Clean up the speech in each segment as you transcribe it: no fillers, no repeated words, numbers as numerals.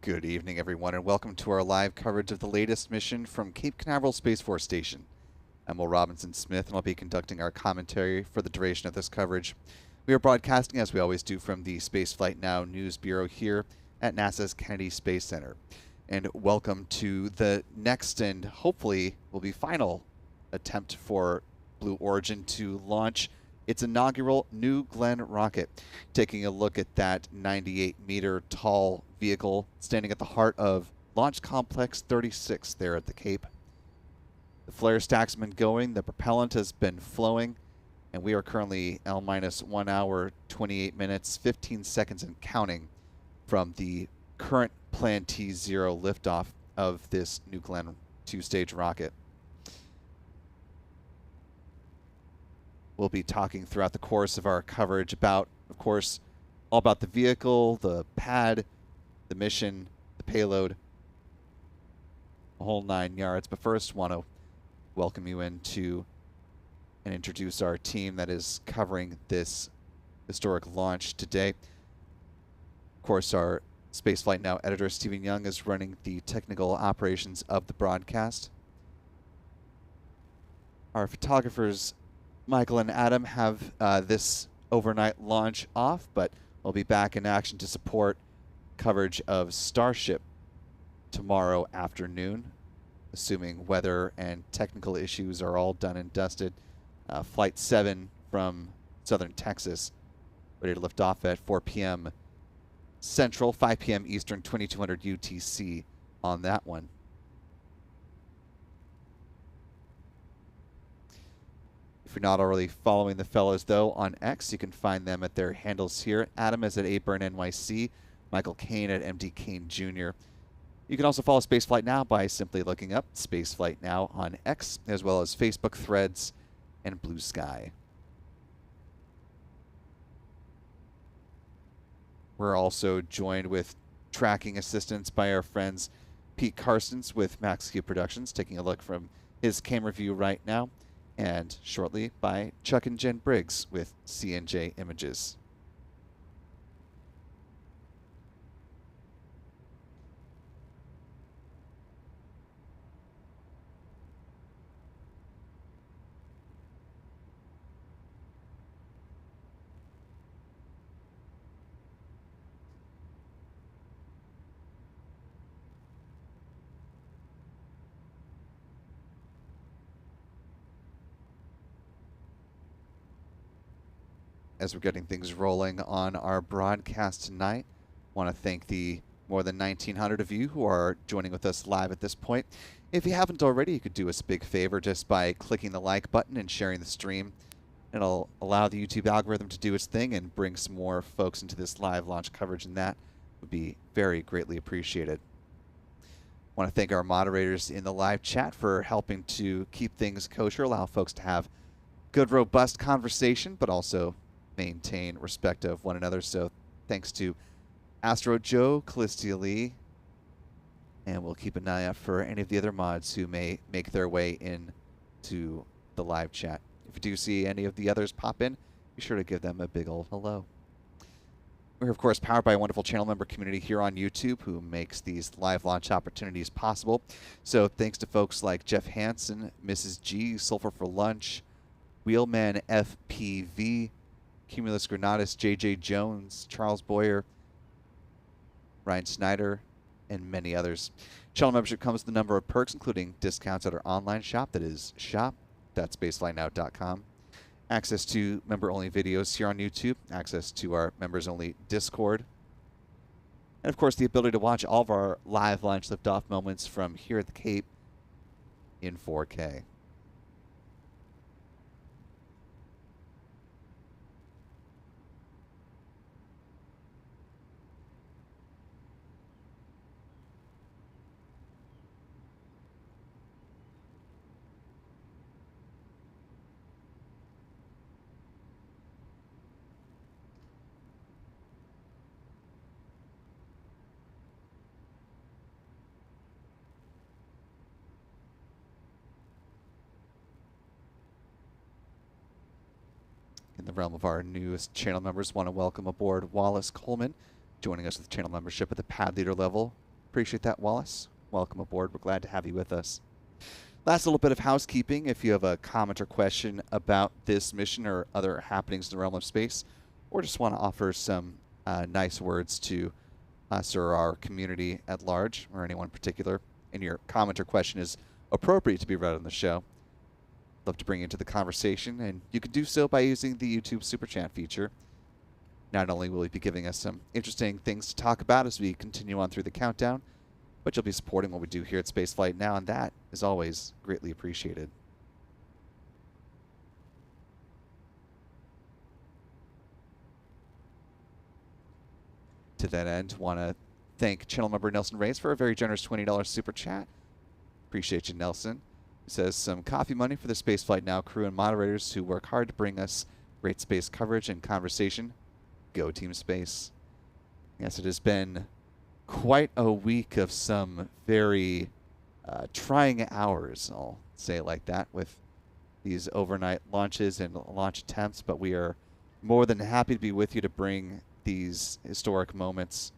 Good evening, everyone, and welcome to our live coverage of the latest mission from Cape Canaveral Space Force Station. I'm Will Robinson Smith, and I'll be conducting our commentary for the duration of this coverage. We are broadcasting, as we always do, from the Spaceflight Now News Bureau here at NASA's Kennedy Space Center. And welcome to the next and hopefully will be final attempt for Blue Origin to launch its inaugural New Glenn rocket. Taking a look at that 98-meter tall vehicle standing at the heart of Launch Complex 36 there at the Cape. The flare stack's been going, the propellant has been flowing, and we are currently L-1 hour, 28 minutes, 15 seconds and counting from the current Plan T0 liftoff of this New Glenn two-stage rocket. We'll be talking throughout the course of our coverage about, of course, all about the vehicle, the pad, the mission, the payload, the whole 9 yards. But first, want to welcome you into and introduce our team that is covering this historic launch today. Of course, our Spaceflight Now editor, Stephen Young, is running the technical operations of the broadcast. Our photographers, Michael and Adam, have this overnight launch off, but we'll be back in action to support coverage of Starship tomorrow afternoon, assuming weather and technical issues are all done and dusted. Flight 7 from southern Texas, ready to lift off at 4 p.m. Central, 5 p.m. Eastern, 2200 UTC on that one. If you're not already following the fellows, though, on X, you can find them at their handles here. Adam is at ABurnNYC, Michael Kane at MD Kane Jr. You can also follow Spaceflight Now by simply looking up Spaceflight Now on X, as well as Facebook, Threads, and Blue Sky. We're also joined with tracking assistance by our friends Pete Carstens with MaxQ Productions, taking a look from his camera view right now, and shortly by Chuck and Jen Briggs with CNJ Images. As we're getting things rolling on our broadcast tonight, I want to thank the more than 1,900 of you who are joining with us live at this point. If you haven't already, you could do us a big favor just by clicking the like button and sharing the stream. It'll allow the YouTube algorithm to do its thing and bring some more folks into this live launch coverage, and that would be very greatly appreciated. I want to thank our moderators in the live chat for helping to keep things kosher, allow folks to have good, robust conversation, but also maintain respect of one another. So thanks to Astro Joe, Callistia Lee, and we'll keep an eye out for any of the other mods who may make their way in to the live chat. If you do see any of the others pop in, be sure to give them a big old hello. We're, of course, powered by a wonderful channel member community here on YouTube who makes these live launch opportunities possible. So thanks to folks like Jeff Hansen, Mrs. G, Sulfur for Lunch, Wheelman FPV, Cumulus Granatus, JJ Jones, Charles Boyer, Ryan Snyder, and many others. Channel membership comes with a number of perks, including discounts at our online shop, that is shop.spaceflightnow.com, access to member-only videos here on YouTube, access to our members-only Discord, and of course the ability to watch all of our live launch liftoff moments from here at the Cape in 4K. In the realm of our newest channel members, want to welcome aboard Wallace Coleman, joining us with channel membership at the pad leader level. Appreciate that, Wallace. Welcome aboard. We're glad to have you with us. Last little bit of housekeeping. If you have a comment or question about this mission or other happenings in the realm of space, or just want to offer some nice words to us or our community at large, or anyone in particular, and your comment or question is appropriate to be read on the show, love to bring you into the conversation, and you can do so by using the YouTube Super Chat feature. Not only will you be giving us some interesting things to talk about as we continue on through the countdown, but you'll be supporting what we do here at Spaceflight Now, and that is always greatly appreciated. To that end, want to thank channel member Nelson Reyes for a very generous $20 super chat. Appreciate you, Nelson. He says, some coffee money for the Spaceflight Now crew and moderators who work hard to bring us great space coverage and conversation. Go Team Space. Yes, it has been quite a week of some very trying hours, I'll say it like that, with these overnight launches and launch attempts, but we are more than happy to be with you to bring these historic moments,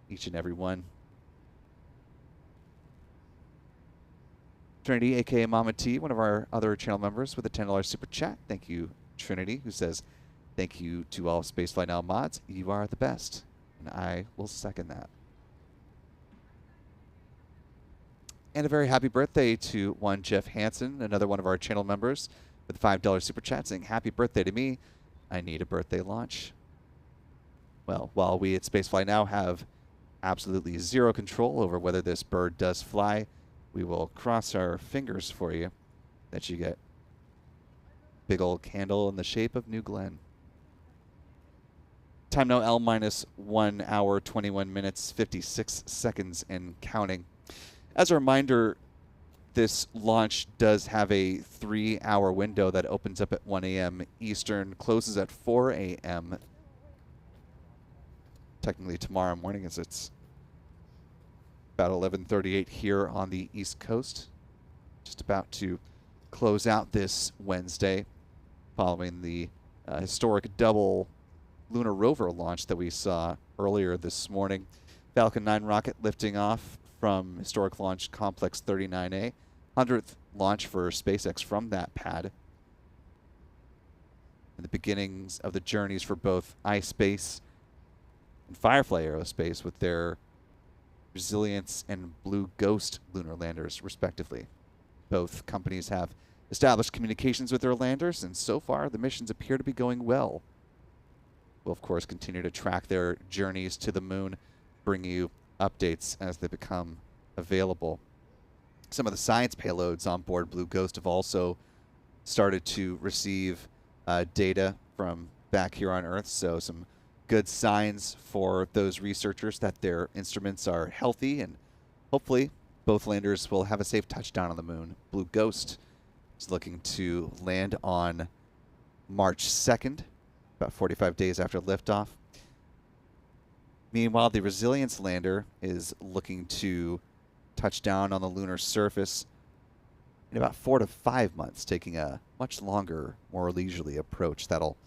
each and every one. Trinity, aka Mama T, one of our other channel members, with a $10 super chat. Thank you, Trinity, who says, thank you to all Spaceflight Now mods. You are the best. And I will second that. And a very happy birthday to one Jeff Hansen, another one of our channel members, with a $5 super chat saying, happy birthday to me. I need a birthday launch. Well, while we at Spaceflight Now have absolutely zero control over whether this bird does fly, we will cross our fingers for you that you get big old candle in the shape of New Glenn. Time now L minus 1 hour, 21 minutes, 56 seconds and counting. As a reminder, this launch does have a 3-hour window that opens up at 1 a.m. Eastern, closes at 4 a.m. technically tomorrow morning, as it's about 11:38 here on the East Coast. Just about to close out this Wednesday following the historic double lunar rover launch that we saw earlier this morning. Falcon 9 rocket lifting off from historic launch complex 39A. 100th launch for SpaceX from that pad. And the beginnings of the journeys for both iSpace and Firefly Aerospace with their Resilience and Blue Ghost lunar landers, respectively. Both companies have established communications with their landers, and so far the missions appear to be going well. We'll, of course, continue to track their journeys to the moon, bring you updates as they become available. Some of the science payloads on board Blue Ghost have also started to receive data from back here on Earth, so some good signs for those researchers that their instruments are healthy, and hopefully both landers will have a safe touchdown on the moon. Blue Ghost is looking to land on March 2nd, about 45 days after liftoff. Meanwhile, the Resilience lander is looking to touch down on the lunar surface in about 4 to 5 months, taking a much longer, more leisurely approach that'll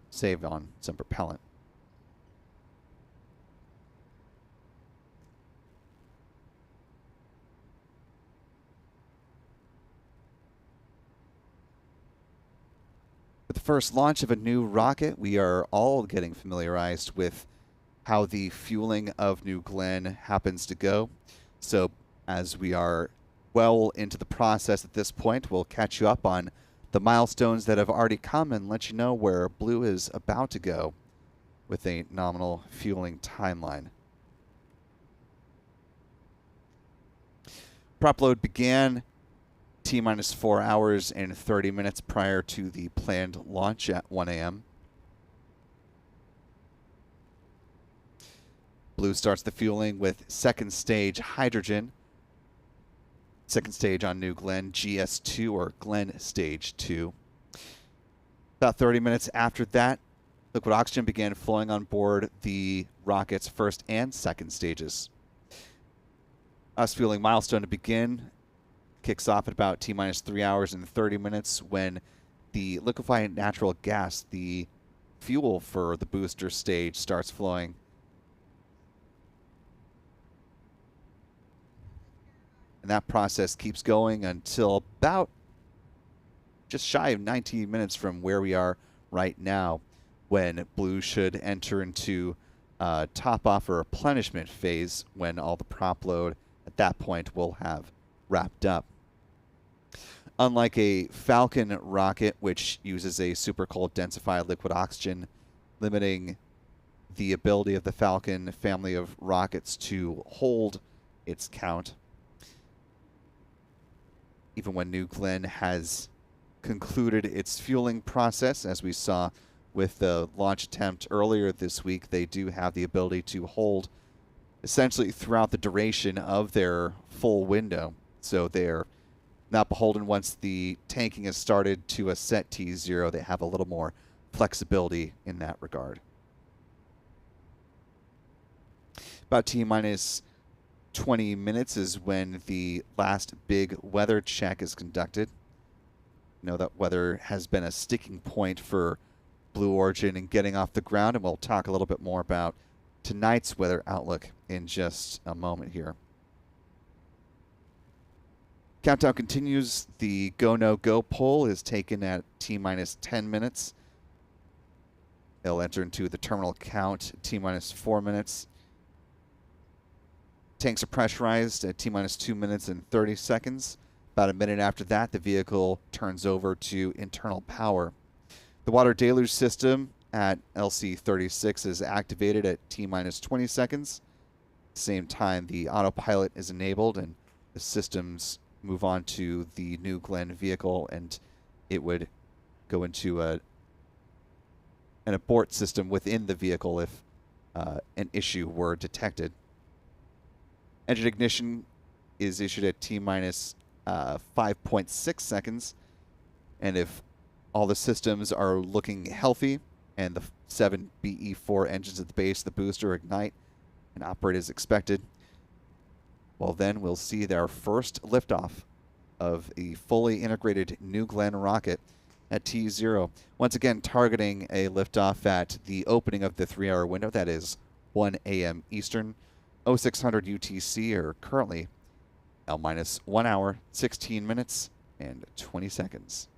save on some propellant. With the first launch of a new rocket, we are all getting familiarized with how the fueling of New Glenn happens to go. So as we are well into the process at this point, we'll catch you up on the milestones that have already come and let you know where Blue is about to go with a nominal fueling timeline. Prop load began T-minus 4 hours and 30 minutes prior to the planned launch at 1 a.m. Blue starts the fueling with second stage hydrogen. Second stage on New Glenn, GS2 or Glenn Stage 2. About 30 minutes after that, liquid oxygen began flowing on board the rocket's first and second stages. Us fueling milestone to begin kicks off at about T-minus 3 hours and 30 minutes when the liquefied natural gas, the fuel for the booster stage, starts flowing. And that process keeps going until about just shy of 19 minutes from where we are right now, when Blue should enter into top off or replenishment phase, when all the prop load at that point will have wrapped up. Unlike a Falcon rocket, which uses a super cold densified liquid oxygen, limiting the ability of the Falcon family of rockets to hold its count, even when New Glenn has concluded its fueling process, as we saw with the launch attempt earlier this week, they do have the ability to hold essentially throughout the duration of their full window. So they're not beholden once the tanking has started to a set T0. They have a little more flexibility in that regard. About T-minus 20 minutes is when the last big weather check is conducted. You know that weather has been a sticking point for Blue Origin and getting off the ground, and we'll talk a little bit more about tonight's weather outlook in just a moment here. Countdown continues. The go, no, go poll is taken at T-minus 10 minutes. It'll enter into the terminal count T-minus 4 minutes. Tanks are pressurized at T-minus 2 minutes and 30 seconds. About a minute after that, the vehicle turns over to internal power. The water deluge system at LC-36 is activated at T-minus 20 seconds. At the same time, the autopilot is enabled and the systems move on to the New Glenn vehicle, and it would go into an abort system within the vehicle if an issue were detected. Engine ignition is issued at T-minus 5.6 seconds, and if all the systems are looking healthy and the 7 BE4 engines at the base of the booster ignite and operate as expected, well, then we'll see their first liftoff of a fully integrated New Glenn rocket at T0. Once again, targeting a liftoff at the opening of the 3-hour window, that is 1 a.m. Eastern. 0600 UTC are currently L-minus 1 hour, 16 minutes, and 20 seconds.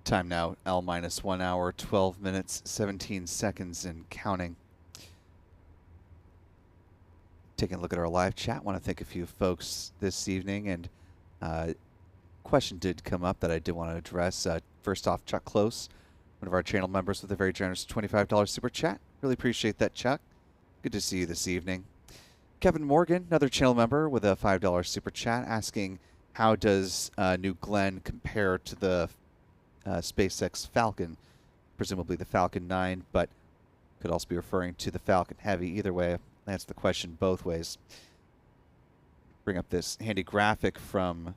Time now, L minus 1 hour, 12 minutes, 17 seconds, and counting. Taking a look at our live chat. Want to thank a few folks this evening, and question did come up that I did want to address. First off, Chuck Close, one of our channel members with a very generous $25 super chat. Really appreciate that, Chuck. Good to see you this evening. Kevin Morgan, another channel member with a $5 super chat, asking how does New Glenn compare to the SpaceX Falcon, presumably the Falcon 9, but could also be referring to the Falcon Heavy. Either way, that's the question both ways. Bring up this handy graphic from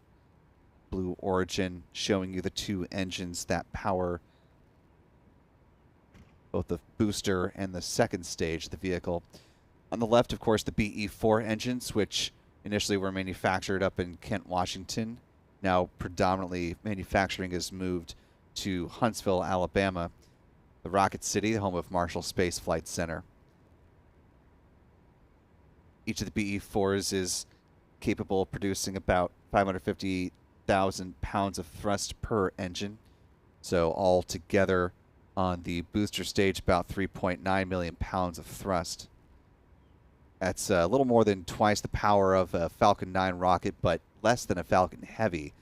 Blue Origin showing you the two engines that power both the booster and the second stage of the vehicle. On the left, of course, the BE-4 engines, which initially were manufactured up in Kent, Washington. Now predominantly manufacturing has moved to Huntsville, Alabama, the Rocket City, the home of Marshall Space Flight Center. Each of the BE-4s is capable of producing about 550,000 pounds of thrust per engine. So all together on the booster stage, about 3.9 million pounds of thrust. That's a little more than twice the power of a Falcon 9 rocket, but less than a Falcon Heavy,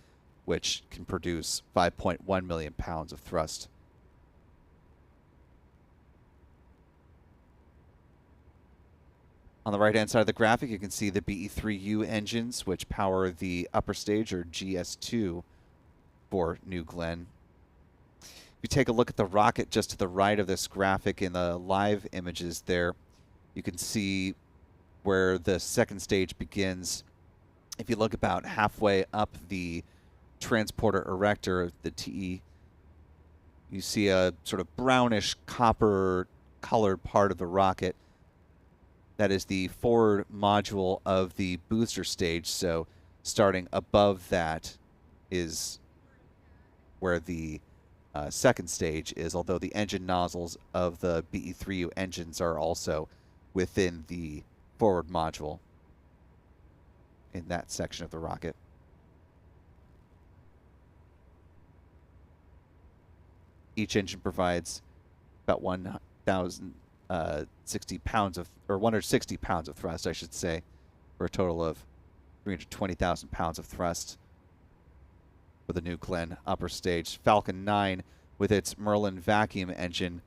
which can produce 5.1 million pounds of thrust. On the right-hand side of the graphic, you can see the BE-3U engines, which power the upper stage, or GS2, for New Glenn. If you take a look at the rocket just to the right of this graphic in the live images there, you can see where the second stage begins. If you look about halfway up the transporter erector, the TE, you see a sort of brownish copper colored part of the rocket. That is the forward module of the booster stage. So starting above that is where the second stage is, although the engine nozzles of the BE-3U engines are also within the forward module in that section of the rocket. Each engine provides about 1,060 pounds of, or 160 pounds of thrust, I should say, for a total of 320,000 pounds of thrust for the New Glenn upper stage. Falcon 9, with its Merlin vacuum engine,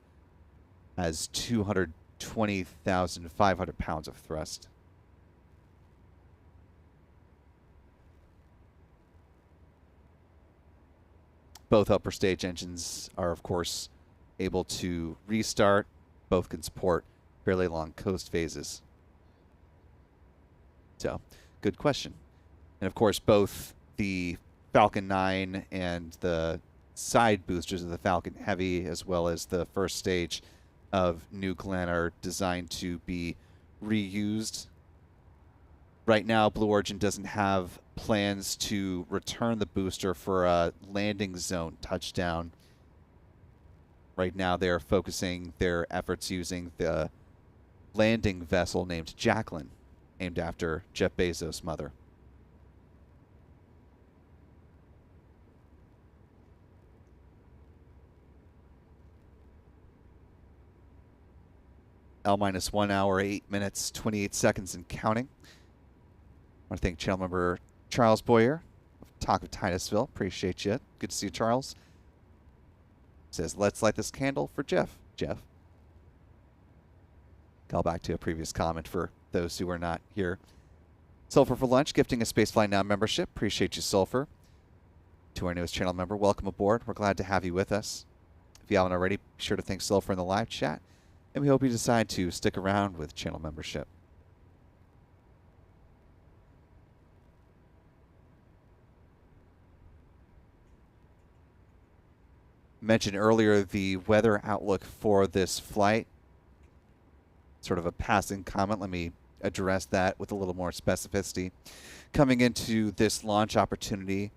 has 220,500 pounds of thrust. Both upper stage engines are, of course, able to restart. Both can support fairly long coast phases. So, good question. And of course, both the Falcon 9 and the side boosters of the Falcon Heavy, as well as the first stage of New Glenn, are designed to be reused. Right now, Blue Origin doesn't have plans to return the booster for a landing zone touchdown. Right now, they are focusing their efforts using the landing vessel named Jacklyn, named after Jeff Bezos' mother. L minus 1 hour, 8 minutes, 28 seconds and counting. I want to thank channel member Charles Boyer of Talk of Titusville. Appreciate you. Good to see you, Charles. Says, let's light this candle for Jeff. Jeff. Call back to a previous comment for those who are not here. Sulfur for Lunch, gifting a Spacefly Now membership. Appreciate you, Sulfur. To our newest channel member, welcome aboard. We're glad to have you with us. If you haven't already, be sure to thank Sulfur in the live chat. And we hope you decide to stick around with channel membership. Mentioned earlier the weather outlook for this flight. Sort of a passing comment. Let me address that with a little more specificity. Coming into this launch opportunity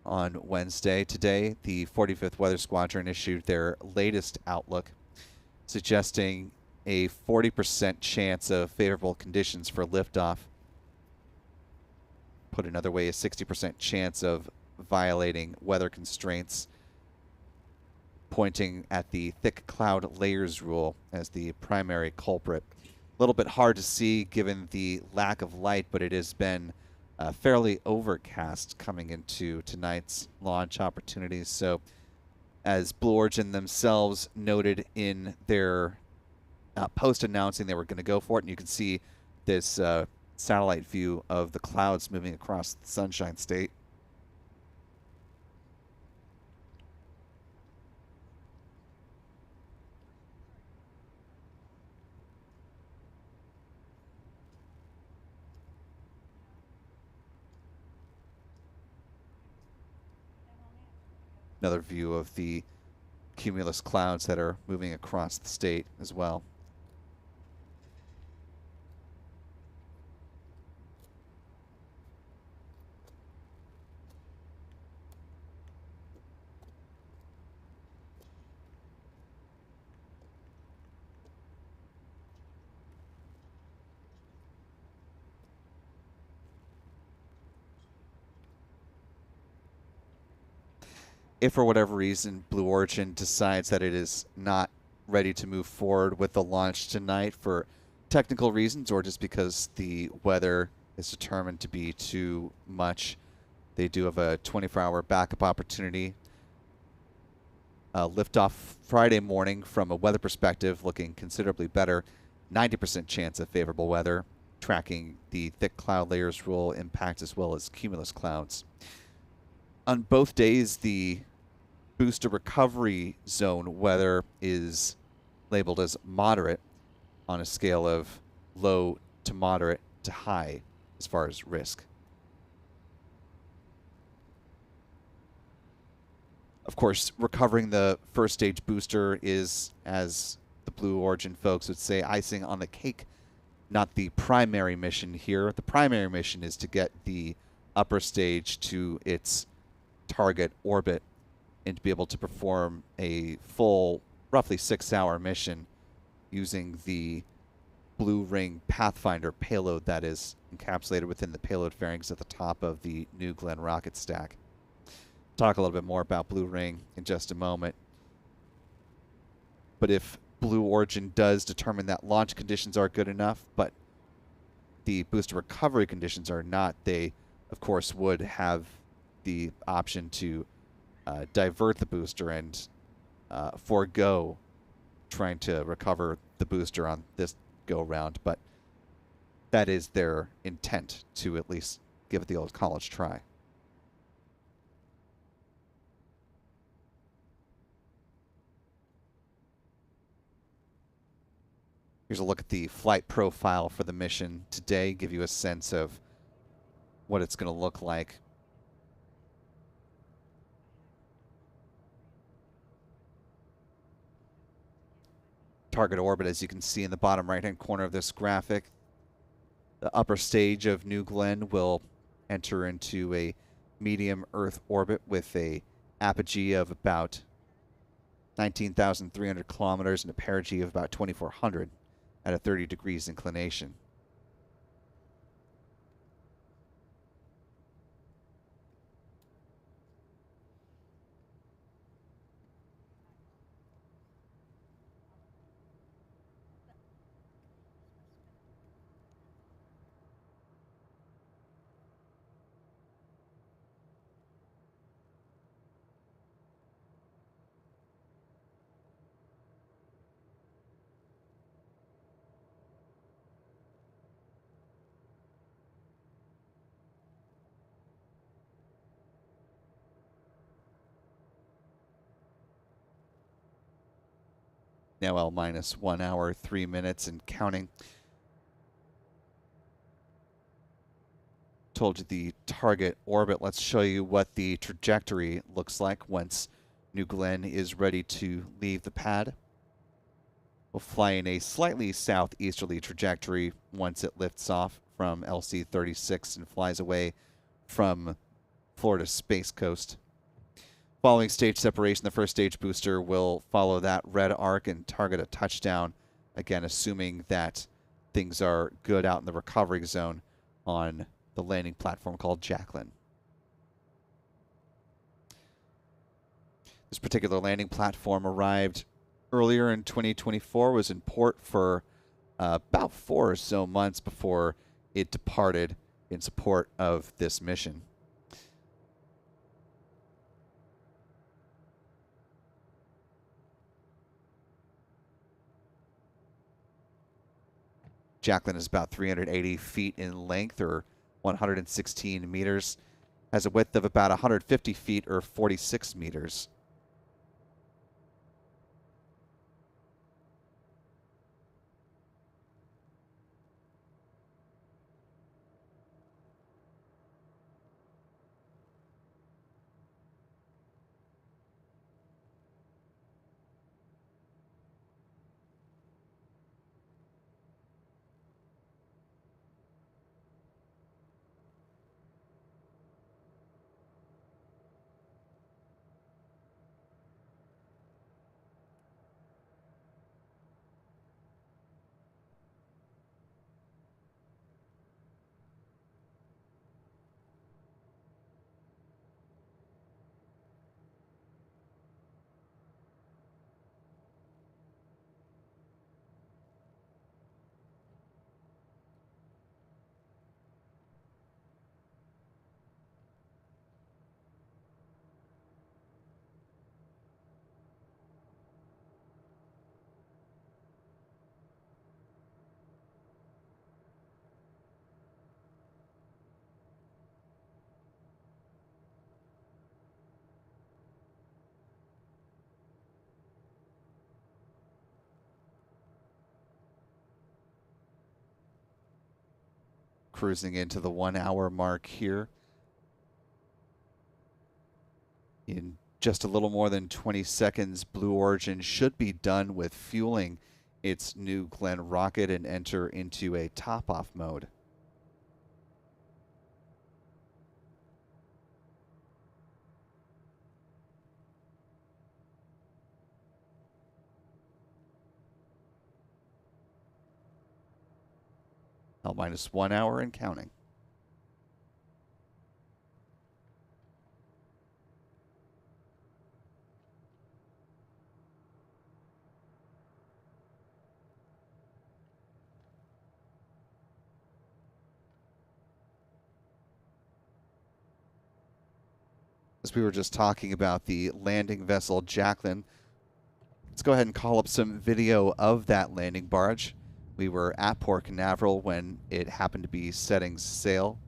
on Wednesday, today, the 45th Weather Squadron issued their latest outlook, suggesting a 40% chance of favorable conditions for liftoff. Put another way, a 60% chance of violating weather constraints. pointing at the thick cloud layers rule as the primary culprit. A little bit hard to see given the lack of light, but it has been fairly overcast coming into tonight's launch opportunities. So as Blue Origin themselves noted in their post announcing they were going to go for it, and you can see this satellite view of the clouds moving across the Sunshine State. Another view of the cumulus clouds that are moving across the state as well. If for whatever reason Blue Origin decides that it is not ready to move forward with the launch tonight for technical reasons or just because the weather is determined to be too much, they do have a 24-hour backup opportunity. Liftoff Friday morning from a weather perspective looking considerably better. 90% chance of favorable weather, tracking the thick cloud layers rule impact as well as cumulus clouds. On both days, the booster recovery zone weather is labeled as moderate on a scale of low to moderate to high as far as risk. Of course, recovering the first stage booster is, as the Blue Origin folks would say, icing on the cake, not the primary mission here. The primary mission is to get the upper stage to its target orbit and to be able to perform a full, roughly 6-hour mission using the Blue Ring Pathfinder payload that is encapsulated within the payload fairings at the top of the New Glenn rocket stack. Talk a little bit more about Blue Ring in just a moment. But if Blue Origin does determine that launch conditions are good enough, but the booster recovery conditions are not, they, of course, would have the option to divert the booster and forego trying to recover the booster on this go-round. But that is their intent, to at least give it the old college try. Here's a look at the flight profile for the mission today, give you a sense of what it's going to look like. Target orbit, as you can see in the bottom right-hand corner of this graphic. The upper stage of New Glenn will enter into a medium Earth orbit with a apogee of about 19,300 kilometers and a perigee of about 2,400 at a 30 degrees inclination. Now L minus 1 hour, 3 minutes and counting. Told you the target orbit. Let's show you what the trajectory looks like once New Glenn is ready to leave the pad. We'll fly in a slightly southeasterly trajectory once it lifts off from LC-36 and flies away from Florida's Space Coast. Following stage separation, the first stage booster will follow that red arc and target a touchdown, again assuming that things are good out in the recovery zone on the landing platform called Jacklyn. There's particular landing platform arrived earlier in 2024, was in port for about 4 or so months before it departed in support of this mission. Jacklyn is about 380 feet in length, or 116 meters, has a width of about 150 feet, or 46 meters. Cruising into the 1 hour mark here. In just a little more than 20 seconds, Blue Origin should be done with fueling its New Glenn rocket and enter into a top-off mode. L-minus 1 hour and counting. As we were just talking about the landing vessel Jacklyn, let's go ahead and call up some video of that landing barge. We were at Port Canaveral when it happened to be setting sail.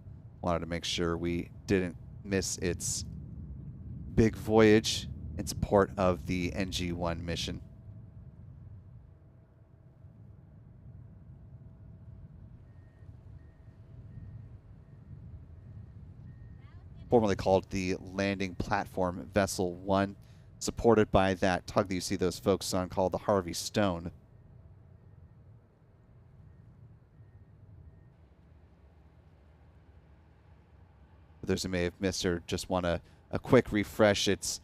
Wanted to make sure we didn't miss its big voyage in support of the NG-1 mission. Formerly called the Landing Platform Vessel 1, supported by that tug that you see those folks on called the Harvey Stone. For those who may have missed or just want a quick refresh, it's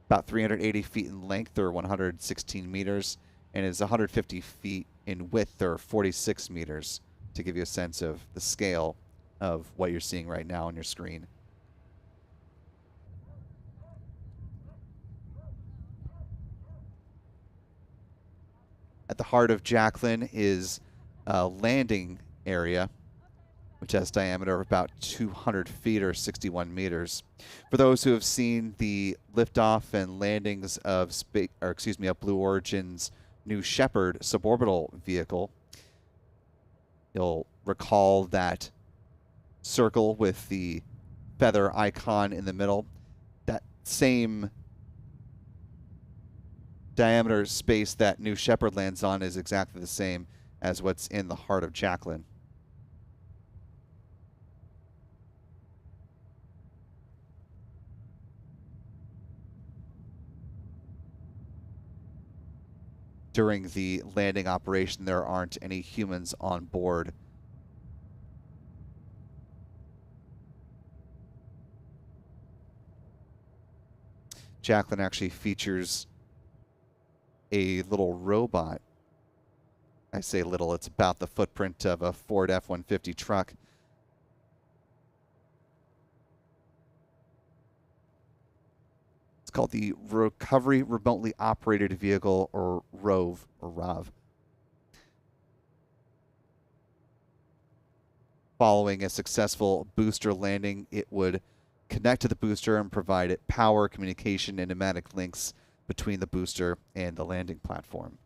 about 380 feet in length, or 116 meters, and is 150 feet in width, or 46 meters, to give you a sense of the scale of what you're seeing right now on your screen. At the heart of Jacklyn is a landing area, which has a diameter of about 200 feet, or 61 meters. For those who have seen the liftoff and landings of Blue Origin's New Shepard suborbital vehicle, you'll recall that circle with the feather icon in the middle. That same diameter space that New Shepard lands on is exactly the same as what's in the heart of Jacklyn. During the landing operation, there aren't any humans on board. Jacklyn actually features a little robot. I say little, it's about the footprint of a Ford F-150 truck. It's called the Recovery Remotely Operated Vehicle, or ROVE, or ROV. Following a successful booster landing, it would connect to the booster and provide it power, communication, and pneumatic links between the booster and the landing platform.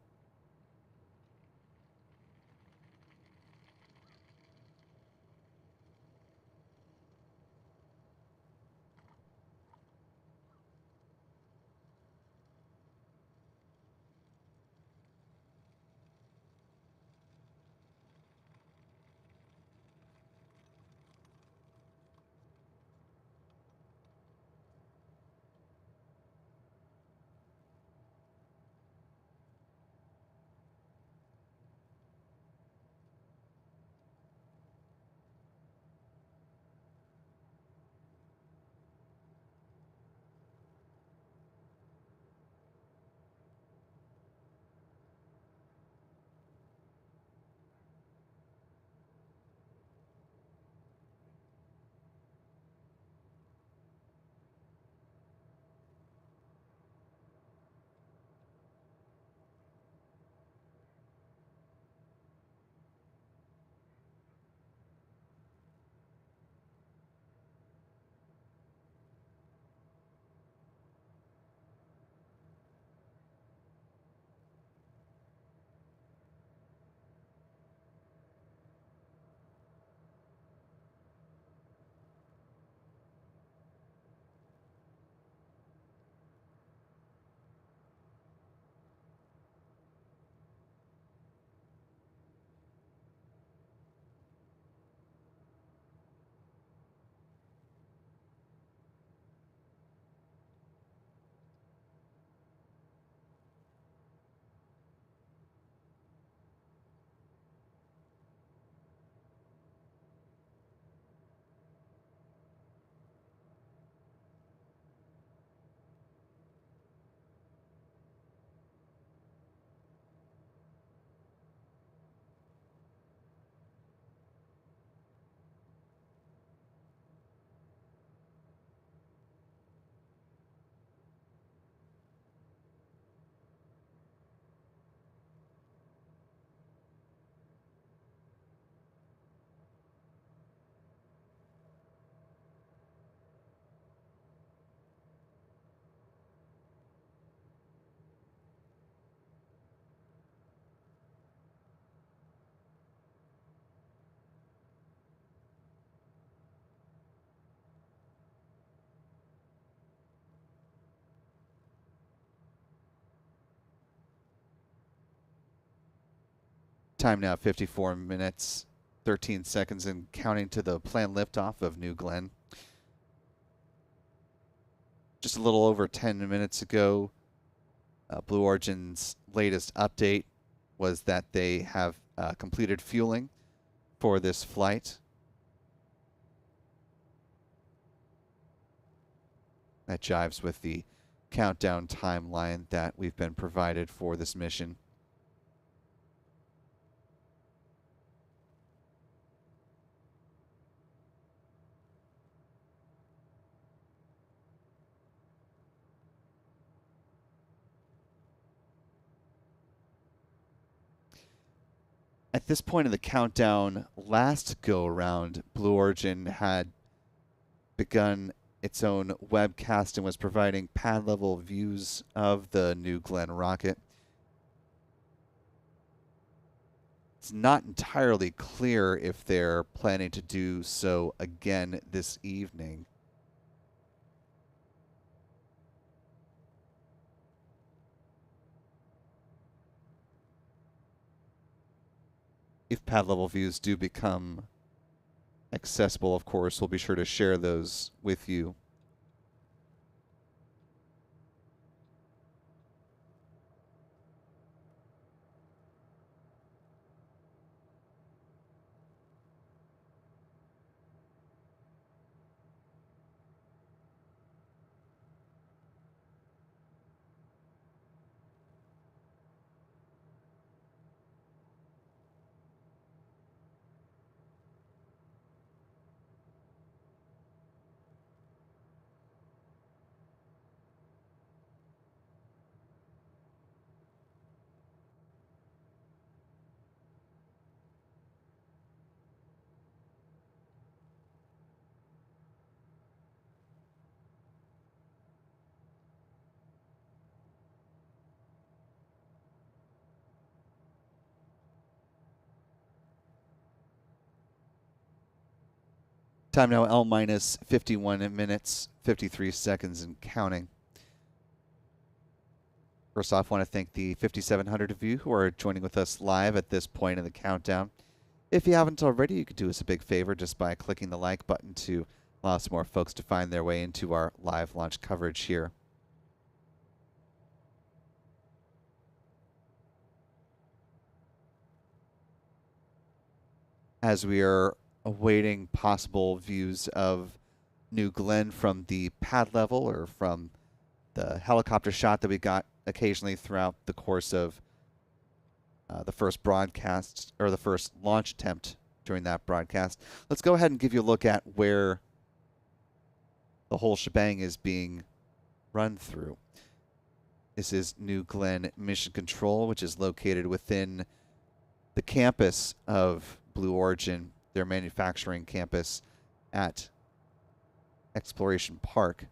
Time now 54 minutes, 13 seconds, and counting to the planned liftoff of New Glenn. Just a little over 10 minutes ago, Blue Origin's latest update was that they have completed fueling for this flight. That jives with the countdown timeline that we've been provided for this mission. At this point in the countdown, last go around, Blue Origin had begun its own webcast and was providing pad level views of the New Glenn rocket. It's not entirely clear if they're planning to do so again this evening. If pad level views do become accessible, of course, we'll be sure to share those with you. Time now L minus 51 minutes, 53 seconds and counting. First off, I want to thank the 5,700 of you who are joining with us live at this point in the countdown. If you haven't already, you could do us a big favor just by clicking the like button to allow some more folks to find their way into our live launch coverage here. As we are awaiting possible views of New Glenn from the pad level or from the helicopter shot that we got occasionally throughout the course of the first broadcast, or the first launch attempt during that broadcast, let's go ahead and give you a look at where the whole shebang is being run through. This is New Glenn Mission Control, which is located within the campus of Blue Origin, their manufacturing campus at Exploration Park.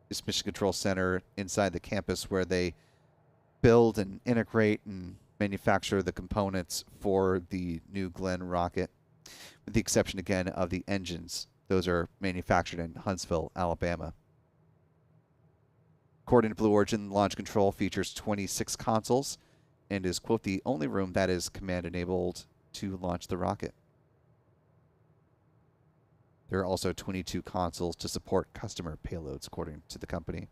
This Mission Control Center inside the campus where they build and integrate and manufacture the components for the New Glenn rocket, with the exception again of the engines. Those are manufactured in Huntsville, Alabama. According to Blue Origin, Launch Control features 26 consoles and is, quote, the only room that is command-enabled to launch the rocket. There are also 22 consoles to support customer payloads, according to the company.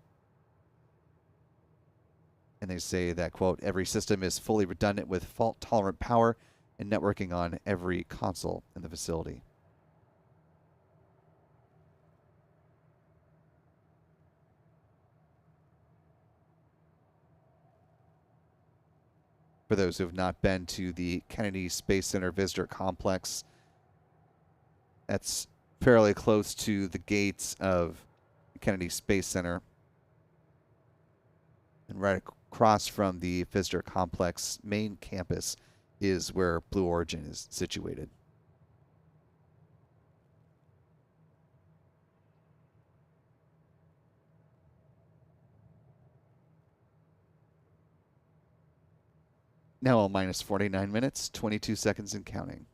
And they say that, quote, every system is fully redundant with fault-tolerant power and networking on every console in the facility. For those who have not been to the Kennedy Space Center Visitor Complex, that's fairly close to the gates of Kennedy Space Center. And right across from the Visitor Complex main campus is where Blue Origin is situated. Now minus 49 minutes, 22 seconds and counting.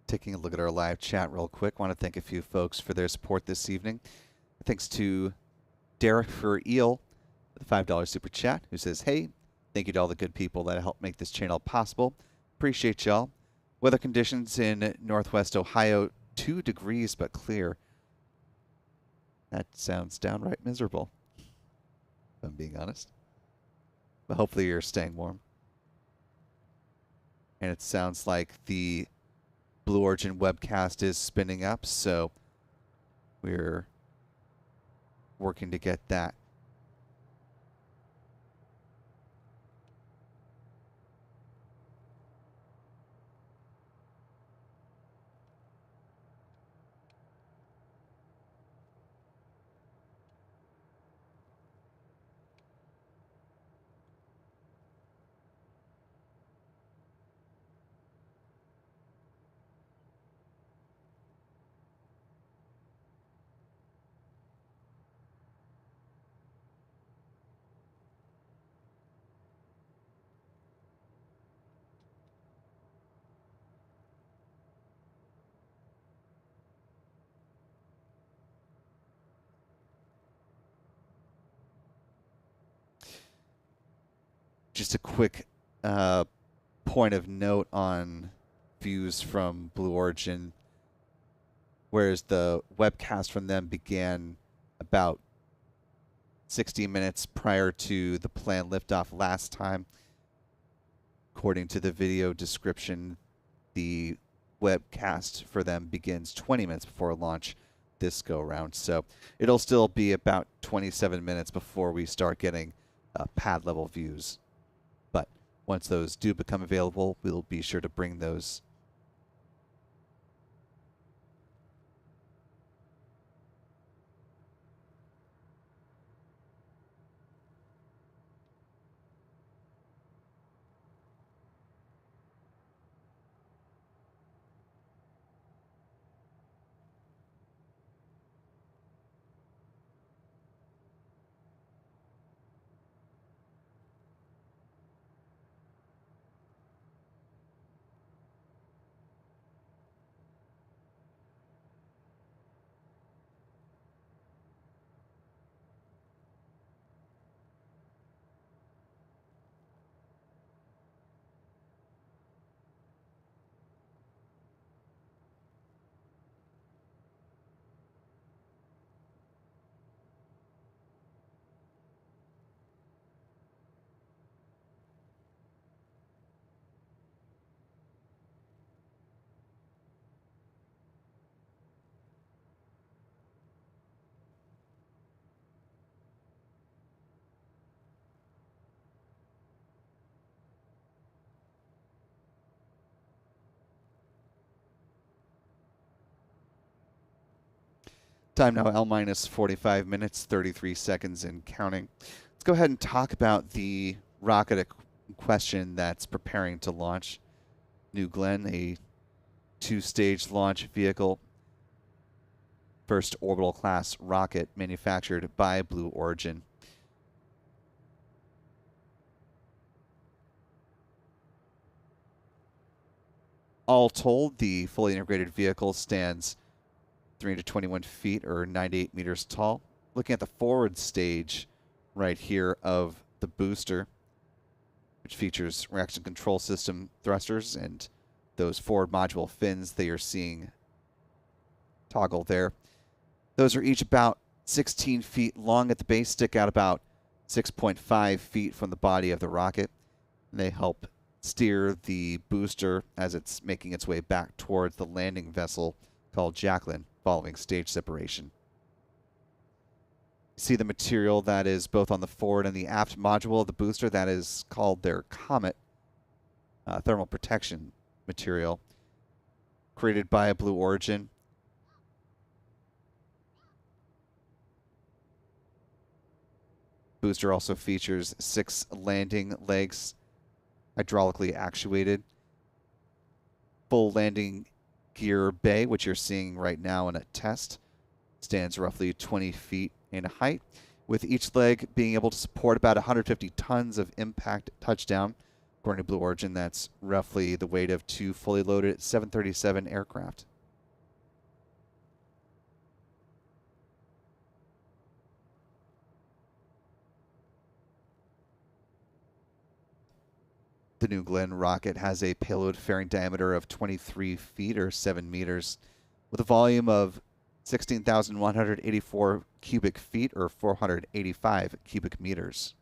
Taking a look at our live chat real quick. Want to thank a few folks for their support this evening. Thanks to Derek for Eel, the $5 super chat, who says, hey, thank you to all the good people that help make this channel possible. Appreciate y'all. Weather conditions in Northwest Ohio, 2 degrees but clear. That sounds downright miserable, if I'm being honest. But hopefully you're staying warm. And it sounds like the Blue Origin webcast is spinning up, so we're working to get that. Just a quick point of note on views from Blue Origin, whereas the webcast from them began about 60 minutes prior to the planned liftoff last time. According to the video description, the webcast for them begins 20 minutes before launch this go around. So it'll still be about 27 minutes before we start getting pad level views. But Once those do become available, we'll be sure to bring those. Time now, L minus 45 minutes, 33 seconds and counting. Let's go ahead and talk about the rocket in question that's preparing to launch. New Glenn, a 2-stage launch vehicle, first orbital class rocket manufactured by Blue Origin. All told, the fully integrated vehicle stands 321 feet or 98 meters tall. Looking at the forward stage right here of the booster, which features reaction control system thrusters and those forward module fins that you're seeing toggle there. Those are each about 16 feet long at the base, stick out about 6.5 feet from the body of the rocket. And they help steer the booster as it's making its way back towards the landing vessel called Jacklyn, following stage separation. See the material that is both on the forward and the aft module of the booster. That is called their Comet thermal protection material, created by Blue Origin. Booster also features 6 landing legs, hydraulically actuated. Full landing gear bay, which you're seeing right now in a test, stands roughly 20 feet in height, with each leg being able to support about 150 tons of impact touchdown. According to Blue Origin, that's roughly the weight of 2 fully loaded 737 aircraft. The New Glenn rocket has a payload fairing diameter of 23 feet or 7 meters, with a volume of 16,184 cubic feet or 485 cubic meters.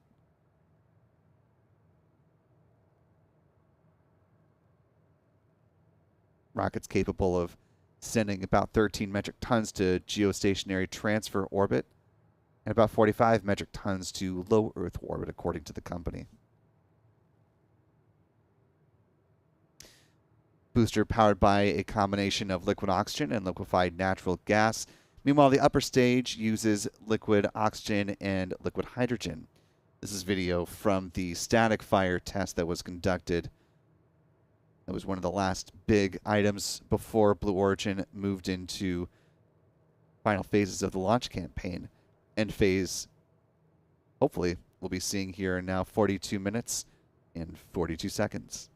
Rocket's capable of sending about 13 metric tons to geostationary transfer orbit and about 45 metric tons to low Earth orbit, according to the company. Booster powered by a combination of liquid oxygen and liquefied natural gas. Meanwhile, the upper stage uses liquid oxygen and liquid hydrogen. This is video from the static fire test that was conducted. That was one of the last big items before Blue Origin moved into final phases of the launch campaign. End phase, hopefully, we'll be seeing here in now 42 minutes and 42 seconds.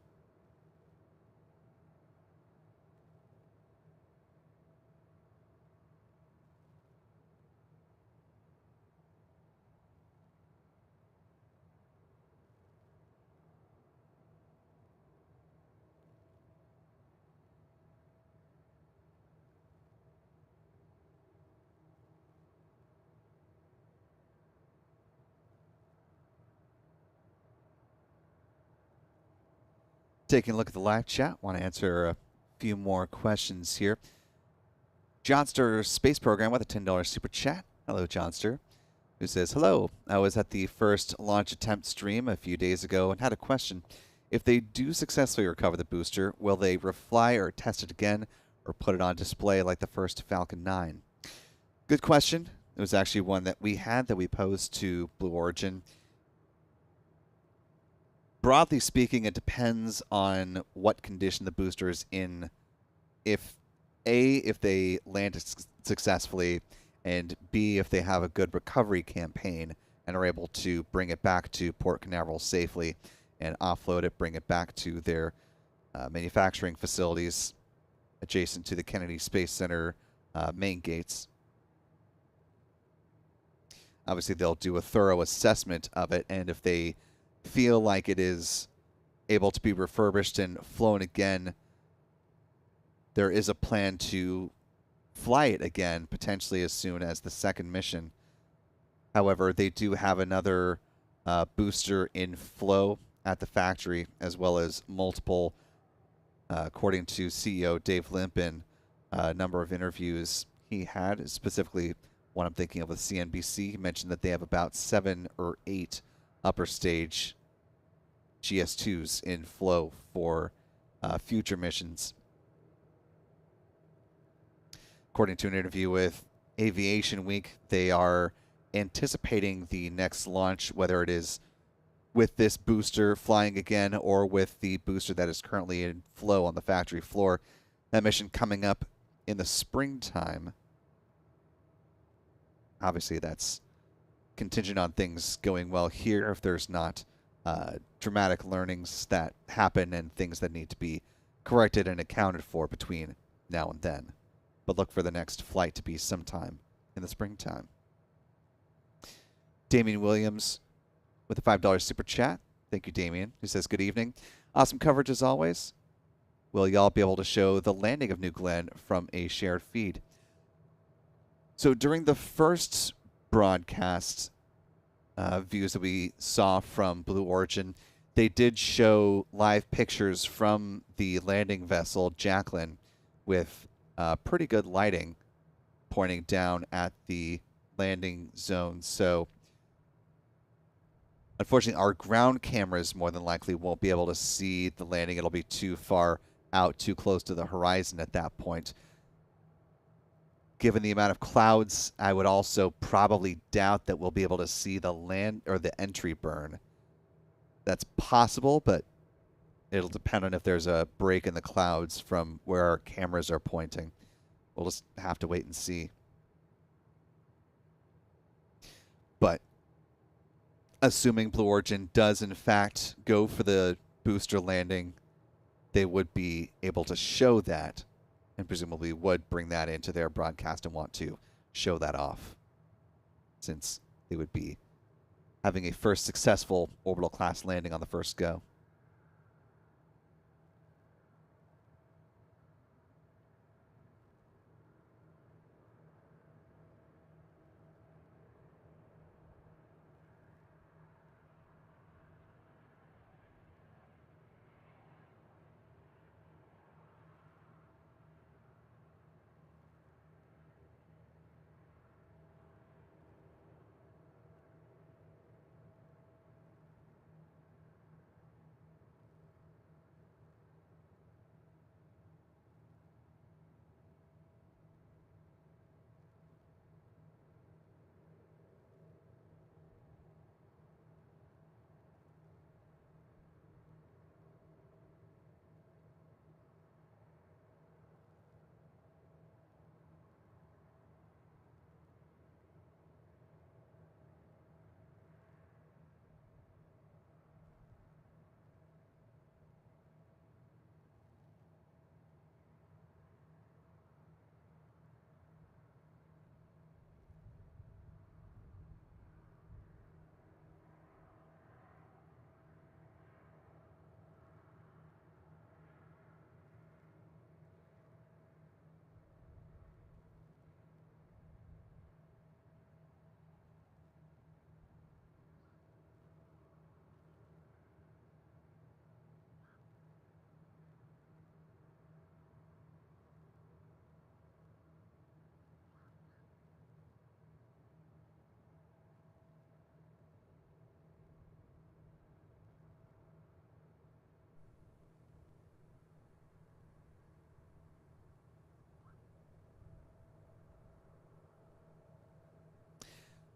Taking a look at the live chat, want to answer a few more questions here. Johnster Space Program with a $10 super chat. Hello, Johnster, who says, hello, I was at the first launch attempt stream a few days ago and had a question. If they do successfully recover the booster, will they refly or test it again, or put it on display like the first Falcon 9? Good question. It was actually one that we had that we posed to Blue Origin. Broadly speaking, it depends on what condition the booster is in. If they land successfully, and B, if they have a good recovery campaign and are able to bring it back to Port Canaveral safely and offload it, bring it back to their manufacturing facilities adjacent to the Kennedy Space Center main gates. Obviously, they'll do a thorough assessment of it, and if they feel like it is able to be refurbished and flown again, there is a plan to fly it again, potentially as soon as the second mission. However, they do have another booster in flow at the factory, as well as multiple, according to CEO Dave Limpin, a number of interviews he had, specifically one I'm thinking of with CNBC. He mentioned that they have about 7 or 8 upper stage GS2s in flow for future missions. According to an interview with Aviation Week, they are anticipating the next launch, whether it is with this booster flying again or with the booster that is currently in flow on the factory floor. That mission coming up in the springtime. Obviously, that's contingent on things going well here. If there's not dramatic learnings that happen and things that need to be corrected and accounted for between now and then. But look for the next flight to be sometime in the springtime. Damian Williams with a $5 super chat. Thank you, Damian, who says, good evening. Awesome coverage as always. Will y'all be able to show the landing of New Glenn from a shared feed? So during the first broadcast views that we saw from Blue Origin, they did show live pictures from the landing vessel Jacklyn with pretty good lighting pointing down at the landing zone. So unfortunately, our ground cameras more than likely won't be able to see the landing. It'll be too far out, too close to the horizon at that point. Given the amount of clouds, I would also probably doubt that we'll be able to see the land or the entry burn. That's possible, but it'll depend on if there's a break in the clouds from where our cameras are pointing. We'll just have to wait and see. But assuming Blue Origin does in fact go for the booster landing, they would be able to show that, and presumably would bring that into their broadcast and want to show that off, since they would be having a first successful orbital class landing on the first go.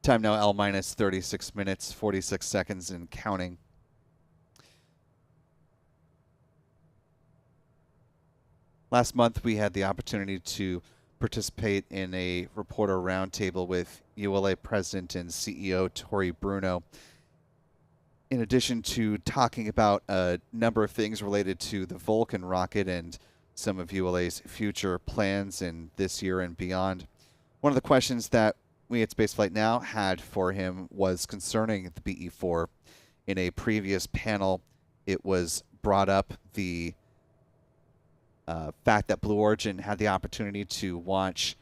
Time now L minus 36 minutes, 46 seconds and counting. Last month, we had the opportunity to participate in a reporter roundtable with ULA President and CEO Tori Bruno. In addition to talking about a number of things related to the Vulcan rocket and some of ULA's future plans in this year and beyond, one of the questions that we at Spaceflight Now had for him was concerning the BE-4. In a previous panel, it was brought up the fact that Blue Origin had the opportunity to watch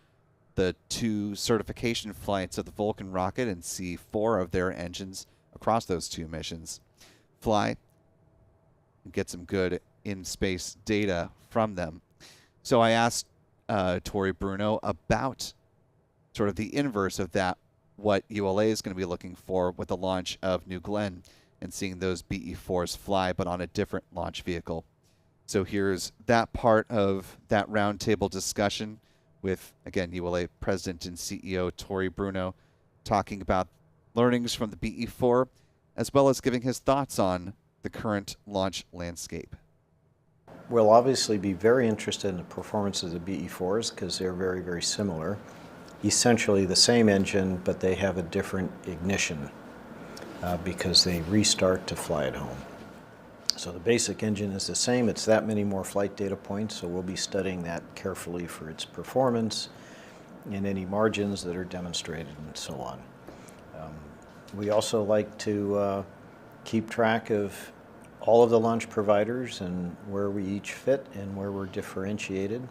the 2 certification flights of the Vulcan rocket and see 4 of their engines across those 2 missions fly and get some good in-space data from them. So I asked Tori Bruno about sort of the inverse of that, what ULA is going to be looking for with the launch of New Glenn and seeing those BE-4s fly, but on a different launch vehicle. So here's that part of that roundtable discussion with, again, ULA President and CEO Tori Bruno talking about learnings from the BE-4, as well as giving his thoughts on the current launch landscape. We'll obviously be very interested in the performance of the BE-4s because they're very, very similar. Essentially the same engine, but they have a different ignition because they restart to fly at home. So the basic engine is the same. It's that many more flight data points, so we'll be studying that carefully for its performance and any margins that are demonstrated and so on. We also like to keep track of all of the launch providers and where we each fit and where we're differentiated.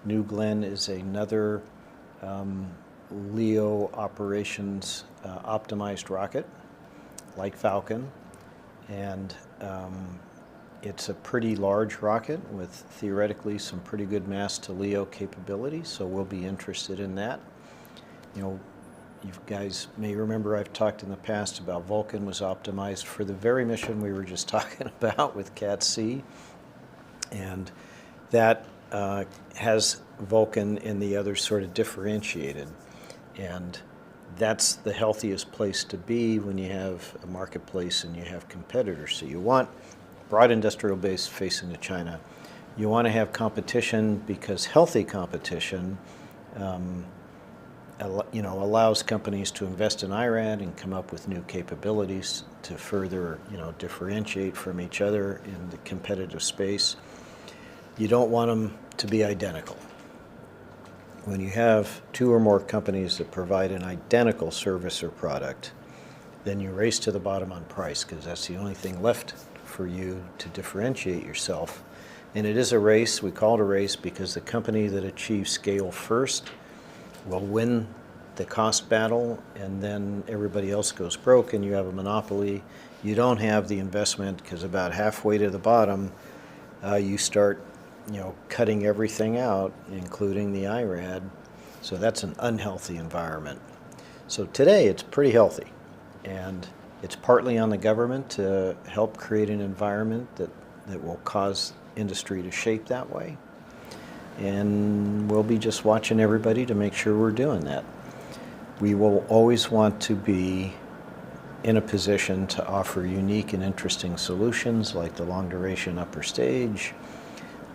New Glenn is another LEO operations optimized rocket like Falcon, and it's a pretty large rocket with theoretically some pretty good mass to LEO capability, so we'll be interested in that. You know, you guys may remember I've talked in the past about Vulcan was optimized for the very mission we were just talking about with CAT-C, and that has Vulcan and the others sort of differentiated, and that's the healthiest place to be when you have a marketplace and you have competitors. So you want broad industrial base facing to China. You want to have competition because healthy competition allows companies to invest in IRAD and come up with new capabilities to further differentiate from each other in the competitive space. You don't want them to be identical. When you have 2 or more companies that provide an identical service or product, then you race to the bottom on price because that's the only thing left for you to differentiate yourself. And it is a race. We call it a race because the company that achieves scale first will win the cost battle, and then everybody else goes broke and you have a monopoly. You don't have the investment because about halfway to the bottom, you start cutting everything out, including the IRAD. So that's an unhealthy environment. So today it's pretty healthy, and it's partly on the government to help create an environment that will cause industry to shape that way. And we'll be just watching everybody to make sure we're doing that. We will always want to be in a position to offer unique and interesting solutions like the long duration upper stage,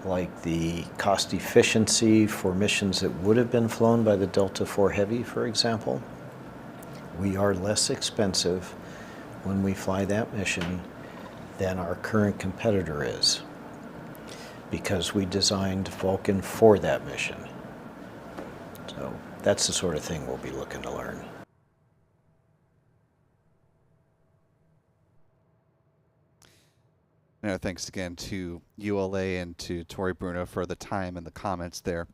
like the cost efficiency for missions that would have been flown by the Delta IV Heavy, for example. We are less expensive when we fly that mission than our current competitor is, because we designed Vulcan for that mission. So that's the sort of thing we'll be looking to learn. Thanks again to ULA and to Tori Bruno for the time and the comments there.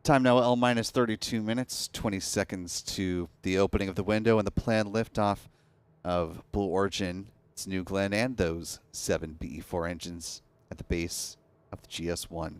Time now L minus 32 minutes, 20 seconds to the opening of the window and the planned liftoff of Blue Origin, its New Glenn, and those 7 BE-4 engines at the base of the GS-1.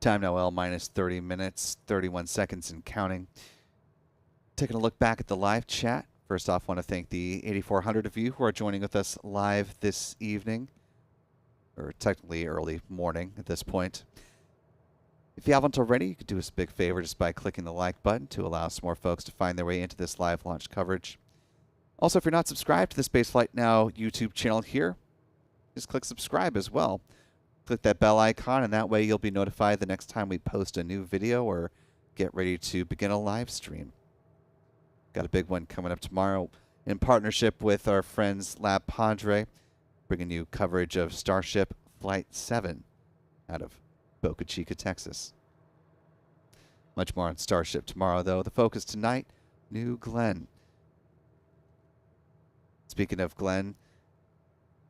Time now, L minus 30 minutes, 31 seconds and counting. Taking a look back at the live chat. First off, want to thank the 8,400 of you who are joining with us live this evening, or technically early morning at this point. If you haven't already, you could do us a big favor just by clicking the like button to allow some more folks to find their way into this live launch coverage. Also, if you're not subscribed to the Spaceflight Now YouTube channel here, just click subscribe as well. Click that bell icon, and that way you'll be notified the next time we post a new video or get ready to begin a live stream. Got a big one coming up tomorrow in partnership with our friends Lab Padre, bringing you coverage of Starship Flight 7 out of Boca Chica, Texas. Much more on Starship tomorrow, though. The focus tonight, New Glenn. Speaking of Glenn,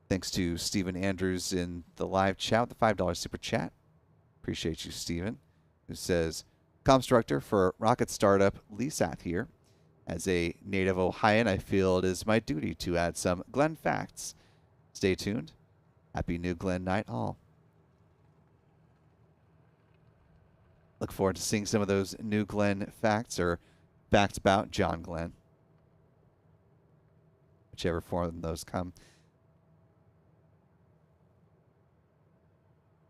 thanks to Stephen Andrews in the live chat with the $5 super chat. Appreciate you, Stephen, who says, comms director for rocket startup LESAT here. As a native Ohioan, I feel it is my duty to add some Glenn facts. Stay tuned. Happy New Glenn night all. Look forward to seeing some of those New Glenn facts or facts about John Glenn. Whichever form those come.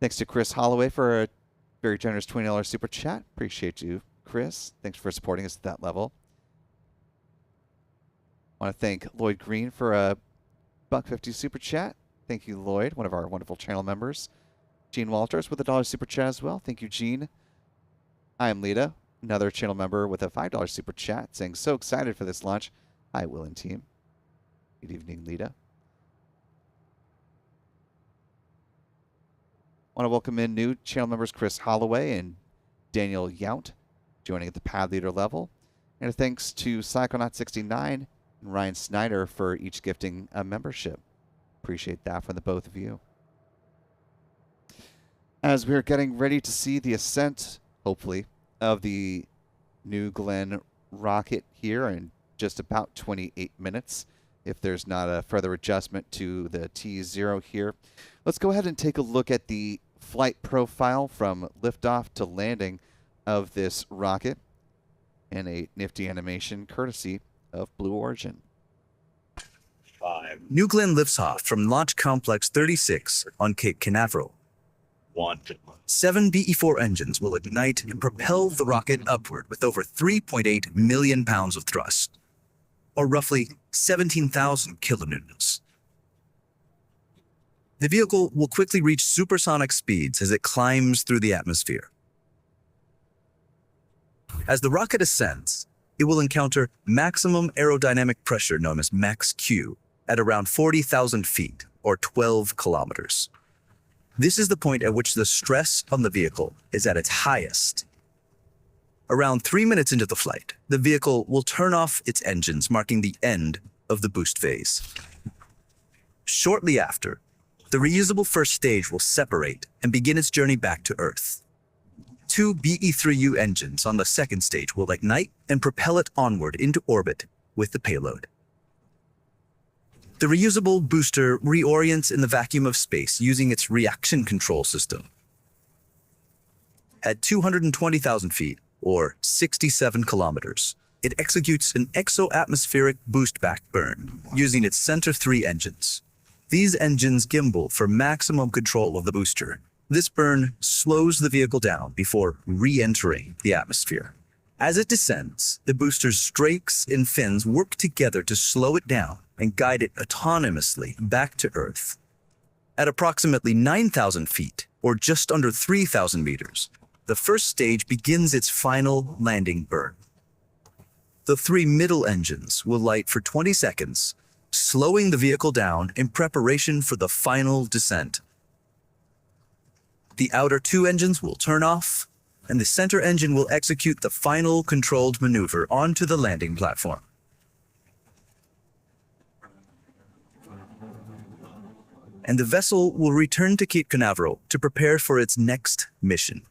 Thanks to Chris Holloway for a very generous $20 super chat. Appreciate you, Chris. Thanks for supporting us at that level. Want to thank Lloyd Green for a $1.50 super chat. Thank you, Lloyd, one of our wonderful channel members. Gene Walters with a $1 super chat as well. Thank you, Gene. I am Lita, another channel member with a $5 super chat, saying so excited for this launch. Hi, Will and team. Good evening, Lita. Want to welcome in new channel members Chris Holloway and Daniel Yount, joining at the pad leader level. And a thanks to Psychonaut69 and Ryan Snyder for each gifting a membership. Appreciate that from the both of you. As we're getting ready to see the ascent, hopefully, of the New Glenn rocket here in just about 28 minutes, if there's not a further adjustment to the T0 here. Let's go ahead and take a look at the flight profile from liftoff to landing of this rocket and a nifty animation courtesy of Blue Origin. 5. New Glenn lifts off from Launch Complex 36 on Cape Canaveral. 1. 7 BE-4 engines will ignite and propel the rocket upward with over 3.8 million pounds of thrust, or roughly 17,000 kilonewtons. The vehicle will quickly reach supersonic speeds as it climbs through the atmosphere. As the rocket ascends, it will encounter maximum aerodynamic pressure known as max Q at around 40,000 feet, or 12 kilometers. This is the point at which the stress on the vehicle is at its highest. Around 3 minutes into the flight, the vehicle will turn off its engines, marking the end of the boost phase. Shortly after, the reusable first stage will separate and begin its journey back to Earth. 2 BE-3U engines on the second stage will ignite and propel it onward into orbit with the payload. The reusable booster reorients in the vacuum of space using its reaction control system. At 220,000 feet, or 67 kilometers, it executes an exo-atmospheric boost back burn using its center 3 engines. These engines gimbal for maximum control of the booster. This burn slows the vehicle down before re-entering the atmosphere. As it descends, the booster's strakes and fins work together to slow it down and guide it autonomously back to Earth. At approximately 9,000 feet, or just under 3,000 meters, the first stage begins its final landing burn. The 3 middle engines will light for 20 seconds, slowing the vehicle down in preparation for the final descent. The outer 2 engines will turn off, and the center engine will execute the final controlled maneuver onto the landing platform. And the vessel will return to Cape Canaveral to prepare for its next mission.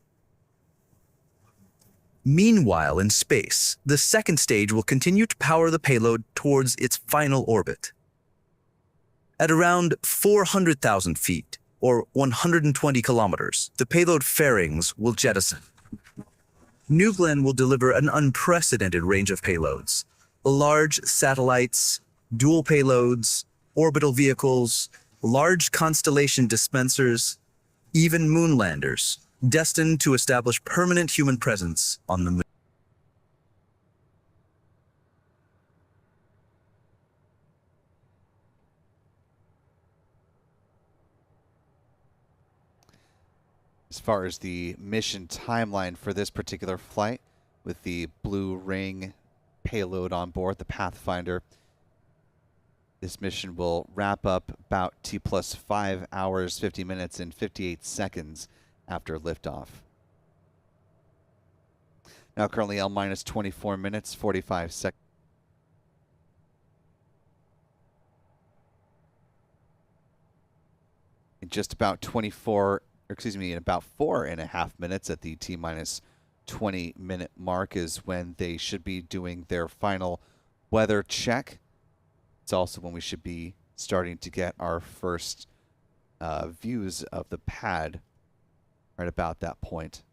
Meanwhile, in space, the second stage will continue to power the payload towards its final orbit. At around 400,000 feet, or 120 kilometers, the payload fairings will jettison. New Glenn will deliver an unprecedented range of payloads. Large satellites, dual payloads, orbital vehicles, large constellation dispensers, even moonlanders, destined to establish permanent human presence on the moon. As far as the mission timeline for this particular flight, with the Blue Ring payload on board, the Pathfinder, this mission will wrap up about T plus 5 hours, 50 minutes, and 58 seconds after liftoff. Now currently L minus 24 minutes, 45 seconds. In just about 24, in about 4.5 minutes at the T minus 20 minute mark is when they should be doing their final weather check. It's also when we should be starting to get our first views of the pad right about that point.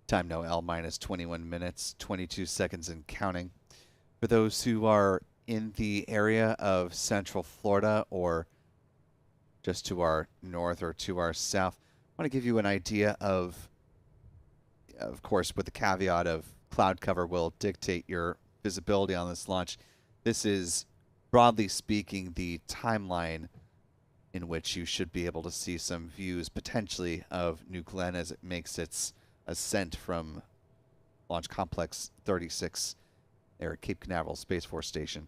Time now L minus 21 minutes, 22 seconds and counting. For those who are in the area of Central Florida or just to our north or to our south, I want to give you an idea of course, with the caveat of cloud cover will dictate your visibility on this launch. This is, broadly speaking, the timeline in which you should be able to see some views potentially of New Glenn as it makes its ascent from Launch Complex 36 there at Cape Canaveral Space Force Station.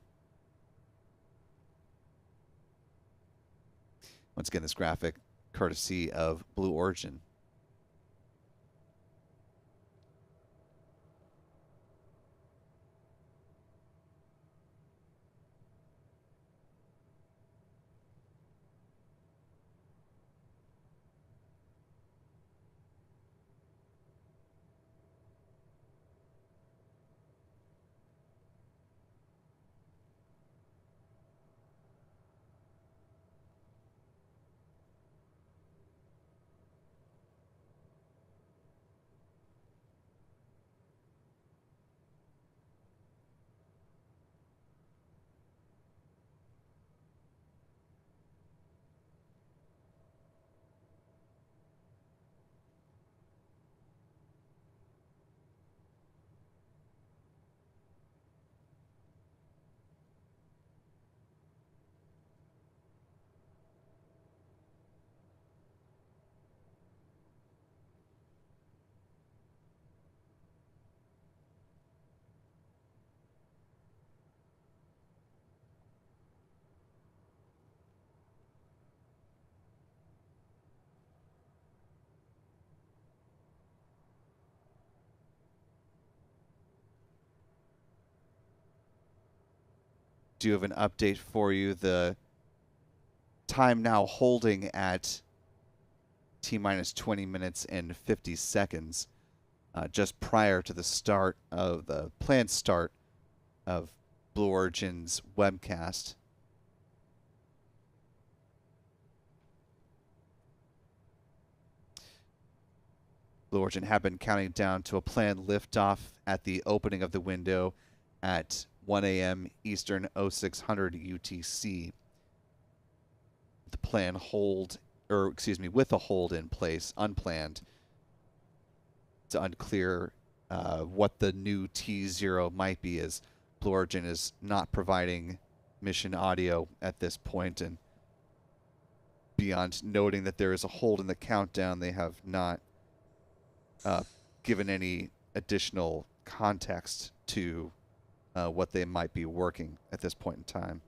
Once again, this graphic courtesy of Blue Origin. do have an update for you. The time now holding at T-minus 20 minutes and 50 seconds, just prior to the start of the planned start of Blue Origin's webcast. Blue Origin had been counting down to a planned liftoff at the opening of the window at 1 a.m. Eastern 0600 UTC. The plan hold, or excuse me, with a hold in place, unplanned. It's unclear what the new T0 might be, as Blue Origin is not providing mission audio at this point, and beyond noting that there is a hold in the countdown, they have not given any additional context to what they might be working at this point in time.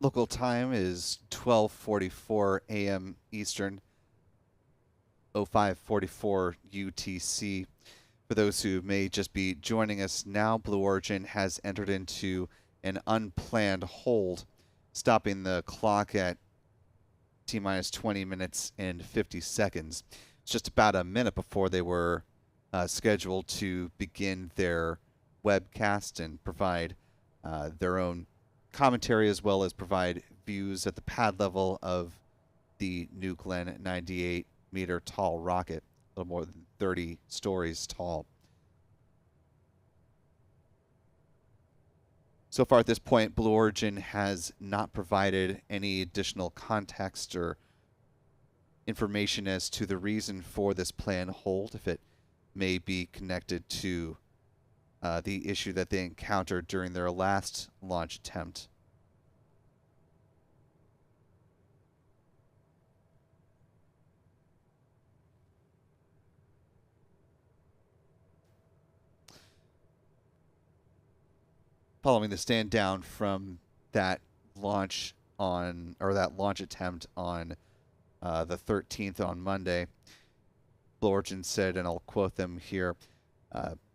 Local time is 12:44 a.m. Eastern, 0544 UTC. For those who may just be joining us now, Blue Origin has entered into an unplanned hold, stopping the clock at T-minus 20 minutes and 50 seconds. It's just about a minute before they were scheduled to begin their webcast and provide their own commentary, as well as provide views at the pad level of the New Glenn 98-meter tall rocket, a little more than 30 stories tall. So far at this point, Blue Origin has not provided any additional context or information as to the reason for this planned hold, if it may be connected to the issue that they encountered during their last launch attempt. Following the stand down from that launch attempt on the 13th on Monday, Blue Origin said, and I'll quote them here,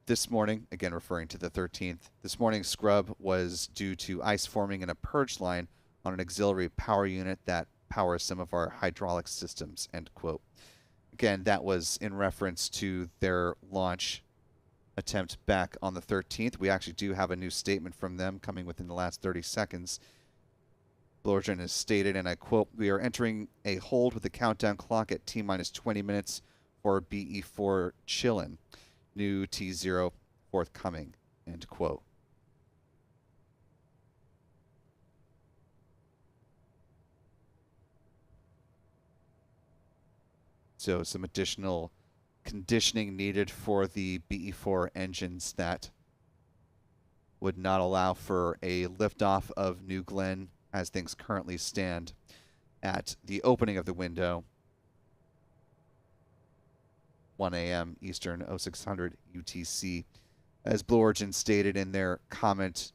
this morning, again referring to the 13th, this morning's scrub was due to ice forming in a purge line on an auxiliary power unit that powers some of our hydraulic systems, end quote. Again, that was in reference to their launch attempt back on the 13th. We actually do have a new statement from them coming within the last 30 seconds. Blue Origin has stated, and I quote, "We are entering a hold with the countdown clock at T-minus 20 minutes for BE4 Chillin. New T0 forthcoming," end quote. So some additional conditioning needed for the BE4 engines that would not allow for a liftoff of New Glenn as things currently stand at the opening of the window, 1 a.m. Eastern, 0600 UTC. As Blue Origin stated in their comment,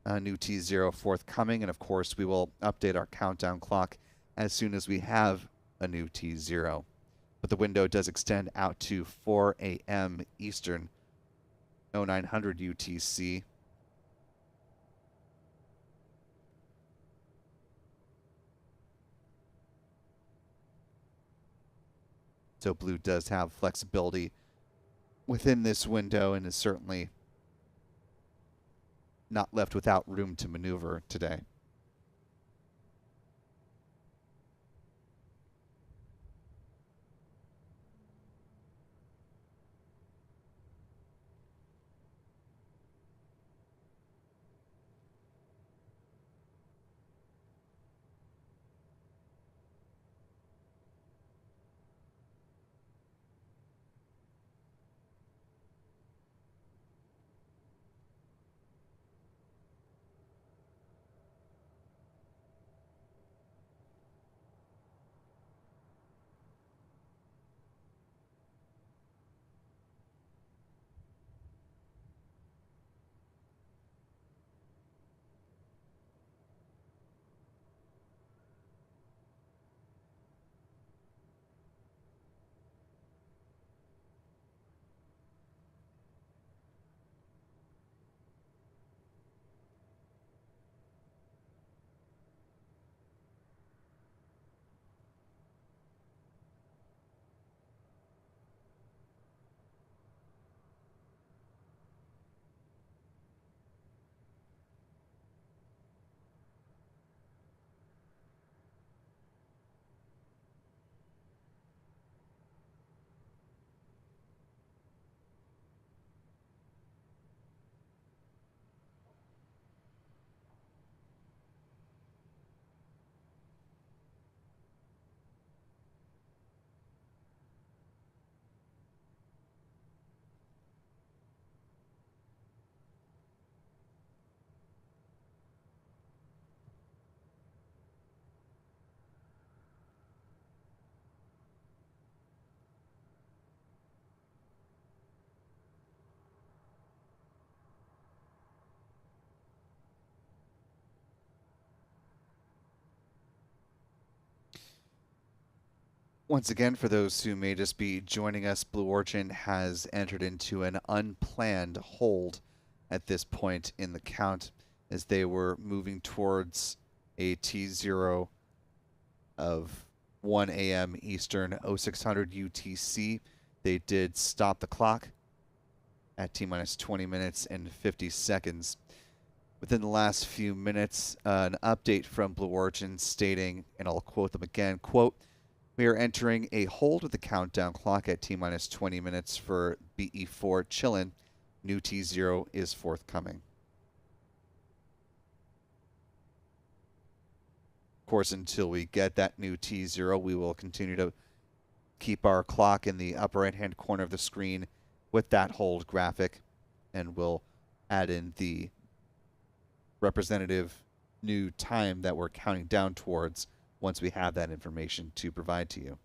new T0 forthcoming, and of course we will update our countdown clock as soon as we have a new T0. But the window does extend out to 4 a.m. Eastern, 0900 UTC. So Blue does have flexibility within this window and is certainly not left without room to maneuver today. Once again, for those who may just be joining us, Blue Origin has entered into an unplanned hold at this point in the count as they were moving towards a T0 of 1 a.m. Eastern, 0600 UTC. They did stop the clock at T-minus 20 minutes and 50 seconds. Within the last few minutes, an update from Blue Origin stating, and I'll quote them again, quote, "We are entering a hold with the countdown clock at T-minus 20 minutes for BE4 Chillin. New T0 is forthcoming." Of course, until we get that new T0, we will continue to keep our clock in the upper right-hand corner of the screen with that hold graphic, and we'll add in the representative new time that we're counting down towards once we have that information to provide to you.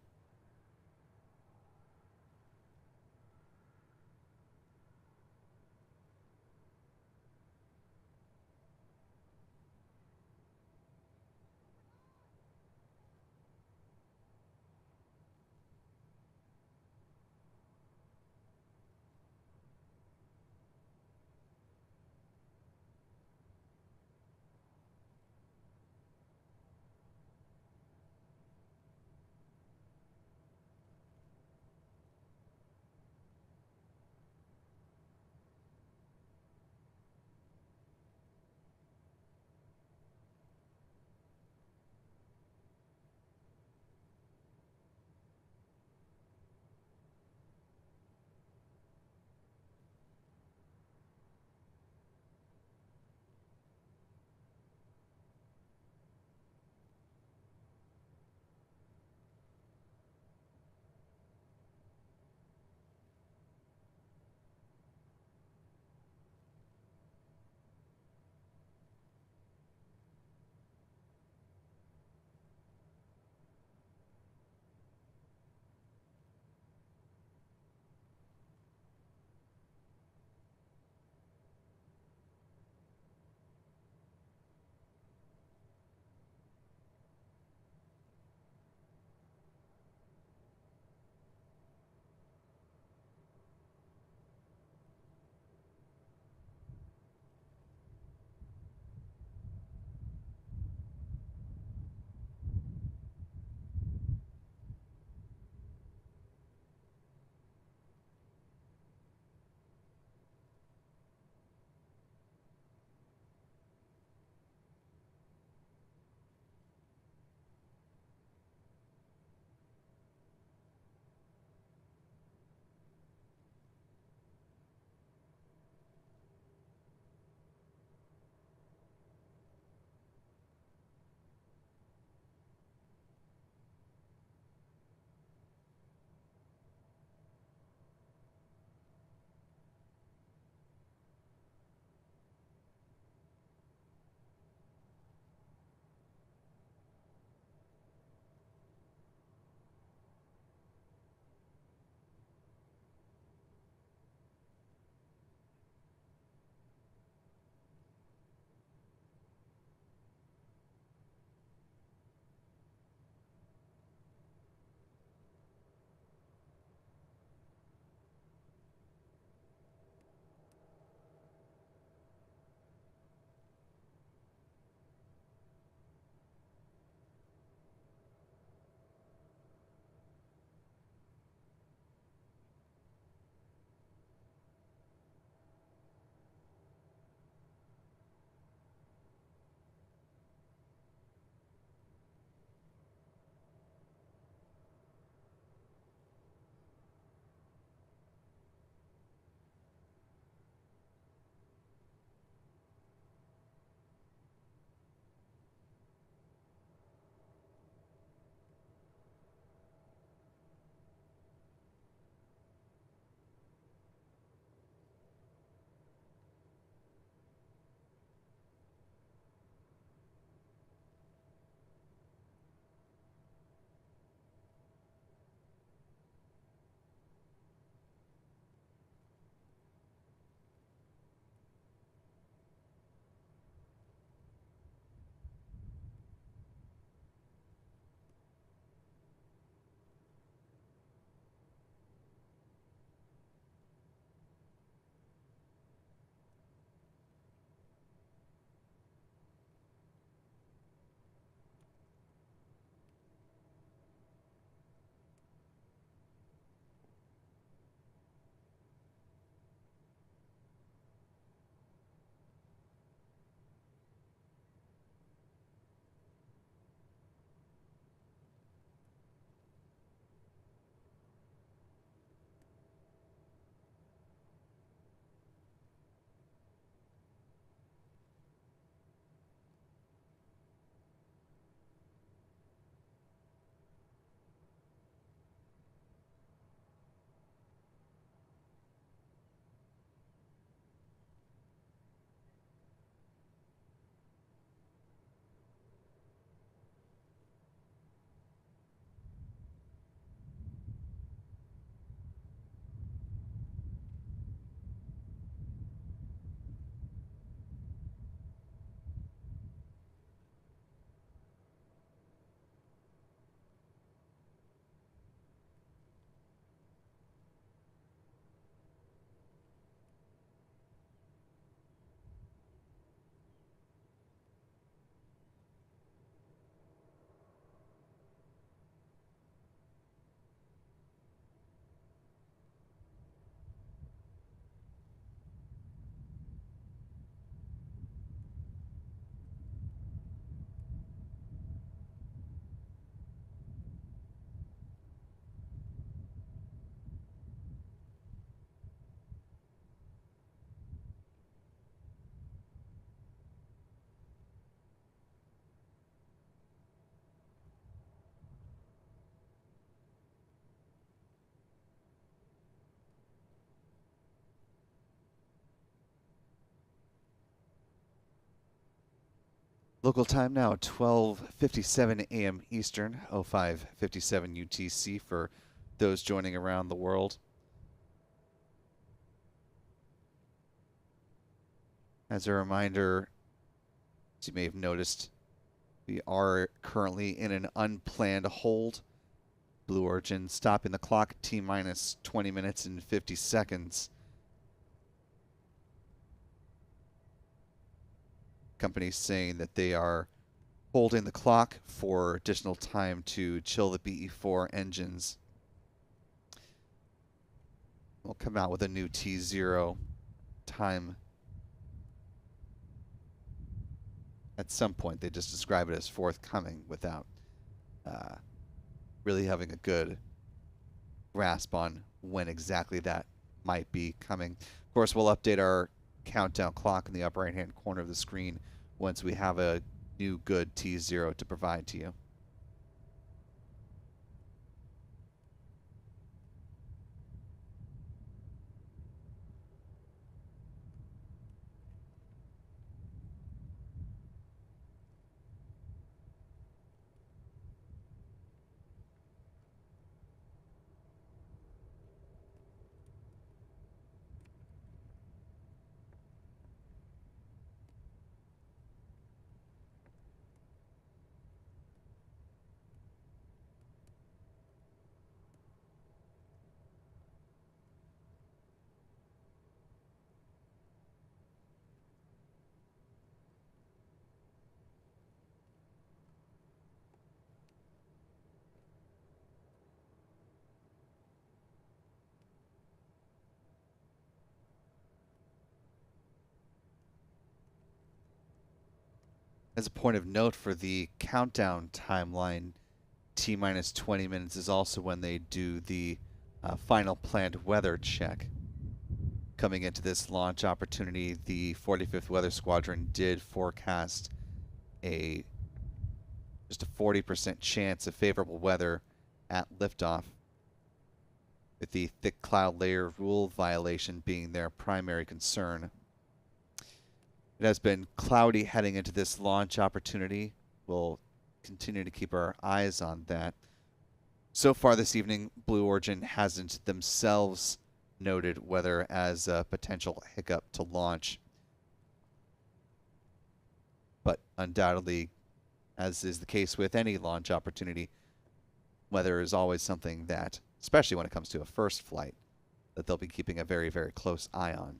Local time now, 12:57 a.m. Eastern, 05:57 UTC for those joining around the world. As a reminder, as you may have noticed, we are currently in an unplanned hold. Blue Origin stopping the clock at T-minus 20 minutes and 50 seconds. Company saying that they are holding the clock for additional time to chill the BE4 engines. We'll come out with a new T0 time at some point. They just describe it as forthcoming without really having a good grasp on when exactly that might be coming. Of course, we'll update our countdown clock in the upper right hand corner of the screen once we have a new good T0 to provide to you. As a point of note for the countdown timeline, T-minus 20 minutes is also when they do the final planned weather check. Coming into this launch opportunity, the 45th Weather Squadron did forecast just a 40% chance of favorable weather at liftoff, with the thick cloud layer rule violation being their primary concern. It has been cloudy heading into this launch opportunity. We'll continue to keep our eyes on that. So far this evening, Blue Origin hasn't themselves noted weather as a potential hiccup to launch. But undoubtedly, as is the case with any launch opportunity, weather is always something that, especially when it comes to a first flight, that they'll be keeping a very, very close eye on.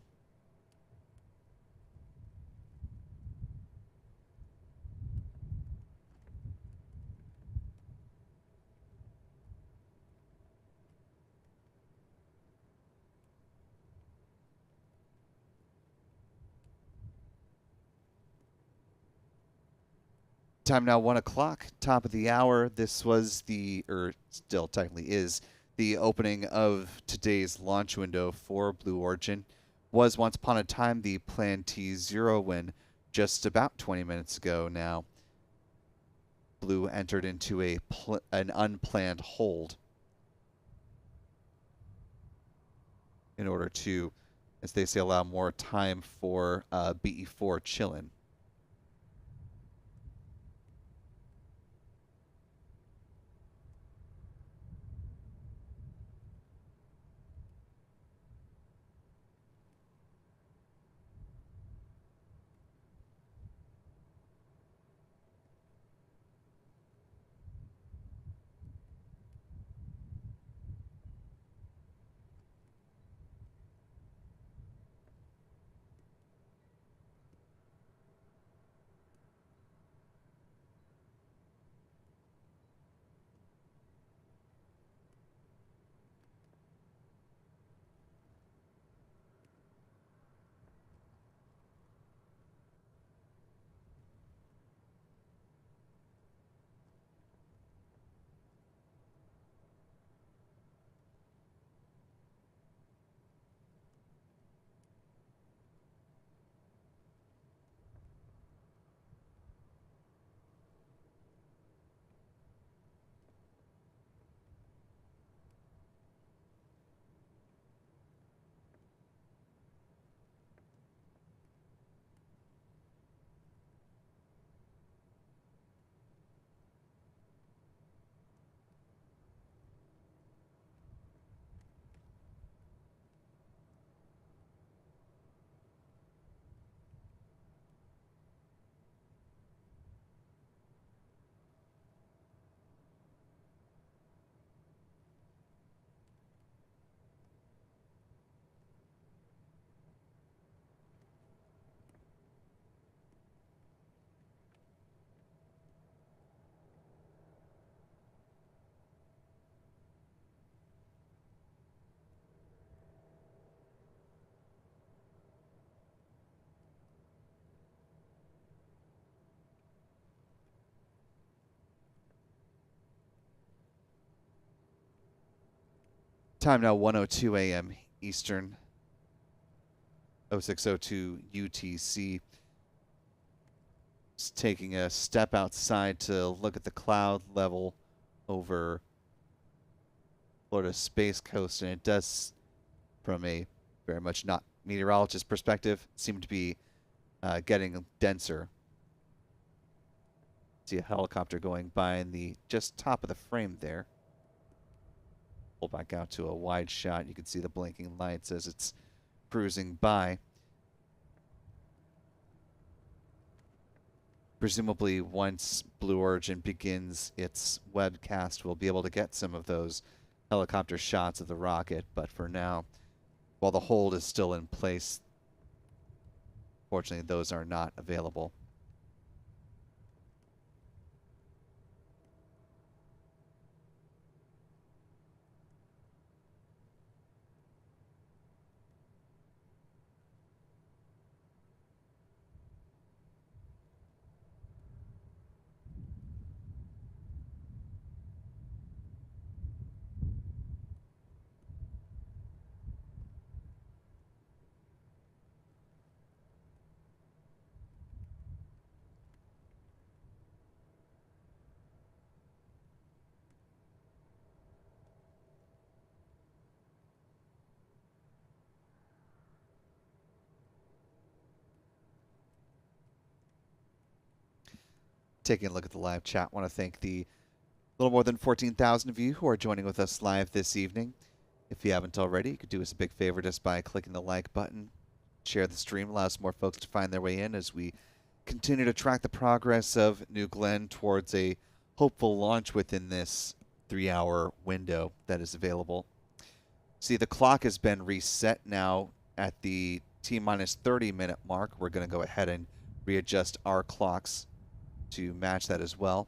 Time now 1 o'clock, top of the hour. This was or still technically is, the opening of today's launch window for Blue Origin. Was once upon a time the planned T0 when just about 20 minutes ago now, Blue entered into an unplanned hold in order to, as they say, allow more time for BE4 chillin'. Time now 1:02 a.m. Eastern, 06:02 UTC. Just taking a step outside to look at the cloud level over Florida's Space Coast, and it does, from a very much not meteorologist perspective, seem to be getting denser. See a helicopter going by in the just top of the frame there. Pull back out to a wide shot. You can see the blinking lights as it's cruising by. Presumably, once Blue Origin begins its webcast, we'll be able to get some of those helicopter shots of the rocket. But for now, while the hold is still in place, fortunately, those are not available. Taking a look at the live chat, want to thank the little more than 14,000 of you who are joining with us live this evening. If you haven't already, you could do us a big favor just by clicking the like button. Share the stream, allows more folks to find their way in as we continue to track the progress of New Glenn towards a hopeful launch within this 3-hour window that is available. See, the clock has been reset now at the T-minus 30-minute mark. We're going to go ahead and readjust our clocks to match that as well.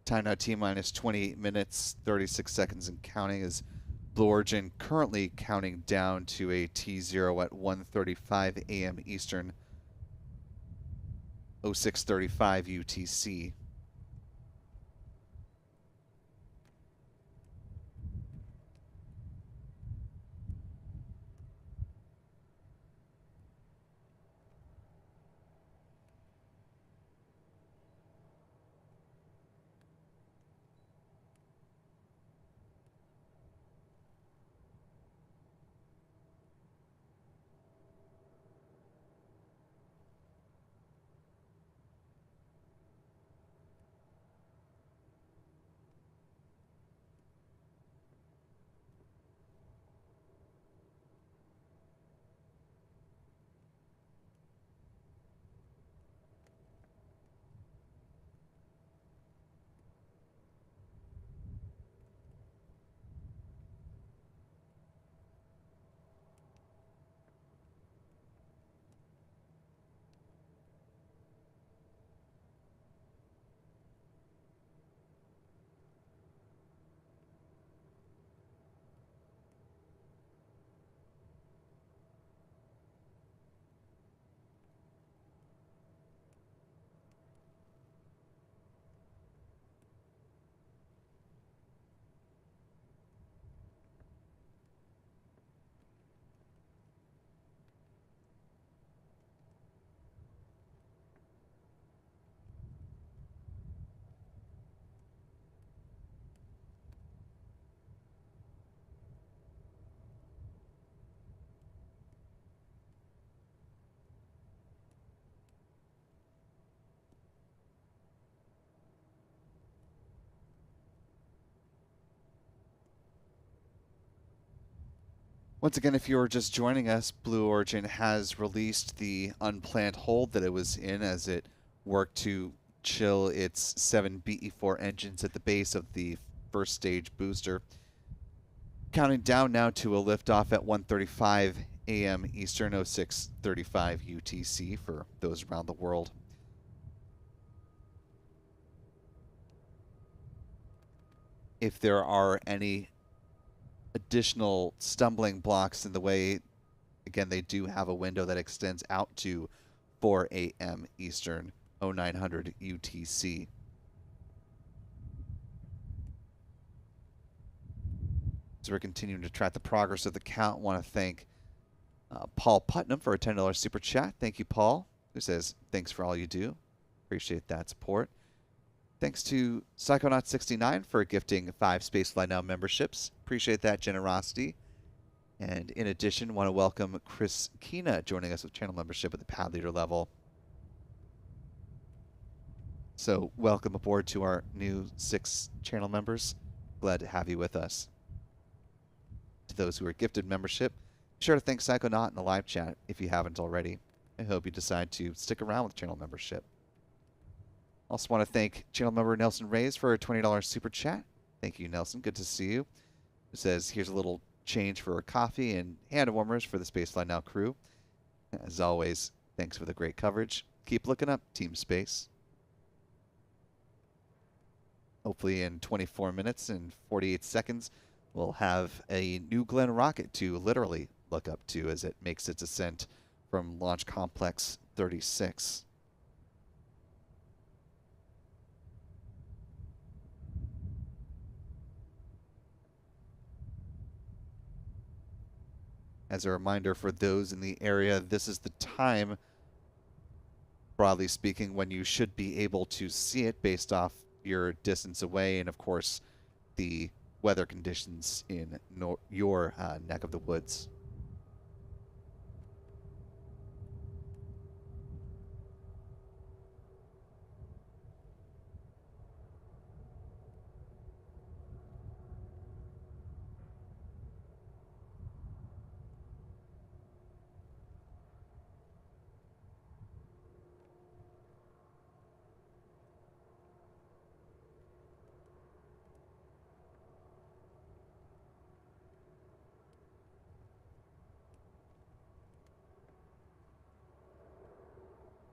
Time now T-minus 20 minutes, 36 seconds and counting as Blue Origin currently counting down to a T0 at 1:35 a.m. Eastern, 06:35 UTC. Once again, if you're just joining us, Blue Origin has released the unplanned hold that it was in as it worked to chill its 7 BE4 engines at the base of the first stage booster. Counting down now to a liftoff at 1:35 a.m. Eastern, 06:35 UTC for those around the world. If there are any additional stumbling blocks in the way, again, they do have a window that extends out to 4 a.m. Eastern, 0900 UTC. So we're continuing to track the progress of the count. Want to thank Paul Putnam for a $10 super chat. Thank you, Paul, who says, thanks for all you do. Appreciate that support. Thanks to Psychonaut69 for gifting 5 Spacefly Now memberships. Appreciate that generosity. And in addition, want to welcome Chris Kina joining us with channel membership at the Pad Leader level. So welcome aboard to our new 6 channel members. Glad to have you with us. To those who are gifted membership, be sure to thank Psychonaut in the live chat if you haven't already. I hope you decide to stick around with channel membership. Also want to thank channel member Nelson Reyes for a $20 super chat. Thank you, Nelson. Good to see you. It says, here's a little change for a coffee and hand warmers for the Spacefly Now crew. As always, thanks for the great coverage. Keep looking up, Team Space. Hopefully in 24 minutes and 48 seconds, we'll have a New Glenn rocket to literally look up to as it makes its ascent from Launch Complex 36. As a reminder for those in the area, this is the time, broadly speaking, when you should be able to see it based off your distance away and, of course, the weather conditions in your neck of the woods.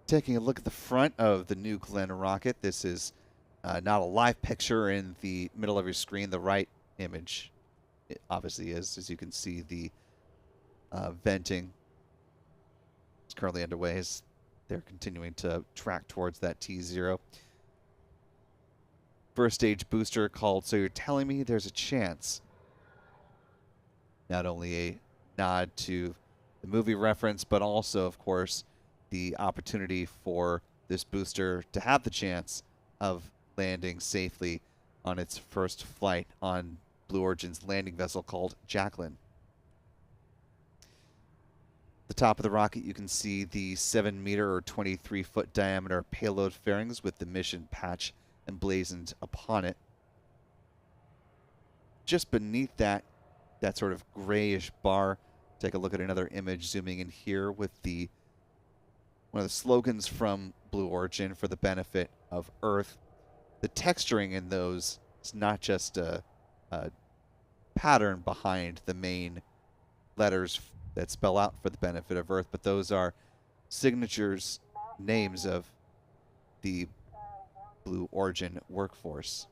Taking a look at the front of the New Glenn rocket, this is not a live picture in the middle of your screen. The right image, it obviously is, as you can see the venting is currently underway as they're continuing to track towards that T0. First stage booster called So You're Telling Me There's a Chance. Not only a nod to the movie reference, but also, of course, the opportunity for this booster to have the chance of landing safely on its first flight on Blue Origin's landing vessel called Jacklyn. The top of the rocket, you can see the 7-meter or 23-foot diameter payload fairings with the mission patch emblazoned upon it. Just beneath that sort of grayish bar, take a look at another image zooming in here with the one of the slogans from Blue Origin for the benefit of Earth. The texturing in those is not just a pattern behind the main letters that spell out for the benefit of Earth, but those are signatures, names of the Blue Origin workforce.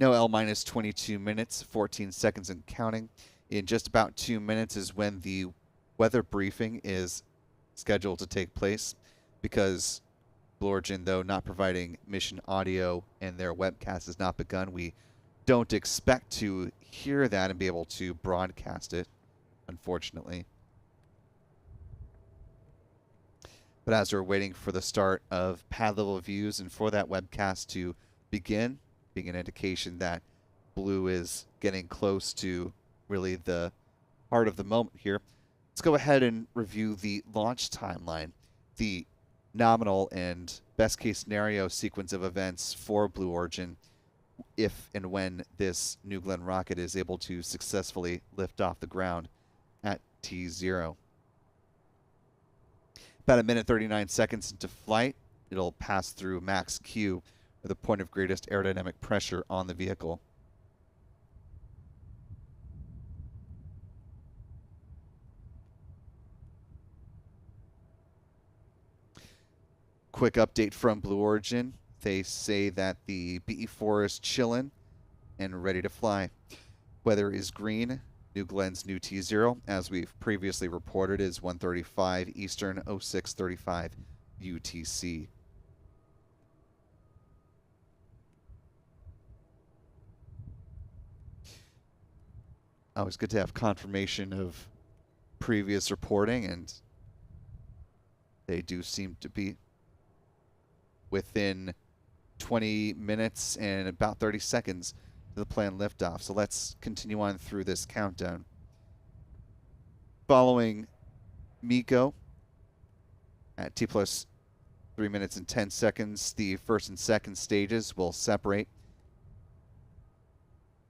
No L-minus 22 minutes, 14 seconds and counting. In just about 2 minutes is when the weather briefing is scheduled to take place, because Blue Origin, though not providing mission audio and their webcast has not begun, we don't expect to hear that and be able to broadcast it, unfortunately. But as we're waiting for the start of pad level views and for that webcast to begin, being an indication that Blue is getting close to really the heart of the moment here, let's go ahead and review the launch timeline. The nominal and best case scenario sequence of events for Blue Origin if and when this New Glenn rocket is able to successfully lift off the ground at T0. About a minute 39 seconds into flight, it'll pass through max Q, or the point of greatest aerodynamic pressure on the vehicle. Quick update from Blue Origin. They say that the BE-4 is chillin' and ready to fly. Weather is green. New Glenn's new T0, as we've previously reported, is 1:35 Eastern, 06:35 UTC. Always good to have confirmation of previous reporting, and they do seem to be within 20 minutes and about 30 seconds to the planned liftoff. So let's continue on through this countdown. Following MECO at T plus 3 minutes and 10 seconds, the first and second stages will separate.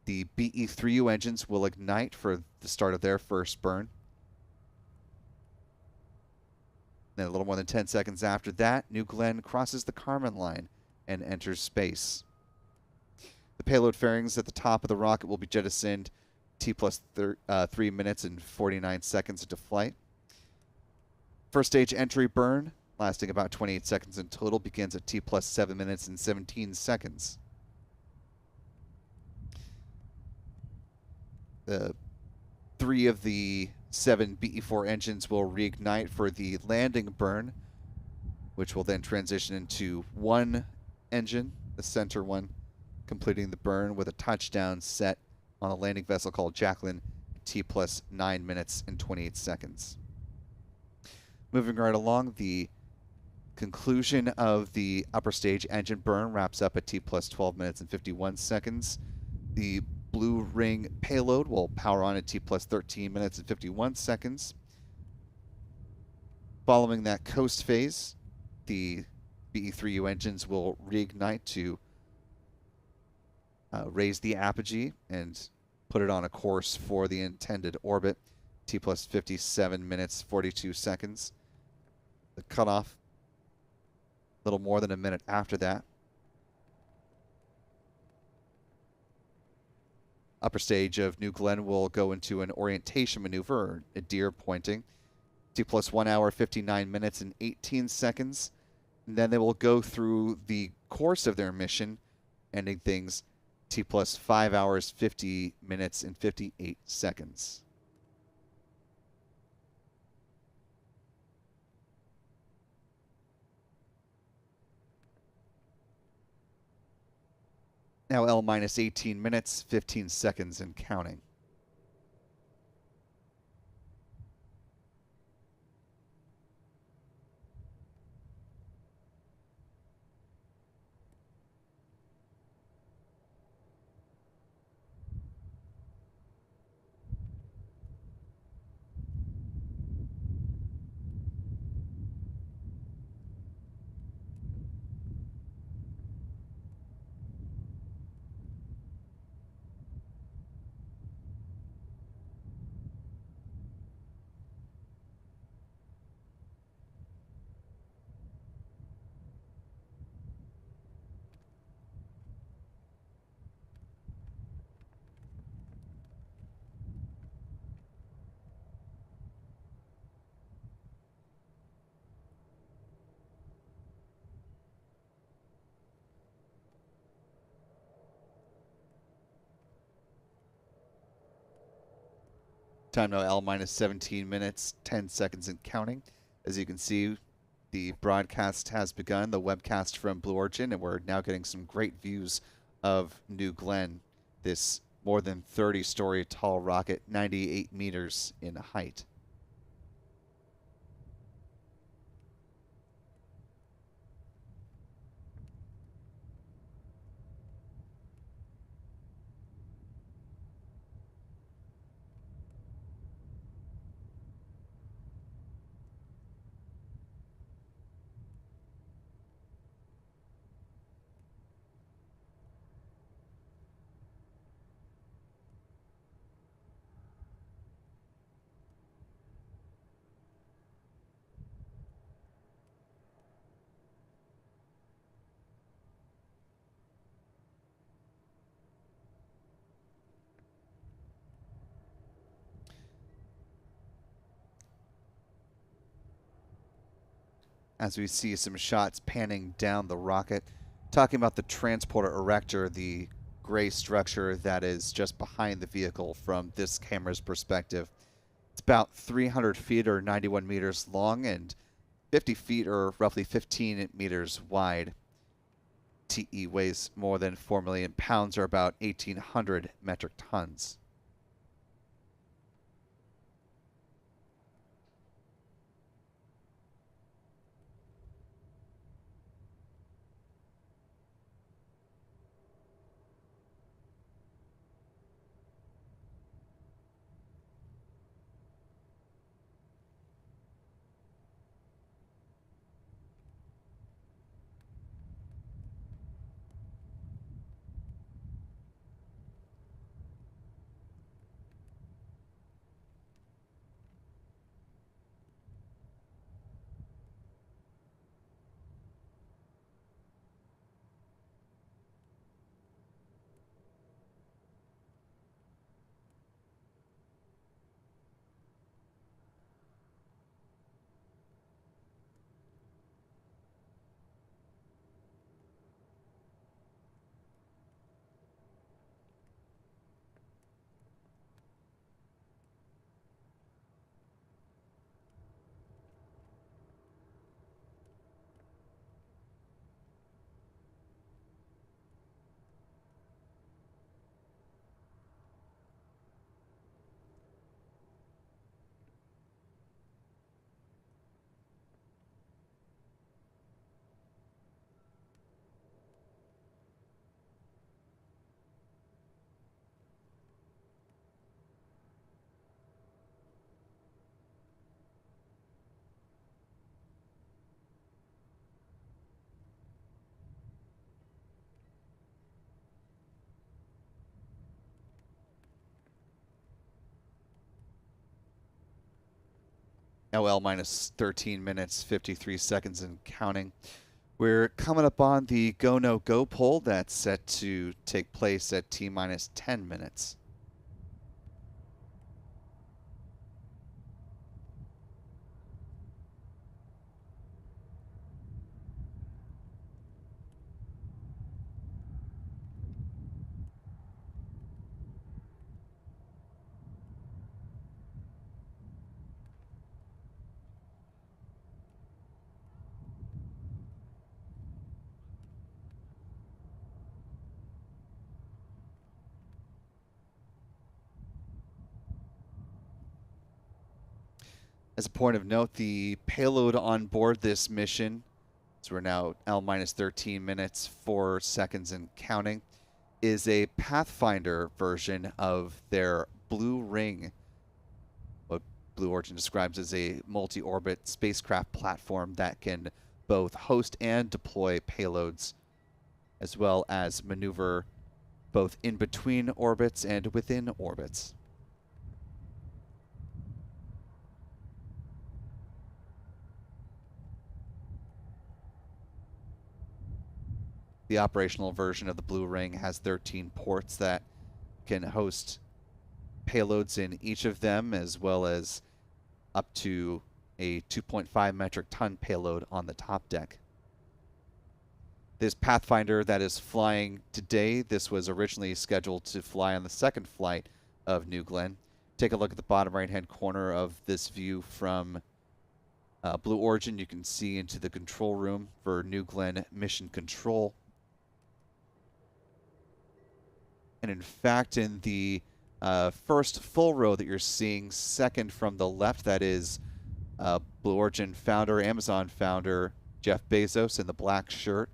The BE-3U engines will ignite for the start of their first burn. Then a little more than 10 seconds after that, New Glenn crosses the Kármán line and enters space. The payload fairings at the top of the rocket will be jettisoned T plus 3 minutes and 49 seconds into flight. First stage entry burn, lasting about 28 seconds in total, begins at T plus 7 minutes and 17 seconds. The 3 of the 7 BE-4 engines will reignite for the landing burn, which will then transition into one engine, the center one, completing the burn with a touchdown set on a landing vessel called Jacklyn, T plus 9 minutes and 28 seconds. Moving right along, the conclusion of the upper stage engine burn wraps up at T plus 12 minutes and 51 seconds. The Blue Ring Payload will power on at T plus 13 minutes and 51 seconds. Following that coast phase, the BE-3U engines will reignite to raise the apogee and put it on a course for the intended orbit, T plus 57 minutes, 42 seconds. The cutoff, a little more than a minute after that. Upper stage of New Glenn will go into an orientation maneuver, or a deer pointing, T plus 1 hour, 59 minutes and 18 seconds. And then they will go through the course of their mission, ending things T plus 5 hours, 50 minutes and 58 seconds. Now L minus 18 minutes, 15 seconds and counting. Time now L minus 17 minutes, 10 seconds and counting. As you can see, the broadcast has begun, the webcast from Blue Origin, and we're now getting some great views of New Glenn, this more than 30-story tall rocket, 98 meters in height. as we see some shots panning down the rocket, talking about the transporter erector, the gray structure that is just behind the vehicle from this camera's perspective. It's about 300 feet or 91 meters long and 50 feet or roughly 15 meters wide. TE weighs more than 4 million pounds or about 1,800 metric tons. LL minus 13 minutes, 53 seconds and counting. We're coming up on the go no go poll that's set to take place at T minus 10 minutes. As a point of note, the payload on board this mission, so we're now L minus 13 minutes, 4 seconds and counting, is a Pathfinder version of their Blue Ring, what Blue Origin describes as a multi-orbit spacecraft platform that can both host and deploy payloads, as well as maneuver both in between orbits and within orbits. The operational version of the Blue Ring has 13 ports that can host payloads in each of them, as well as up to a 2.5 metric ton payload on the top deck. This Pathfinder that is flying today, this was originally scheduled to fly on the second flight of New Glenn. Take a look at the bottom right-hand corner of this view from Blue Origin. You can see into the control room for New Glenn Mission Control. And in fact, in the first full row that you're seeing, second from the left, that is Blue Origin founder, Amazon founder, Jeff Bezos in the black shirt.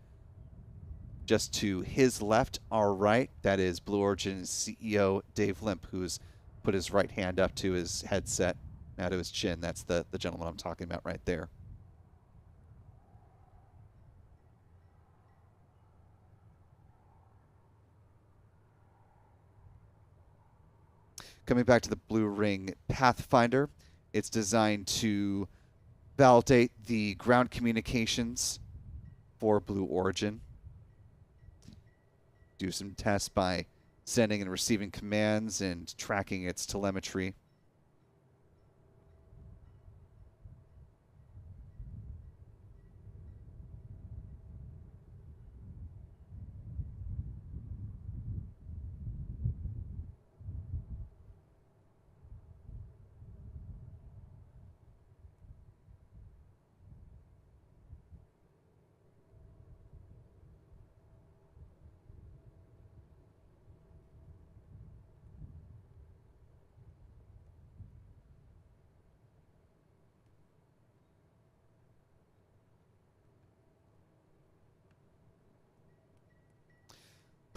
Just to his left, our right, that is Blue Origin CEO Dave Limp, who's put his right hand up to his headset, now to his chin. That's the gentleman I'm talking about right there. Coming back to the Blue Ring Pathfinder, it's designed to validate the ground communications for Blue Origin. Do some tests by sending and receiving commands and tracking its telemetry.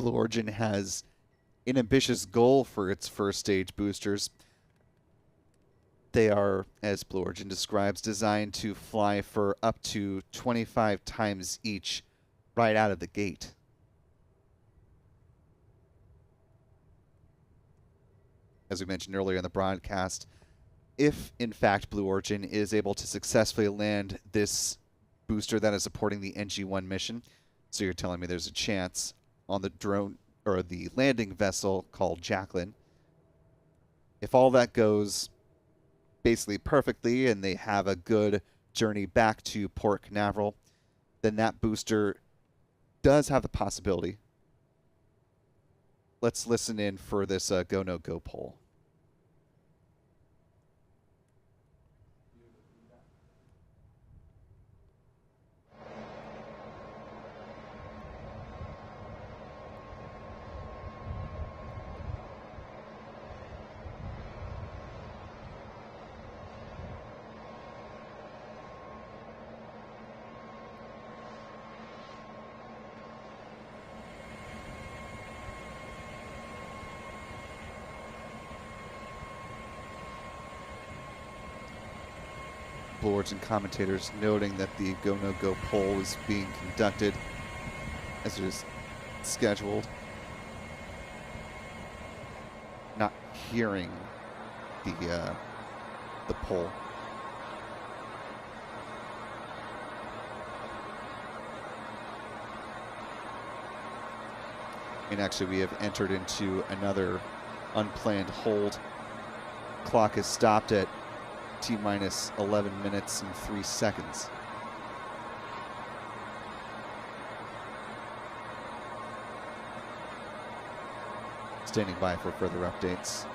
Blue Origin has an ambitious goal for its first stage boosters. They are, as Blue Origin describes, designed to fly for up to 25 times each right out of the gate. As we mentioned earlier in the broadcast, if in fact Blue Origin is able to successfully land this booster that is supporting the NG-1 mission, so you're telling me there's a chance on the drone or the landing vessel called Jacklyn, if all that goes basically perfectly and they have a good journey back to Port Canaveral, then that booster does have the possibility. Let's listen in for this go no go poll. Blue Origin commentators noting that the go no go poll is being conducted as it is scheduled. Not hearing the poll. And actually we have entered into another unplanned hold. Clock is stopped at T-minus 11 minutes and 3 seconds. Standing by for further updates.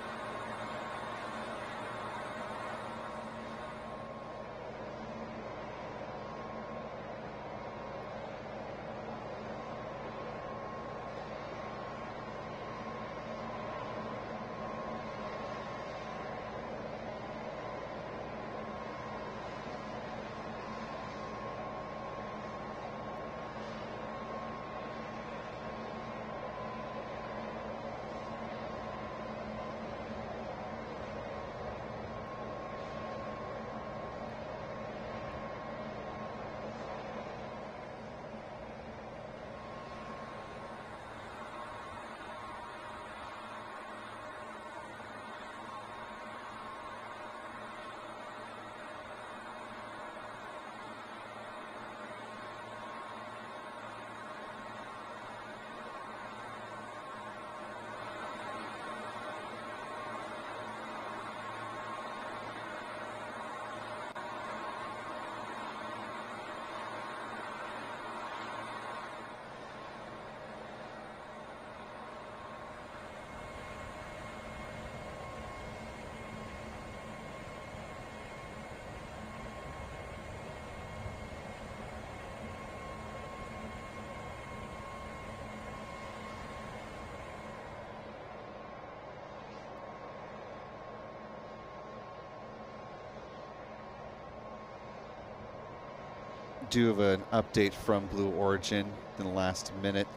Do have an update from Blue Origin in the last minute.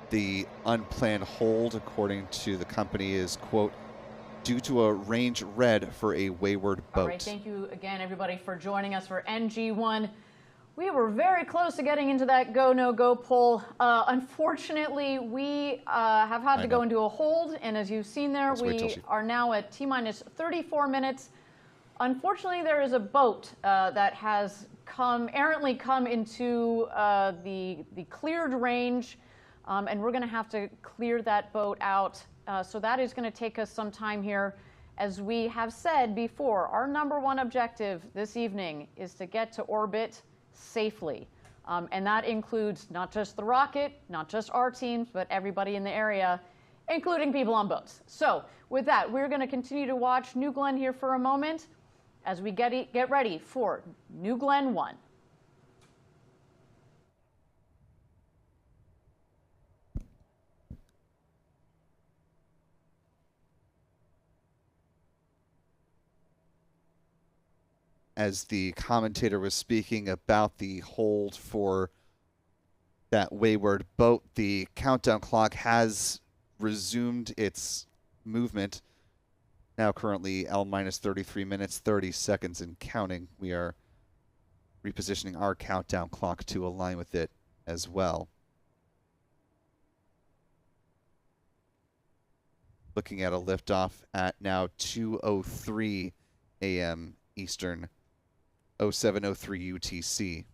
The unplanned hold, according to the company, is, quote, due to a range red for a wayward boat. All right, thank you again, everybody, for joining us for NG1. We were very close to getting into that go, no go poll. Unfortunately, we have had to go into a hold, and as you've seen there, we are now at T-minus 34 minutes. Unfortunately, there is a boat that has errantly come into the cleared range, and we're going to have to clear that boat out. So that is going to take us some time here. As we have said before, our #1 objective this evening is to get to orbit safely. And that includes not just the rocket, not just our teams, but everybody in the area, including people on boats. So with that, we're going to continue to watch New Glenn here for a moment as we get ready for New Glenn 1. As the commentator was speaking about the hold for that wayward boat. The countdown clock has resumed its movement. Now currently L minus 33 minutes, 30 seconds and counting. We are repositioning our countdown clock to align with it as well. Looking at a liftoff at now 2:03 a.m. Eastern, 07:03 UTC.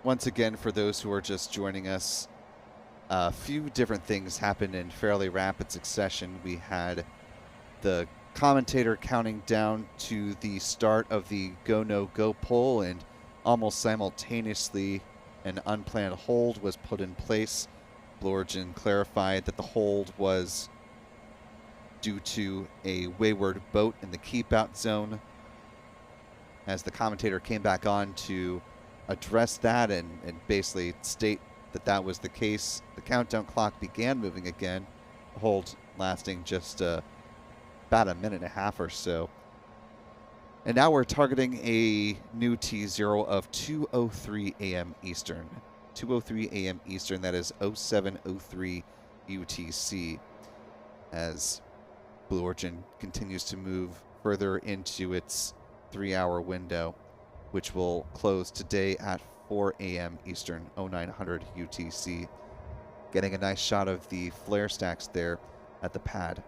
Once again, for those who are just joining us, a few different things happened in fairly rapid succession. We had the commentator counting down to the start of the go no go poll, and almost simultaneously an unplanned hold was put in place. Blue Origin clarified that the hold was due to a wayward boat in the keep out zone. As the commentator came back on to address that and basically state that that was the case, the countdown clock began moving again, the hold lasting just about a minute and a half or so. And now we're targeting a new T0 of 2:03 a.m. Eastern. 2:03 a.m. Eastern, that is 07:03 UTC, as Blue Origin continues to move further into its 3-hour window, which will close today at 4 a.m. Eastern, 0900 UTC. getting a nice shot of the flare stacks there at the pad.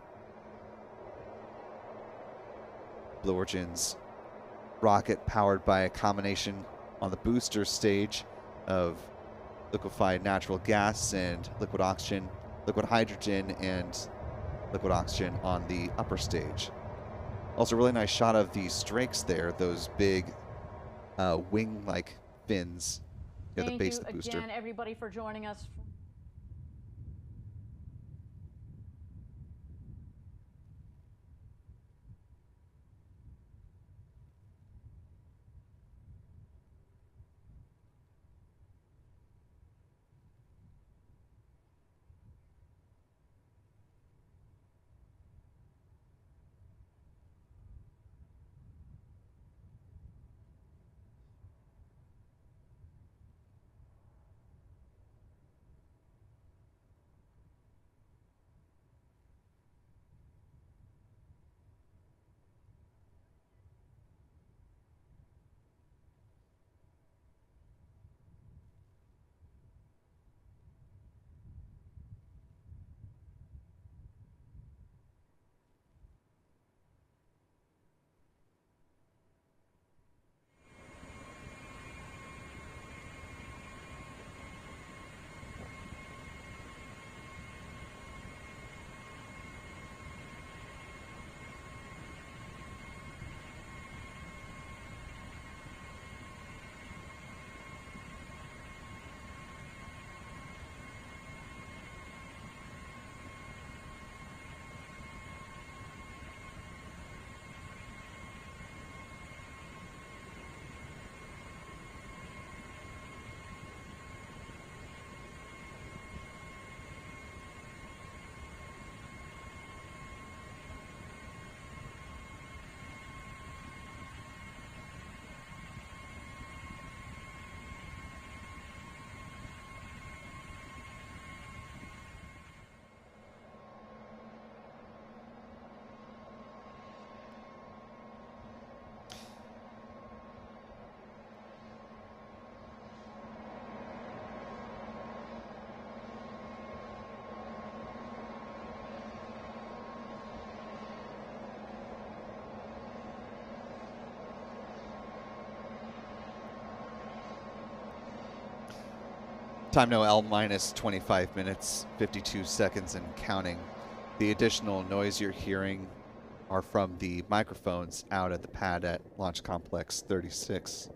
Blue Origin's rocket powered by a combination on the booster stage of liquefied natural gas and liquid oxygen, liquid hydrogen, and liquid oxygen on the upper stage. Also, a really nice shot of the strakes there, those big wing-like fins at the base of the booster. Thank you again, everybody, for joining us. Time now L minus 25 minutes, 52 seconds and counting. The additional noise you're hearing are from the microphones out at the pad at Launch Complex 36.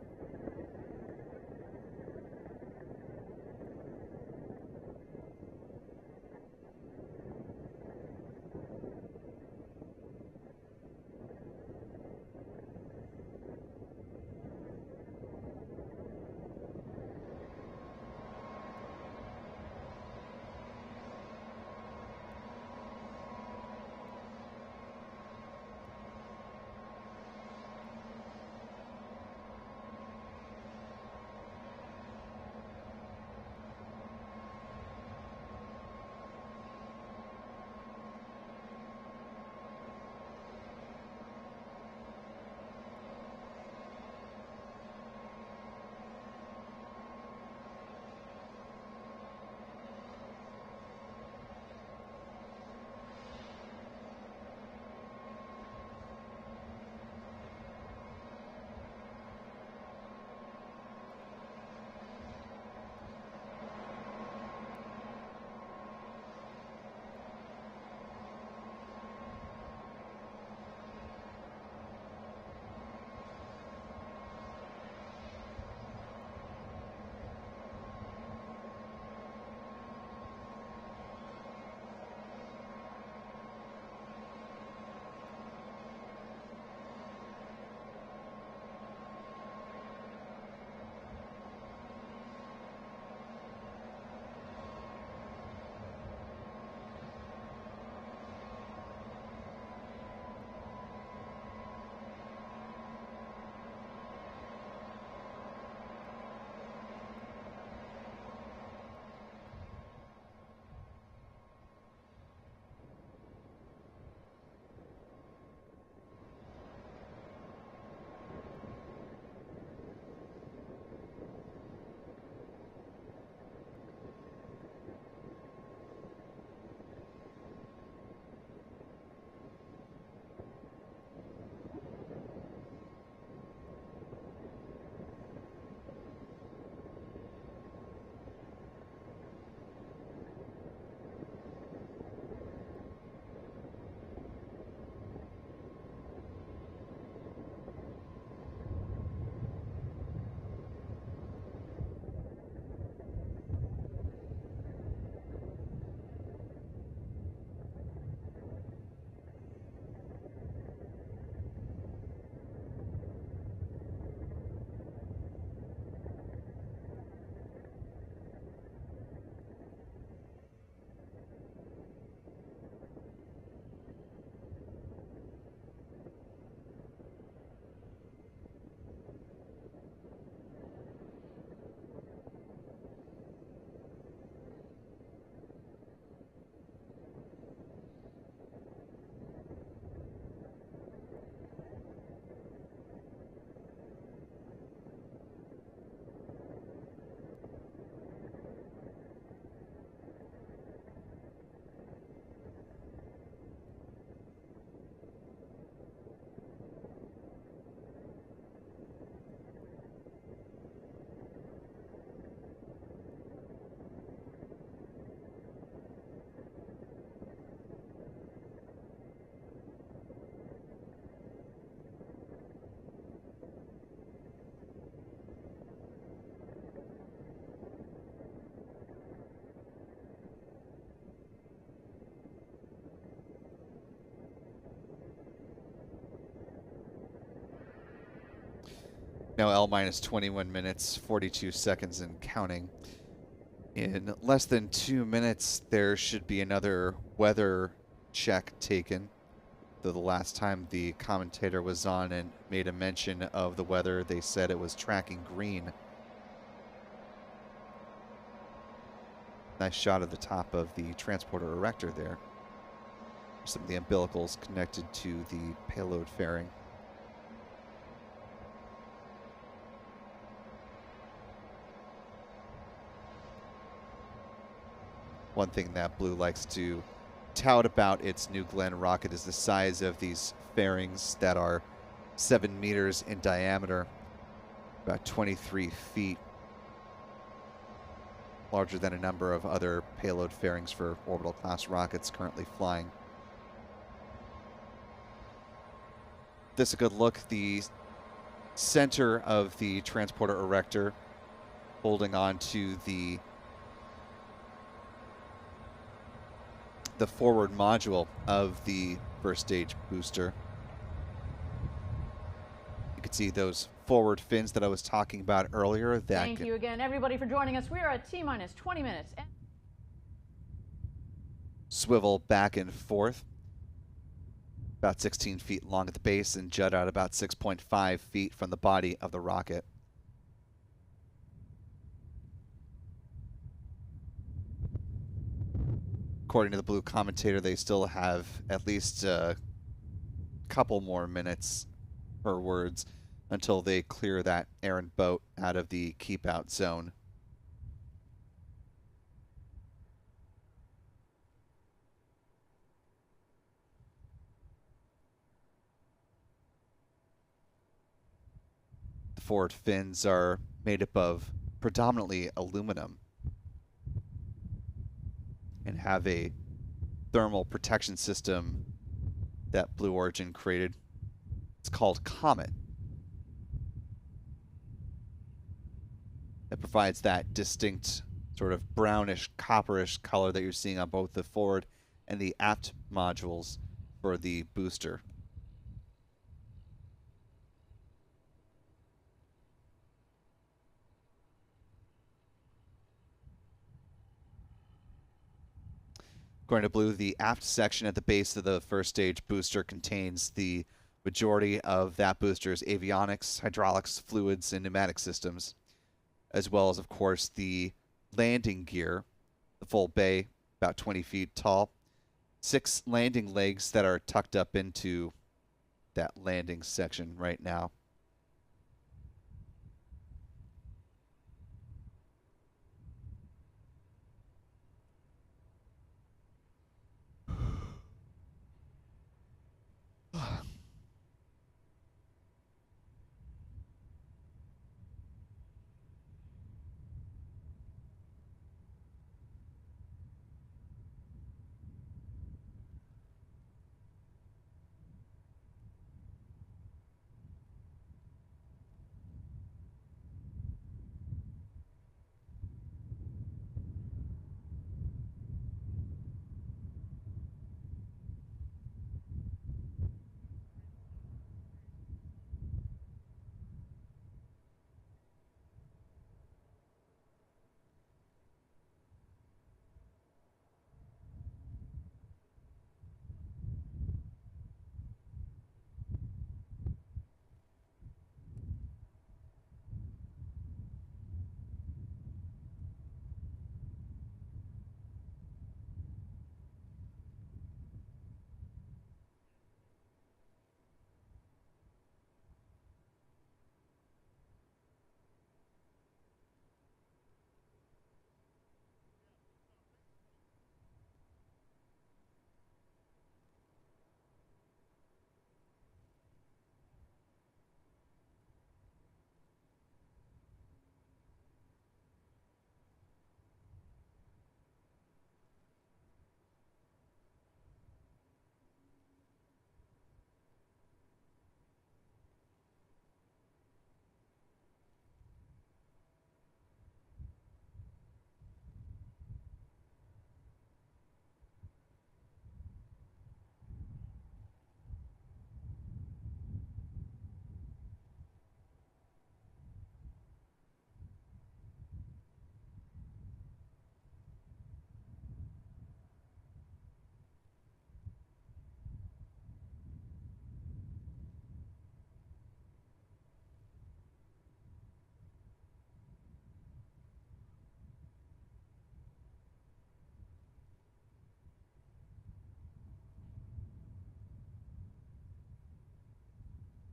Now L minus 21 minutes, 42 seconds and counting. In less than 2 minutes, there should be another weather check taken. Though the last time the commentator was on and made a mention of the weather, they said it was tracking green. Nice shot of the top of the transporter erector there. Some of the umbilicals connected to the payload fairing. One thing that Blue likes to tout about its New Glenn rocket is the size of these fairings that are 7 meters in diameter, about 23 feet, larger than a number of other payload fairings for orbital class rockets currently flying. This is a good look. The center of the transporter erector holding on to the forward module of the first stage booster. You can see those forward fins that I was talking about earlier. Thank you again, everybody, for joining us. We are at T-minus 20 minutes. Swivel back and forth, about 16 feet long at the base and jut out about 6.5 feet from the body of the rocket. According to the Blue commentator, they still have at least a couple more minutes, per words, until they clear that errant boat out of the keep out zone. The forward fins are made up of predominantly aluminum and have a thermal protection system that Blue Origin created. It's called Comet. It provides that distinct sort of brownish, copperish color that you're seeing on both the forward and the aft modules for the booster. According to Blue, the aft section at the base of the first stage booster contains the majority of that booster's avionics, hydraulics, fluids, and pneumatic systems, as well as, of course, the landing gear, the full bay, about 20 feet tall, 6 landing legs that are tucked up into that landing section right now.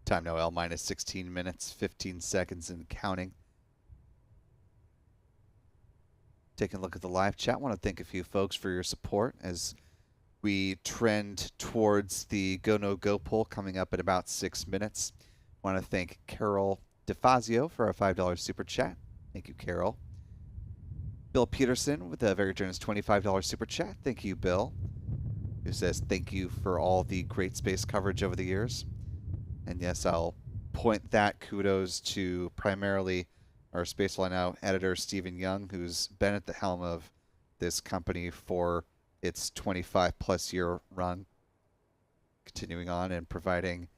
Time now L minus 16 minutes, 15 seconds and counting. Taking a look at the live chat. Want to thank a few folks for your support as we trend towards the Go No Go poll coming up in about 6 minutes. Want to thank Carol DeFazio for a $5 super chat. Thank you, Carol. Bill Peterson with a very generous $25 super chat. Thank you, Bill. Who says thank you for all the great space coverage over the years. And yes, I'll point that kudos to primarily our Spacefly Now editor, Stephen Young, who's been at the helm of this company for its 25-plus year run, continuing on and providing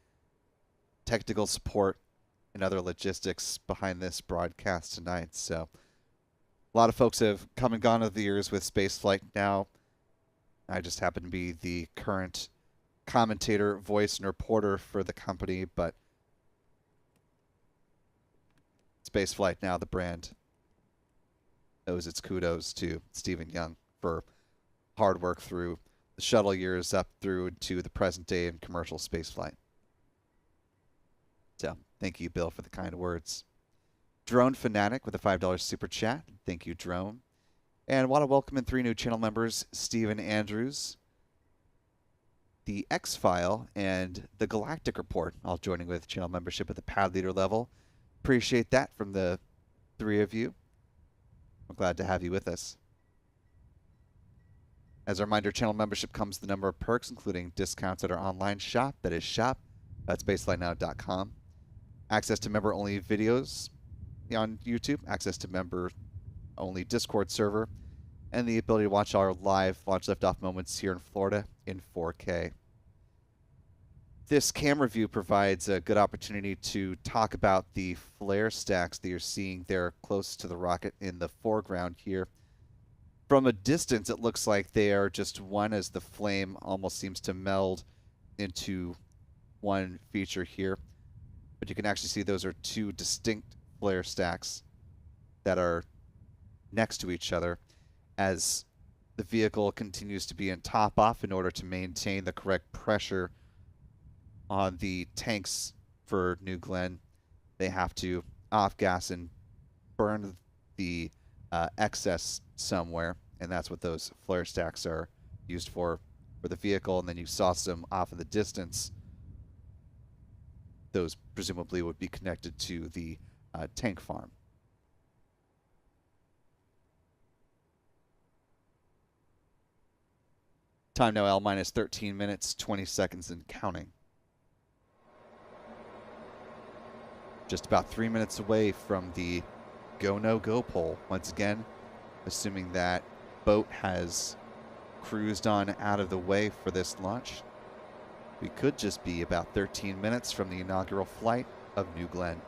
technical support and other logistics behind this broadcast tonight. So a lot of folks have come and gone over the years with Spaceflight Now. I just happen to be the current commentator, voice, and reporter for the company, but Spaceflight Now, the brand, owes its kudos to Stephen Young for hard work through the shuttle years up through to the present day in commercial spaceflight. So, thank you, Bill, for the kind words. Drone Fanatic with a $5 super chat. Thank you, Drone. And want to welcome in 3 new channel members, Stephen Andrews, the X-File, and the Galactic Report, all joining with channel membership at the pad leader level. Appreciate that from the 3 of you. We're glad to have you with us. As a reminder, channel membership comes with a number of perks, including discounts at our online shop, that is shop.spaceflightnow.com. Access to member-only videos on YouTube, access to member-only Discord server, and the ability to watch our live launch liftoff moments here in Florida in 4K. This camera view provides a good opportunity to talk about the flare stacks that you're seeing there close to the rocket in the foreground here. From a distance, it looks like they are just one, as the flame almost seems to meld into one feature here. But you can actually see those are 2 distinct flare stacks that are next to each other as the vehicle continues to be in top off in order to maintain the correct pressure on the tanks for New Glenn. They have to off gas and burn the excess somewhere, and that's what those flare stacks are used for the vehicle. And then you saw some off in the distance. Those presumably would be connected to the tank farm. Time now L minus 13 minutes, 20 seconds and counting. Just about 3 minutes away from the Go No Go poll. Once again, assuming that boat has cruised on out of the way for this launch, we could just be about 13 minutes from the inaugural flight of New Glenn.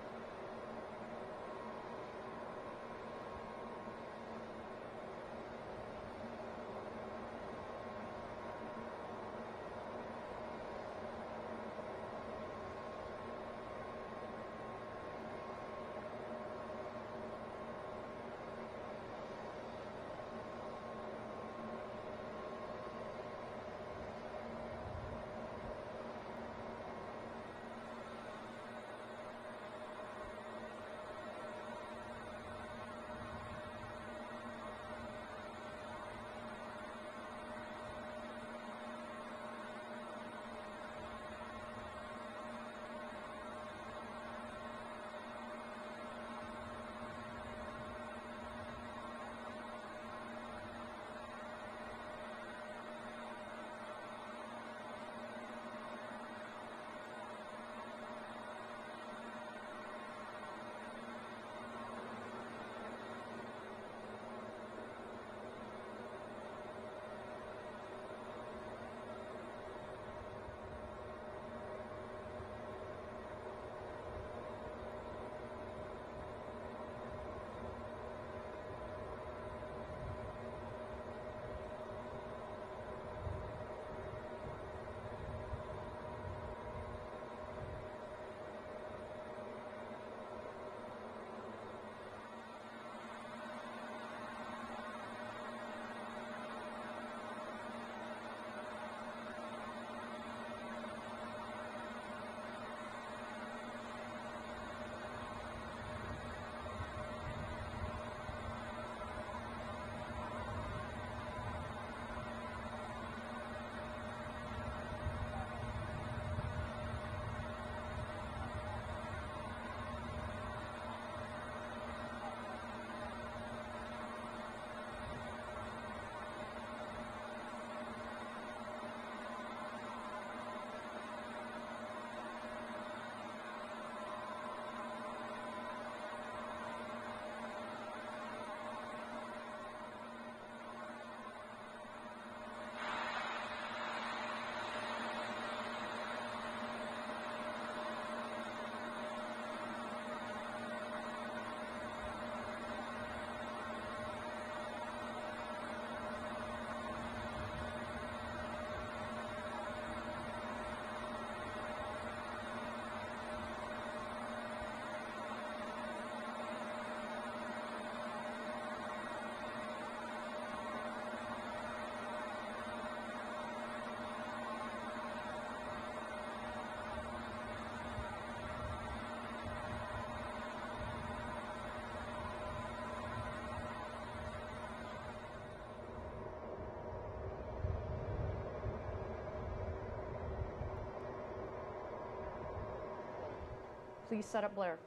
Please set up Blair.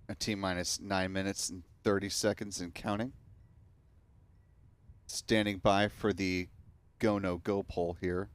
A T-minus 9 minutes and 30 seconds and counting. Standing by for the go, no go poll here.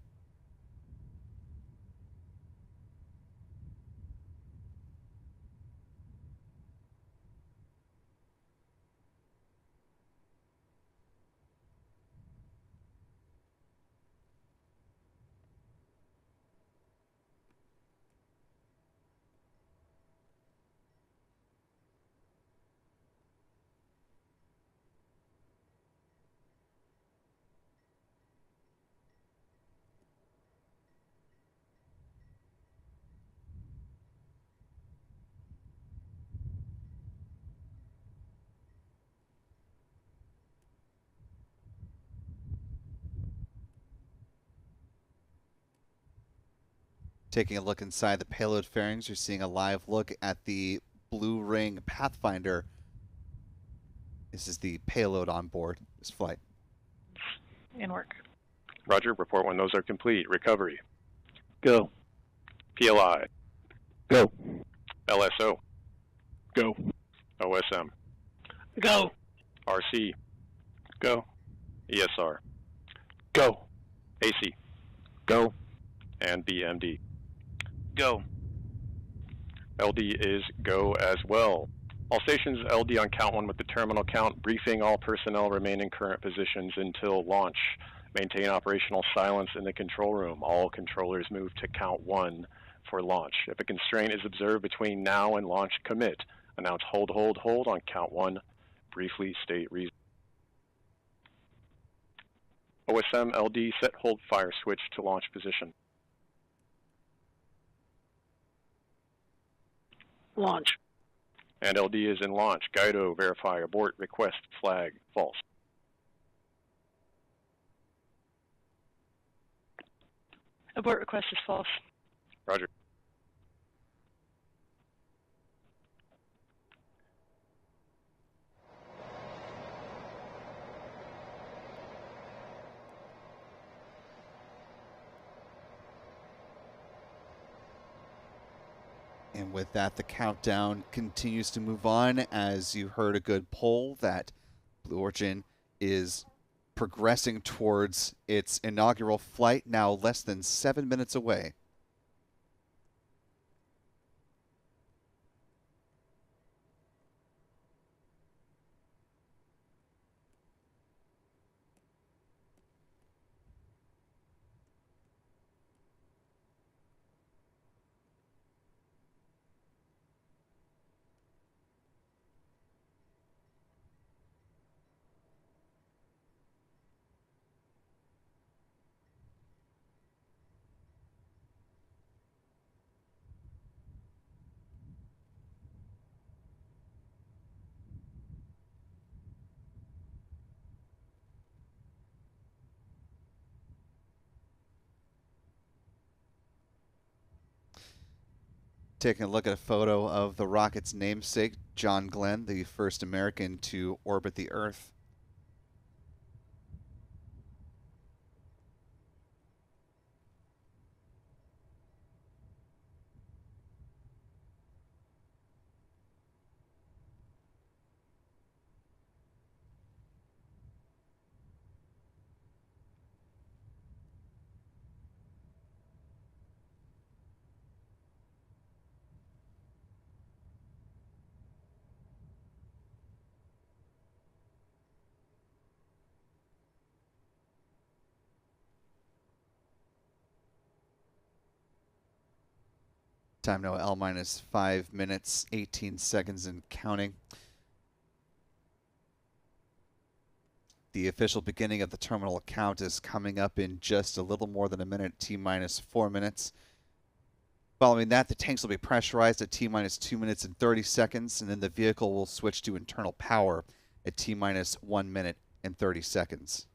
Taking a look inside the payload fairings, you're seeing a live look at the Blue Ring Pathfinder. This is the payload on board this flight. In work. Roger, report when those are complete. Recovery. Go. PLI. Go. LSO. Go. OSM. Go. RC. Go. ESR. Go. AC. Go. And BMD. Go. LD is go as well. All stations LD on count 1 with the terminal count. Briefing all personnel remain in current positions until launch. Maintain operational silence in the control room. All controllers move to count 1 for launch. If a constraint is observed between now and launch, commit. Announce hold, hold, hold on count 1. Briefly state reason. OSM LD set hold fire switch to launch position. Launch. And LD is in launch. Guido, verify, abort, request, flag, false. Abort request is false. Roger. And with that, the countdown continues to move on. As you heard a good poll that Blue Origin is progressing towards its inaugural flight, now less than 7 minutes away. Taking a look at a photo of the rocket's namesake, John Glenn, the first American to orbit the Earth. Time now L minus 5 minutes, 18 seconds and counting. The official beginning of the terminal count is coming up in just a little more than a minute, T minus 4 minutes. Following that, the tanks will be pressurized at T minus 2 minutes and 30 seconds, and then the vehicle will switch to internal power at T minus 1 minute and 30 seconds.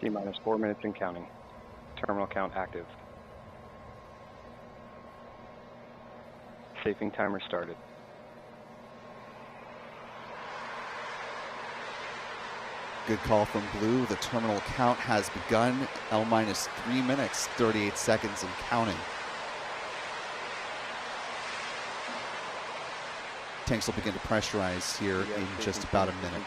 T-minus 4 minutes and counting. Terminal count active. Safing timer started. Good call from Blue. The terminal count has begun. L-minus 3 minutes, 38 seconds and counting. Tanks will begin to pressurize here in just about a minute.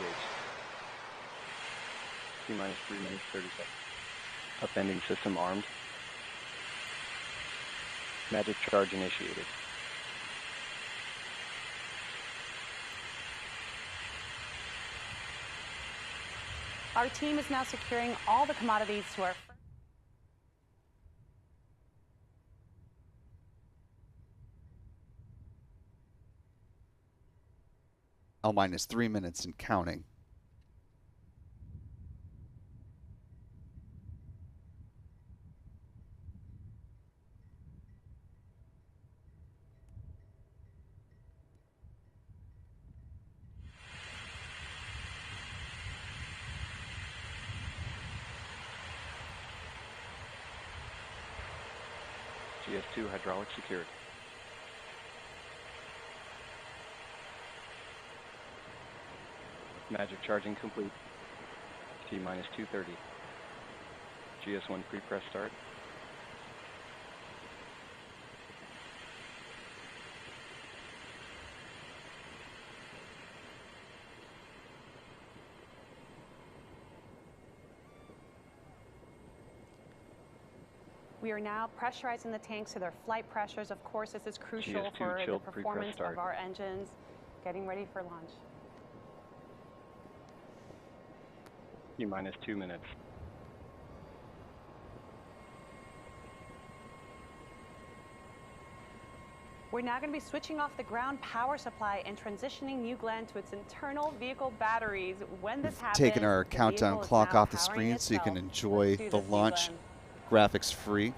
T-minus 3 minutes, 30 seconds. Upending system armed. Magic charge initiated. Our team is now securing all the commodities to our... L-minus 3 minutes and counting. GS2 hydraulic secured. Magic charging complete. T-minus 230. GS1 pre-press start. We are now pressurizing the tanks to their flight pressures. Of course, this is crucial GS2 for the chilled performance pre-press of our engines. Getting ready for launch. T-minus 2 minutes. We're now going to be switching off the ground power supply and transitioning New Glenn to its internal vehicle batteries. When this happens, Taking our the countdown vehicle is clock now off the powering screen so you can itself. enjoy Let's do the this, New launch Glenn. graphics free. You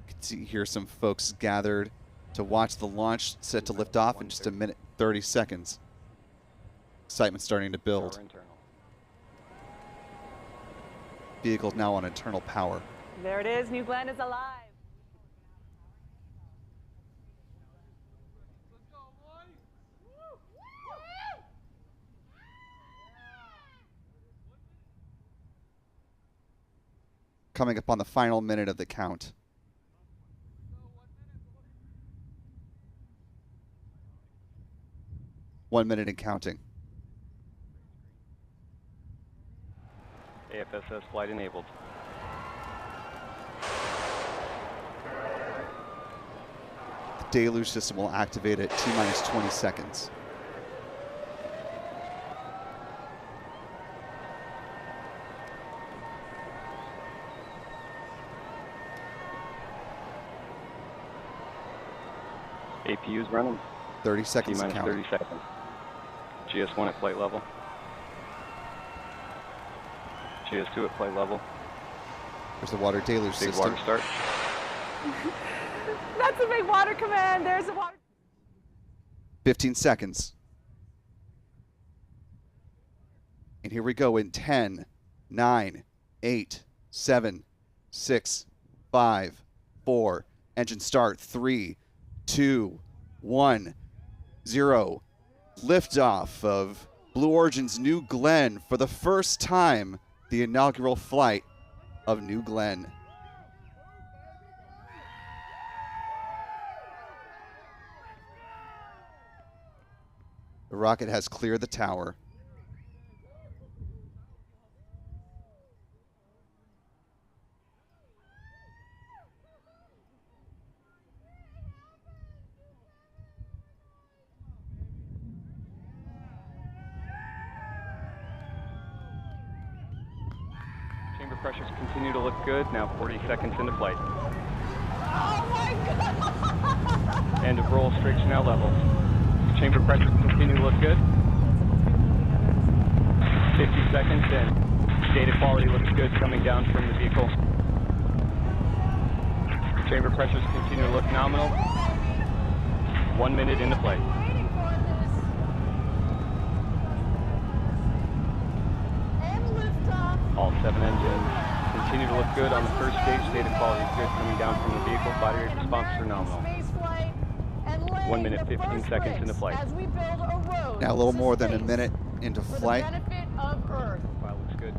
can see here some folks gathered to watch the launch, set to lift off in just a minute, 30 seconds. Excitement starting to build. Power internal. Vehicle now on internal power. There it is. New Glenn is alive. Coming up on the final minute of the count. One minute and counting. AFSS flight enabled. The deluge system will activate at T-minus 20 seconds. APU's running. 30 seconds and T-minus counting. 30 seconds. GS1 at flight level. GS2 at flight level. There's the water deluge Big system. water start. That's a big water command. There's the water. 15 seconds. And here we go in 10, 9, 8, 7, 6, 5, 4. Engine start. 3, 2, 1, 0. Liftoff of Blue Origin's New Glenn for the first time. The inaugural flight of New Glenn. The rocket has cleared the tower. Chamber pressures continue to look good. Now 40 seconds into flight. Oh my God! End of roll, strakes now level. Chamber pressures continue to look good. 50 seconds in. Data quality looks good coming down from the vehicle. Chamber pressures continue to look nominal. 1 minute into flight. All 7 engines continue to look good on the first stage. Data quality is good coming down from the vehicle. Body rate response are nominal. 1 minute, 15 seconds into flight. Now a little more than a minute into flight. Profile looks good.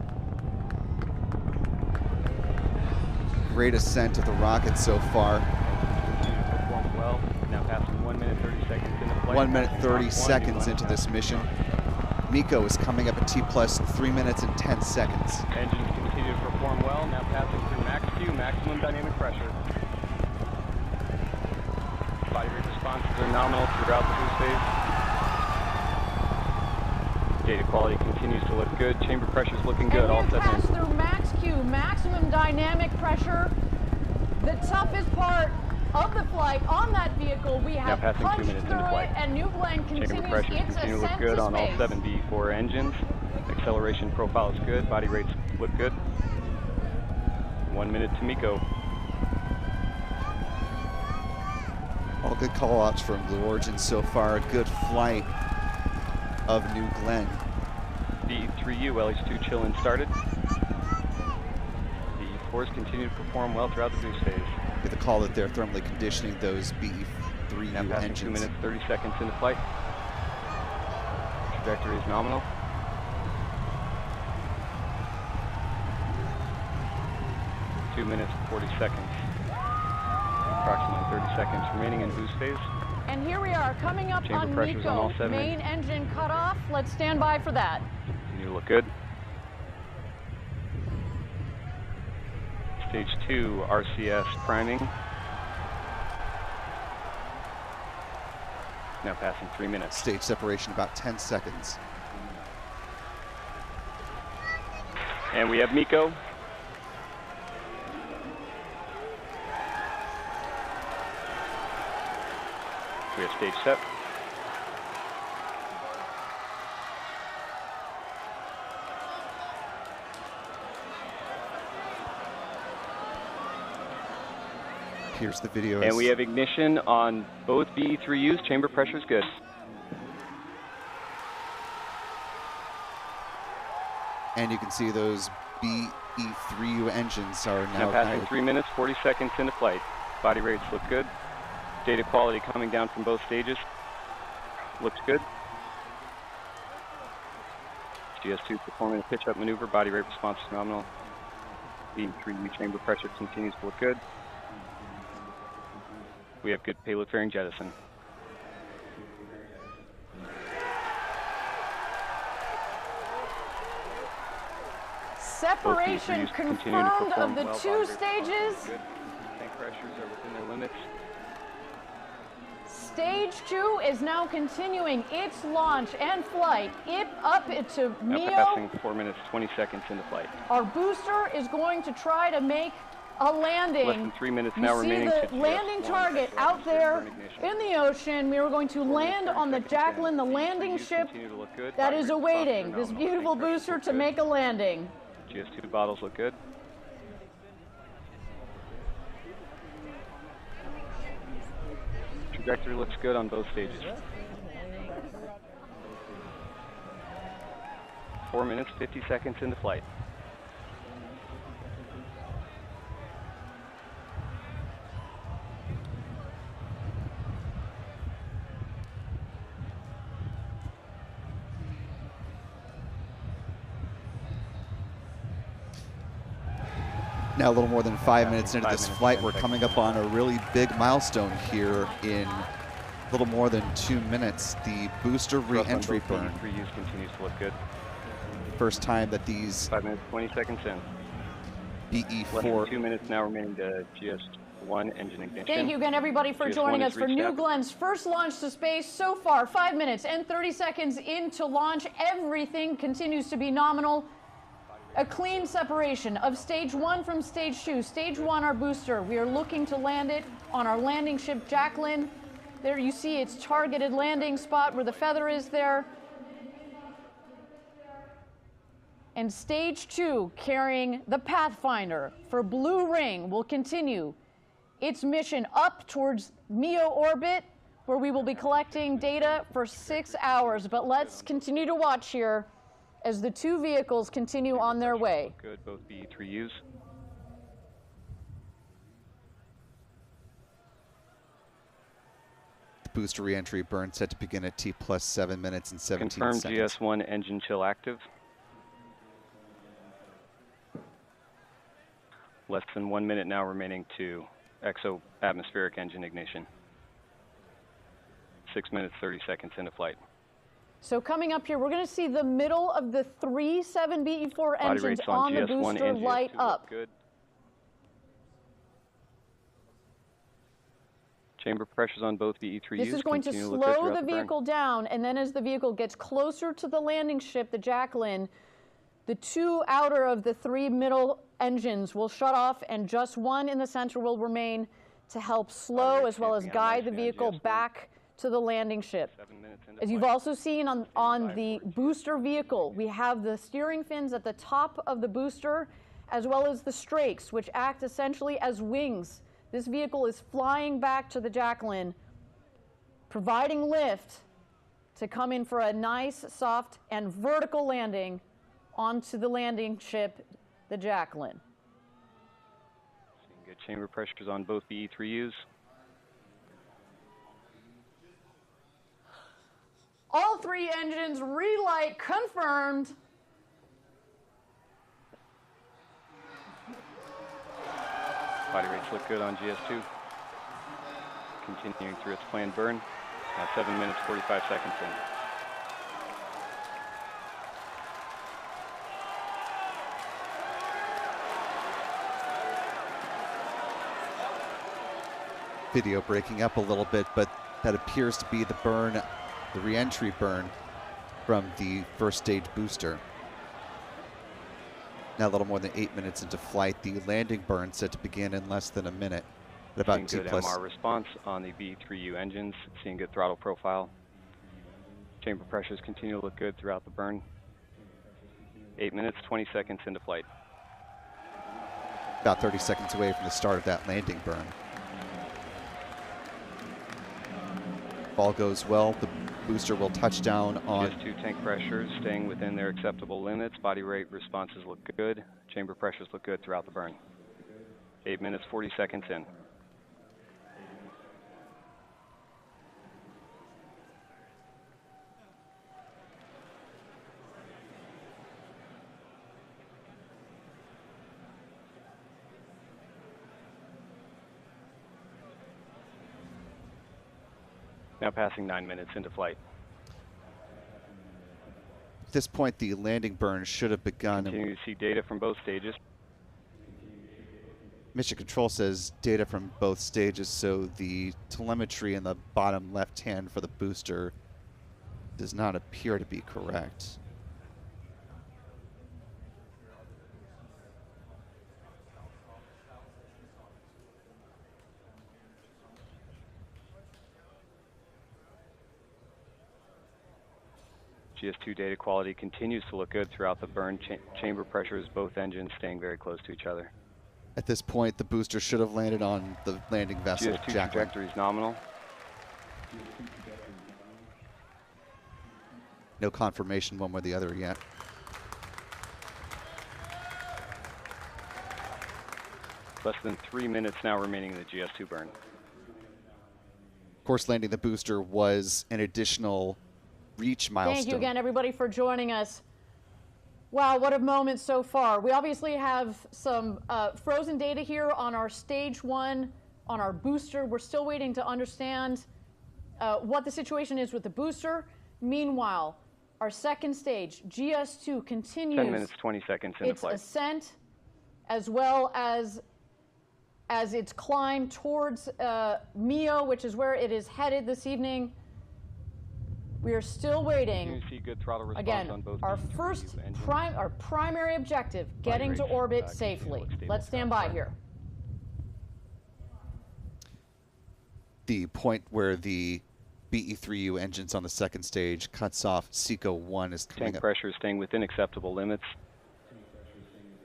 Great ascent of the rocket so far. Continue to perform well. Now passing 1 minute, 30 seconds into flight. 1 minute, Passing 30 Mach 1, seconds into this mission. MECO is coming up at T plus 3 minutes and 10 seconds. Engines continue to perform well. Now passing through max Q, maximum dynamic pressure. Body rate responses are nominal throughout the boost phase. Data quality continues to look good. Chamber pressure is looking good. All 7 pass engines. through max Q, maximum dynamic pressure. The toughest part of the flight on that vehicle, we have passing 2 punched minutes through into it, flight. and New Glenn Chamber continues pressures its continue to look ascent good to on all space. 7 V4 engines. Acceleration profile is good. Body rates look good. 1 minute to MECO. All good call-outs from Blue Origin so far. A good flight of New Glenn. B3U LH2 chill-in started. The fours continue to perform well throughout the boost phase. Get the call that they're thermally conditioning those BE3U Now passing engines. 2 minutes, 30 seconds into flight. Trajectory is nominal. Two minutes, 40 seconds. Approximately 30 seconds remaining in boost phase. And here we are, coming up Chamber on pressures on all MECO. 7 Main engine cut off. Let's stand by for that. Continue to look good. Stage 2 RCS priming. Now passing 3 minutes. Stage separation about 10 seconds. And we have MECO. We have stage set. Here's the video. And we have ignition on both BE3Us. Chamber pressure is good. And you can see those BE3U engines are Now now passing ignited. 3 minutes, 40 seconds into flight. Body rates look good. Data quality coming down from both stages. Looks good. GS2 performing a pitch-up maneuver. Body rate response is nominal. BE3U chamber pressure continues to look good. We have good payload fairing jettison. Separation Both BE3Us continue to confirmed perform of the well. two Body rate response stages. is good. Tank pressures are within their limits. Stage 2 is now continuing its launch and flight. Up to Now MEO. passing 4 minutes, 20 seconds into flight. Our booster is going to try to make a landing. Less than 3 minutes You now see remaining the to landing GS1. target out there in the ocean. We are going to 4 minutes, land 30 on the seconds Jacklyn, in. the BE3Us landing ship continue to look good. that Body is rate awaiting response this are beautiful nominal. Tank pressures booster look to good. make a landing. GS2 bottles look good. Trajectory looks good on both stages. 4 minutes, 50 seconds into flight. Now a little more than 5 minutes into 5 this minutes, flight, 10 we're seconds. coming up on a really big milestone here in a little more than 2 minutes. The booster Thrust on re-entry both burn. BE3Us continues to look good. First time that these 5 minutes, 20 seconds in. Less than BE4 2 minutes now remaining to GS1 engine ignition. Thank you again, everybody, for GS1 joining has us for reached New out. Glenn's first launch to space. So far, 5 minutes and 30 seconds into launch. Everything continues to be nominal. A clean separation of stage 1 from stage 2. Stage 1, our booster. We are looking to land it on our landing ship, Jacklyn. There you see its targeted landing spot where the feather is there. And stage 2, carrying the Pathfinder for Blue Ring, will continue its mission up towards MEO orbit, where we will be collecting data for 6 hours. But let's continue to watch here as the two vehicles continue on their way. Good, both BE3Us. The booster reentry burn set to begin at T plus 7 minutes and 17 Confirm seconds. GS1 engine chill active. Less than 1 minute now remaining to exo-atmospheric engine ignition. 6 minutes, 30 seconds into flight. So coming up here, we're going to see the middle of the 3 7BE4 Body engines rates on the GS1 booster and light GS2 look up. good. Chamber pressures on both BE3Us. This is going to continue look good slow throughout the burn. vehicle down, and then as the vehicle gets closer to the landing ship, the Jacklyn, the 2 outer of the 3 middle engines will shut off, and just 1 in the center will remain to help slow as well as guide the vehicle back to the landing ship. 7 minutes into As you've flight. also seen on the booster vehicle, we have the steering fins at the top of the booster, as well as the strakes, which act essentially as wings. This vehicle is flying back to the Jacklyn, providing lift to come in for a nice, soft, and vertical landing onto the landing ship, the Jacklyn. Seeing good chamber pressures on both BE3Us. All 3 engines relight confirmed. Body rates look good on GS2. Continuing through its planned burn. Now 7 minutes, 45 seconds in. Video breaking up a little bit, but that appears to be the burn, the reentry burn from the first stage booster. Now a little more than 8 minutes into flight, the landing burn set to begin in less than a minute at about Seeing T good plus. MR response on the BE3U engines. Seeing good throttle profile. Chamber pressures continue to look good throughout the burn. 8 minutes, 20 seconds into flight. About 30 seconds away from the start of that landing burn. If all goes well, the booster will touch down on GS2 tank pressures staying within their acceptable limits. Body rate responses look good. Chamber pressures look good throughout the burn. 8 minutes, 40 seconds in. Now passing 9 minutes into flight. At this point, the landing burn should have begun. Continue to see data from both stages. Mission Control says data from both stages, so the telemetry in the bottom left hand for the booster does not appear to be correct. GS2 data quality continues to look good throughout the burn. Chamber pressures, both engines staying very close to each other. At this point, the booster should have landed on the landing vessel, GS2 Jacklyn. trajectory is nominal. No confirmation one way or the other yet. Less than 3 minutes now remaining in the GS2 burn. Of course, landing the booster was an additional reach milestone. Thank you again, everybody, for joining us. Wow, what a moment so far. We obviously have some frozen data here on our stage 1, on our booster. We're still waiting to understand what the situation is with the booster. Meanwhile, our second stage, GS2, continues 10 minutes, 20 seconds into its flight. ascent, as well as its climb towards MEO, which is where it is headed this evening. We are still waiting. You see good throttle response Again, on both our BE3U first engines. our primary objective, getting to rates, orbit continue to safely. look stable Let's stand by here. The point where the BE3U engines on the second stage cuts off SECO 1 is coming Tank up. pressure is staying within acceptable limits.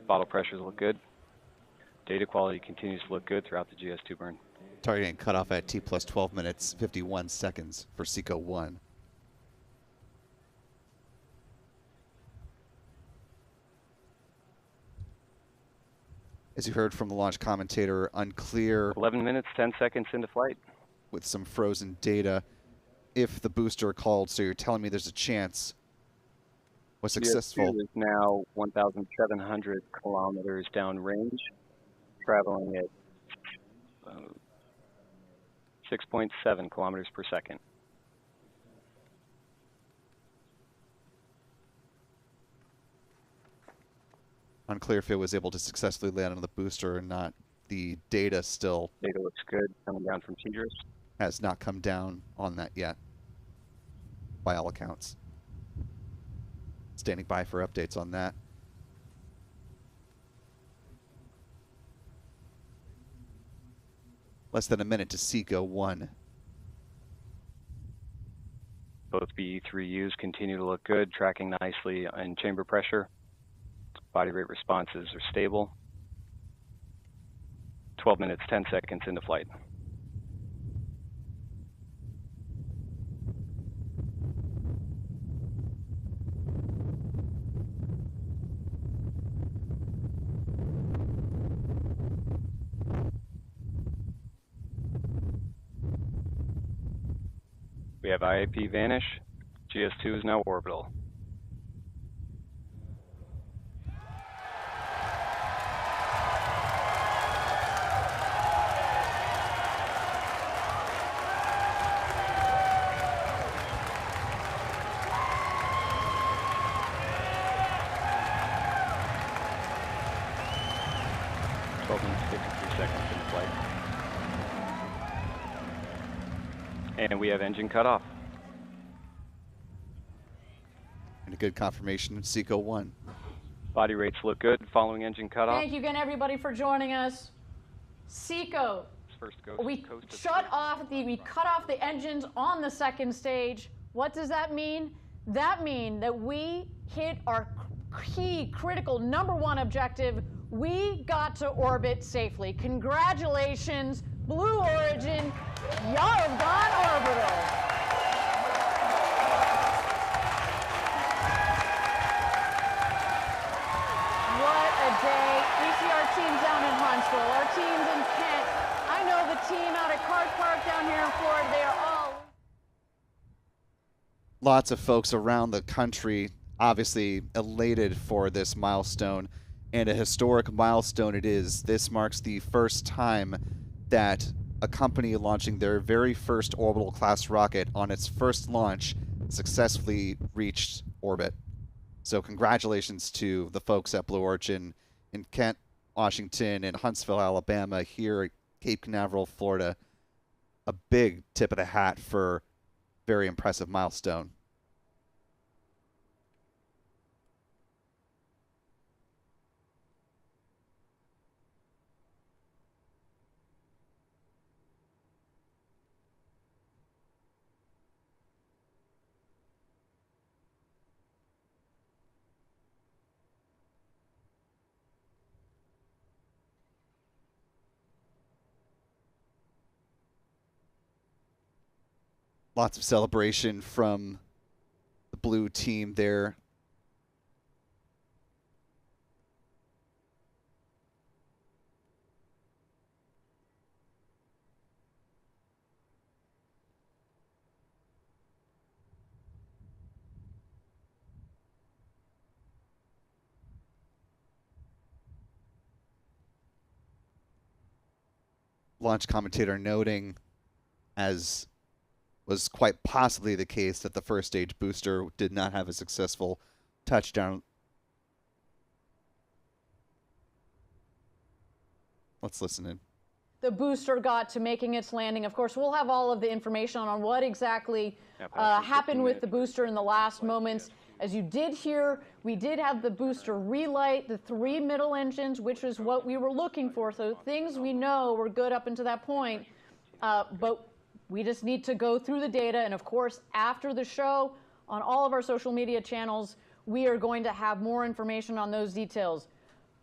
Bottle pressures look good. Data quality continues to look good throughout the GS2 burn. Targeting cut off at T plus 12 minutes, 51 seconds for SECO 1. As you heard from the launch commentator, unclear 11 minutes, 10 seconds into flight. with some frozen data if the booster called, so you're telling me there's a chance was successful. GS2 is now 1,700 kilometers downrange, traveling at 6.7 kilometers per second. Unclear if it was able to successfully land on the booster or not. The data still Data looks good, coming down from Tigris. has not come down on that yet, by all accounts. Standing by for updates on that. Less than a minute to SECO 1. Both BE3Us continue to look good, tracking nicely in chamber pressure. Body rate responses are stable. 12 minutes, 10 seconds into flight. We have IAP vanish. GS2 is now orbital. And we have engine cut off. And a good confirmation of SECO 1. Body rates look good following engine cut off. Thank you again, everybody, for joining us. SECO, First we coast of we cut off the engines on the second stage. What does that mean? That means that we hit our key, critical, #1 objective. We got to orbit safely. Congratulations, Blue Origin. Y'all have gone orbital. What a day. We see our teams down in Huntsville, our teams in Kent. I know the team out at Cart Park down here in Florida. They are all... Lots of folks around the country obviously elated for this milestone, and a historic milestone it is. This marks the first time that a company launching their very first orbital class rocket on its first launch successfully reached orbit. So congratulations to the folks at Blue Origin in Kent, Washington, and Huntsville, Alabama, here at Cape Canaveral, Florida. A big tip of the hat for a very impressive milestone. Lots of celebration from the blue team there. Launch commentator noting, as was quite possibly the case, that the first stage booster did not have a successful touchdown. Let's listen in. The booster got to making its landing. Of course, we'll have all of the information on what exactly happened with the booster in the last moments. As you did hear, we did have the booster relight the 3 middle engines, which is what we were looking for. So things we know were good up until that point. But we just need to go through the data, and of course, after the show, on all of our social media channels, we are going to have more information on those details.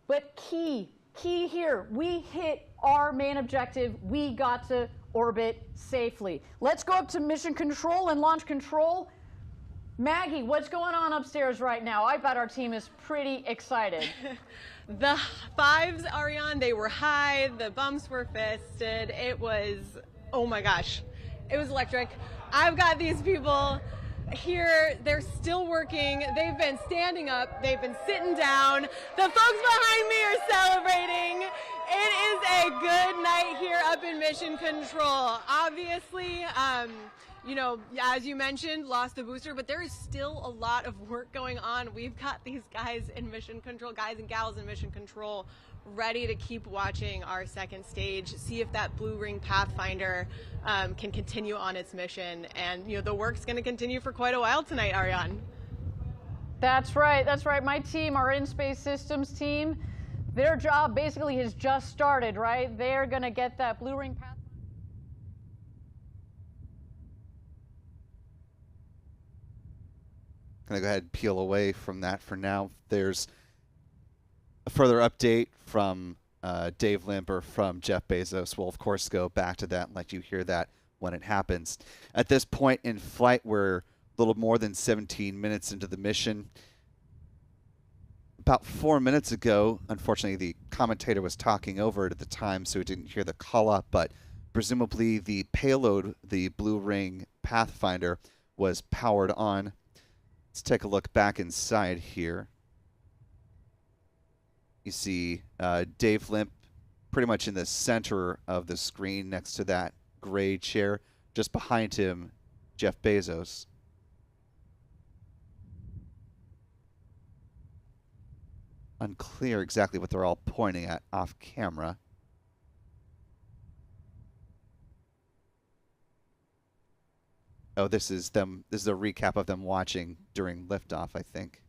But key here, we hit our main objective. We got to orbit safely. Let's go up to mission control and launch control. Maggie, what's going on upstairs right now? I bet our team is pretty excited. The fives, Ariane, they were high, the bumps were fisted. It was, oh my gosh, it was electric. I've got these people here, they're still working. They've been standing up, they've been sitting down. The folks behind me are celebrating. It is a good night here up in Mission Control. Obviously, you know, as you mentioned, lost the booster, but there is still a lot of work going on. We've got these guys in Mission Control, guys and gals in Mission Control, ready to keep watching our second stage, see if that Blue Ring Pathfinder can continue on its mission. And, you know, the work's going to continue for quite a while tonight, Ariane. That's right. That's right. My team, our in-space systems team, their job basically has just started, right? They're going to get that Blue Ring Pathfinder. Going to go ahead and peel away from that for now. There's a further update from Dave Limber from Jeff Bezos. We'll, of course, go back to that and let you hear that when it happens. At this point in flight, we're a little more than 17 minutes into the mission. About 4 minutes ago, unfortunately, the commentator was talking over it at the time, so we didn't hear the call-up, but presumably the payload, the Blue Ring Pathfinder, was powered on. Let's take a look back inside here. You see Dave Limp pretty much in the center of the screen next to that gray chair. Just behind him, Jeff Bezos. Unclear exactly what they're all pointing at off camera. Oh, this is them. This is a recap of them watching during liftoff, I think.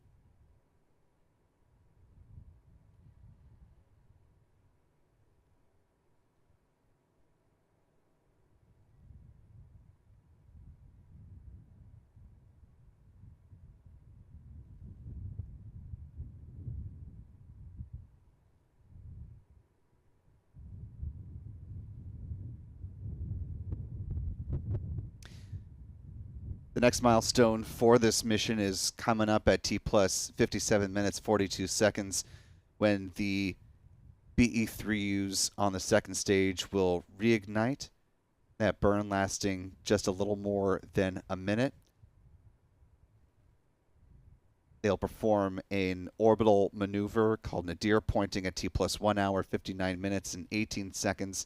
The next milestone for this mission is coming up at T plus 57 minutes 42 seconds when the BE-3Us on the second stage will reignite. That burn lasting just a little more than a minute. They'll perform an orbital maneuver called Nadir, pointing at T plus 1 hour, 59 minutes, and 18 seconds,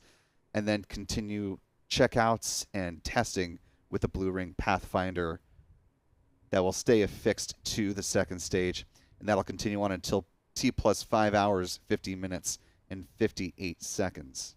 and then continue checkouts and testing with the Blue Ring Pathfinder that will stay affixed to the second stage, and that'll continue on until T plus 5 hours, 50 minutes, and 58 seconds.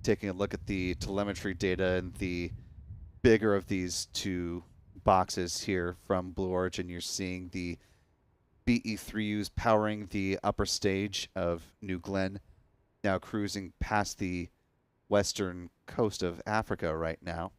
taking a look at the telemetry data and the bigger of these two boxes here from Blue Origin, you're seeing the BE-3Us powering the upper stage of New Glenn, now cruising past the western coast of Africa right now.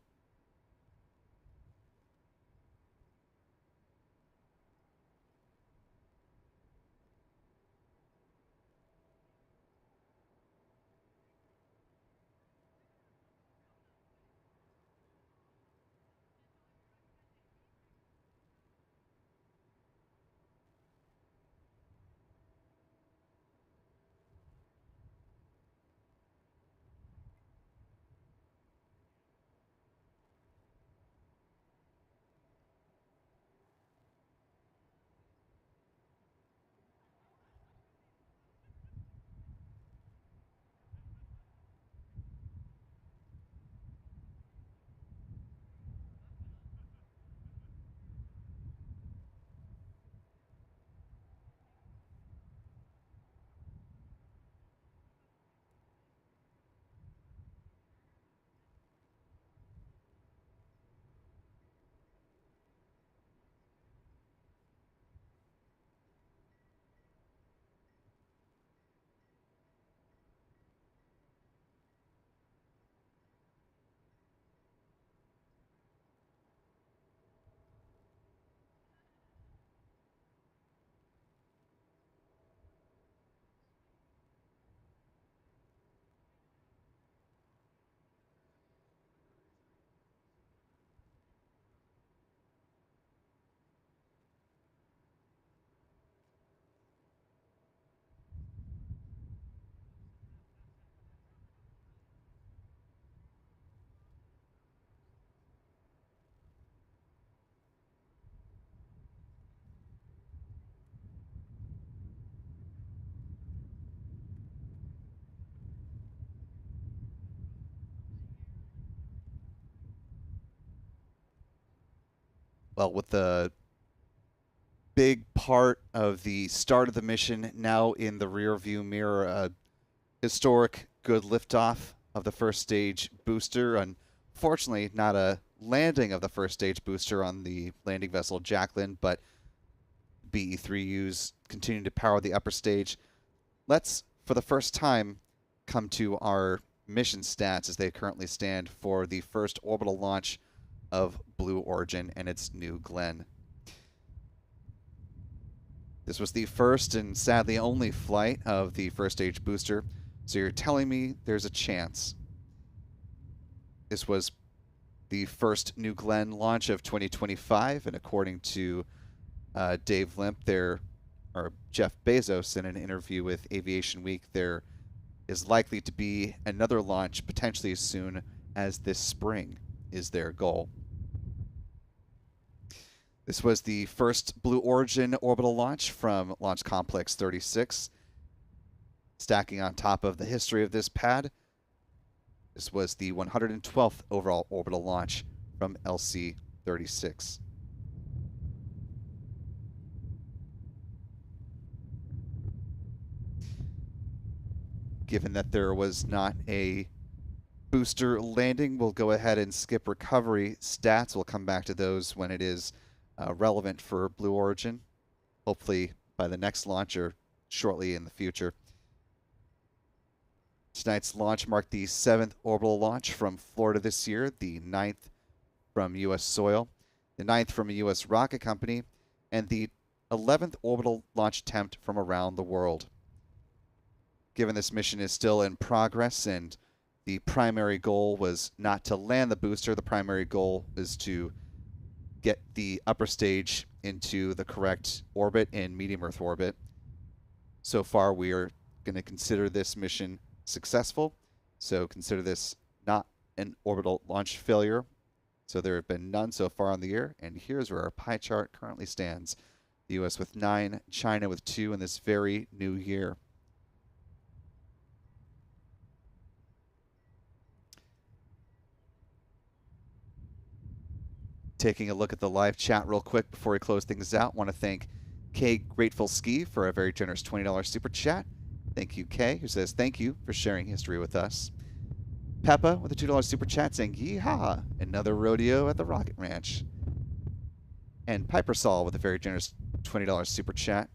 Well, with the big part of the start of the mission now in the rear view mirror, a historic good liftoff of the first stage booster. Unfortunately, not a landing of the first stage booster on the landing vessel Jacklyn, but BE-3Us continue to power the upper stage. Let's, for the first time, come to our mission stats as they currently stand for the first orbital launch of Blue Origin and its New Glenn. This was the first and sadly only flight of the first stage booster, so you're telling me there's a chance. This was the first New Glenn launch of 2025, and according to Dave Limp, or Jeff Bezos in an interview with Aviation Week, there is likely to be another launch potentially as soon as this spring is their goal. This was the first Blue Origin orbital launch from Launch Complex 36. Stacking on top of the history of this pad, this was the 112th overall orbital launch from LC-36. Given that there was not a booster landing, we'll go ahead and skip recovery stats. We'll come back to those when it is relevant for Blue Origin, hopefully by the next launch or shortly in the future. Tonight's launch marked the 7th orbital launch from Florida this year, the 9th from U.S. soil, the 9th from a U.S. rocket company, and the 11th orbital launch attempt from around the world. Given this mission is still in progress and the primary goal was not to land the booster, the primary goal is to get the upper stage into the correct orbit in medium Earth orbit. So far, we are going to consider this mission successful. So consider this not an orbital launch failure. So there have been none so far on the year. And here's where our pie chart currently stands. The U.S. with 9, China with 2 in this very new year. Taking a look at the live chat real quick before we close things out. Want to thank Kay Grateful Ski for a very generous $20 super chat. Thank you, Kay, who says thank you for sharing history with us. Peppa with a $2 super chat saying, yeehaw, another rodeo at the Rocket Ranch. And Piper Saul with a very generous $20 super chat.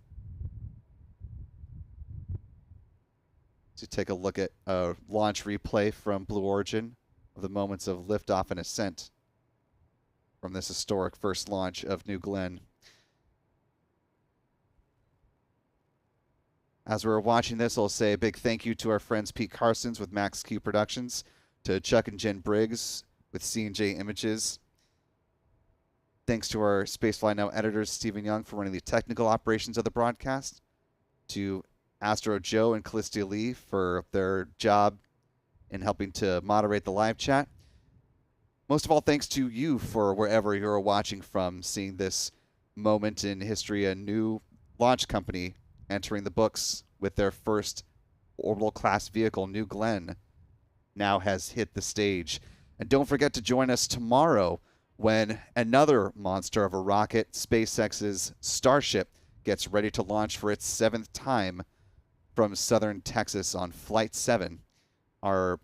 To take a look at a launch replay from Blue Origin of the moments of liftoff and ascent from this historic first launch of New Glenn. As we're watching this, I'll say a big thank you to our friends Pete Carsons with Max Q Productions, to Chuck and Jen Briggs with C&J Images. Thanks to our Spacefly Now editors, Stephen Young, for running the technical operations of the broadcast. To Astro Joe and Callistia Lee for their job in helping to moderate the live chat. Most of all, thanks to you for wherever you're watching from, seeing this moment in history, a new launch company entering the books with their first orbital class vehicle, New Glenn, now has hit the stage. And don't forget to join us tomorrow when another monster of a rocket, SpaceX's Starship, gets ready to launch for its 7th time from southern Texas on Flight 7. Our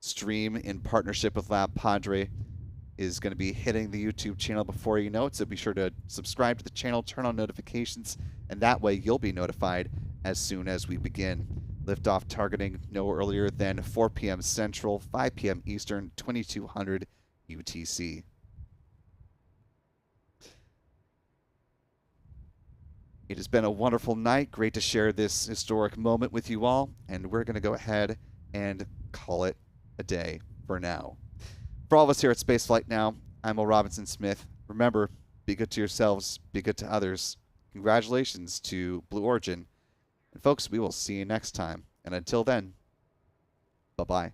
stream in partnership with Lab Padre is going to be hitting the YouTube channel before you know it, so be sure to subscribe to the channel, turn on notifications, and that way you'll be notified as soon as we begin. Liftoff targeting no earlier than 4 p.m. Central, 5 p.m. Eastern, 2200 UTC. It has been a wonderful night. Great to share this historic moment with you all, and we're going to go ahead and call it a day for now. For all of us here at Spaceflight Now, I'm Will Robinson Smith. Remember, be good to yourselves, be good to others. Congratulations to Blue Origin. And folks, we will see you next time. And until then, bye-bye.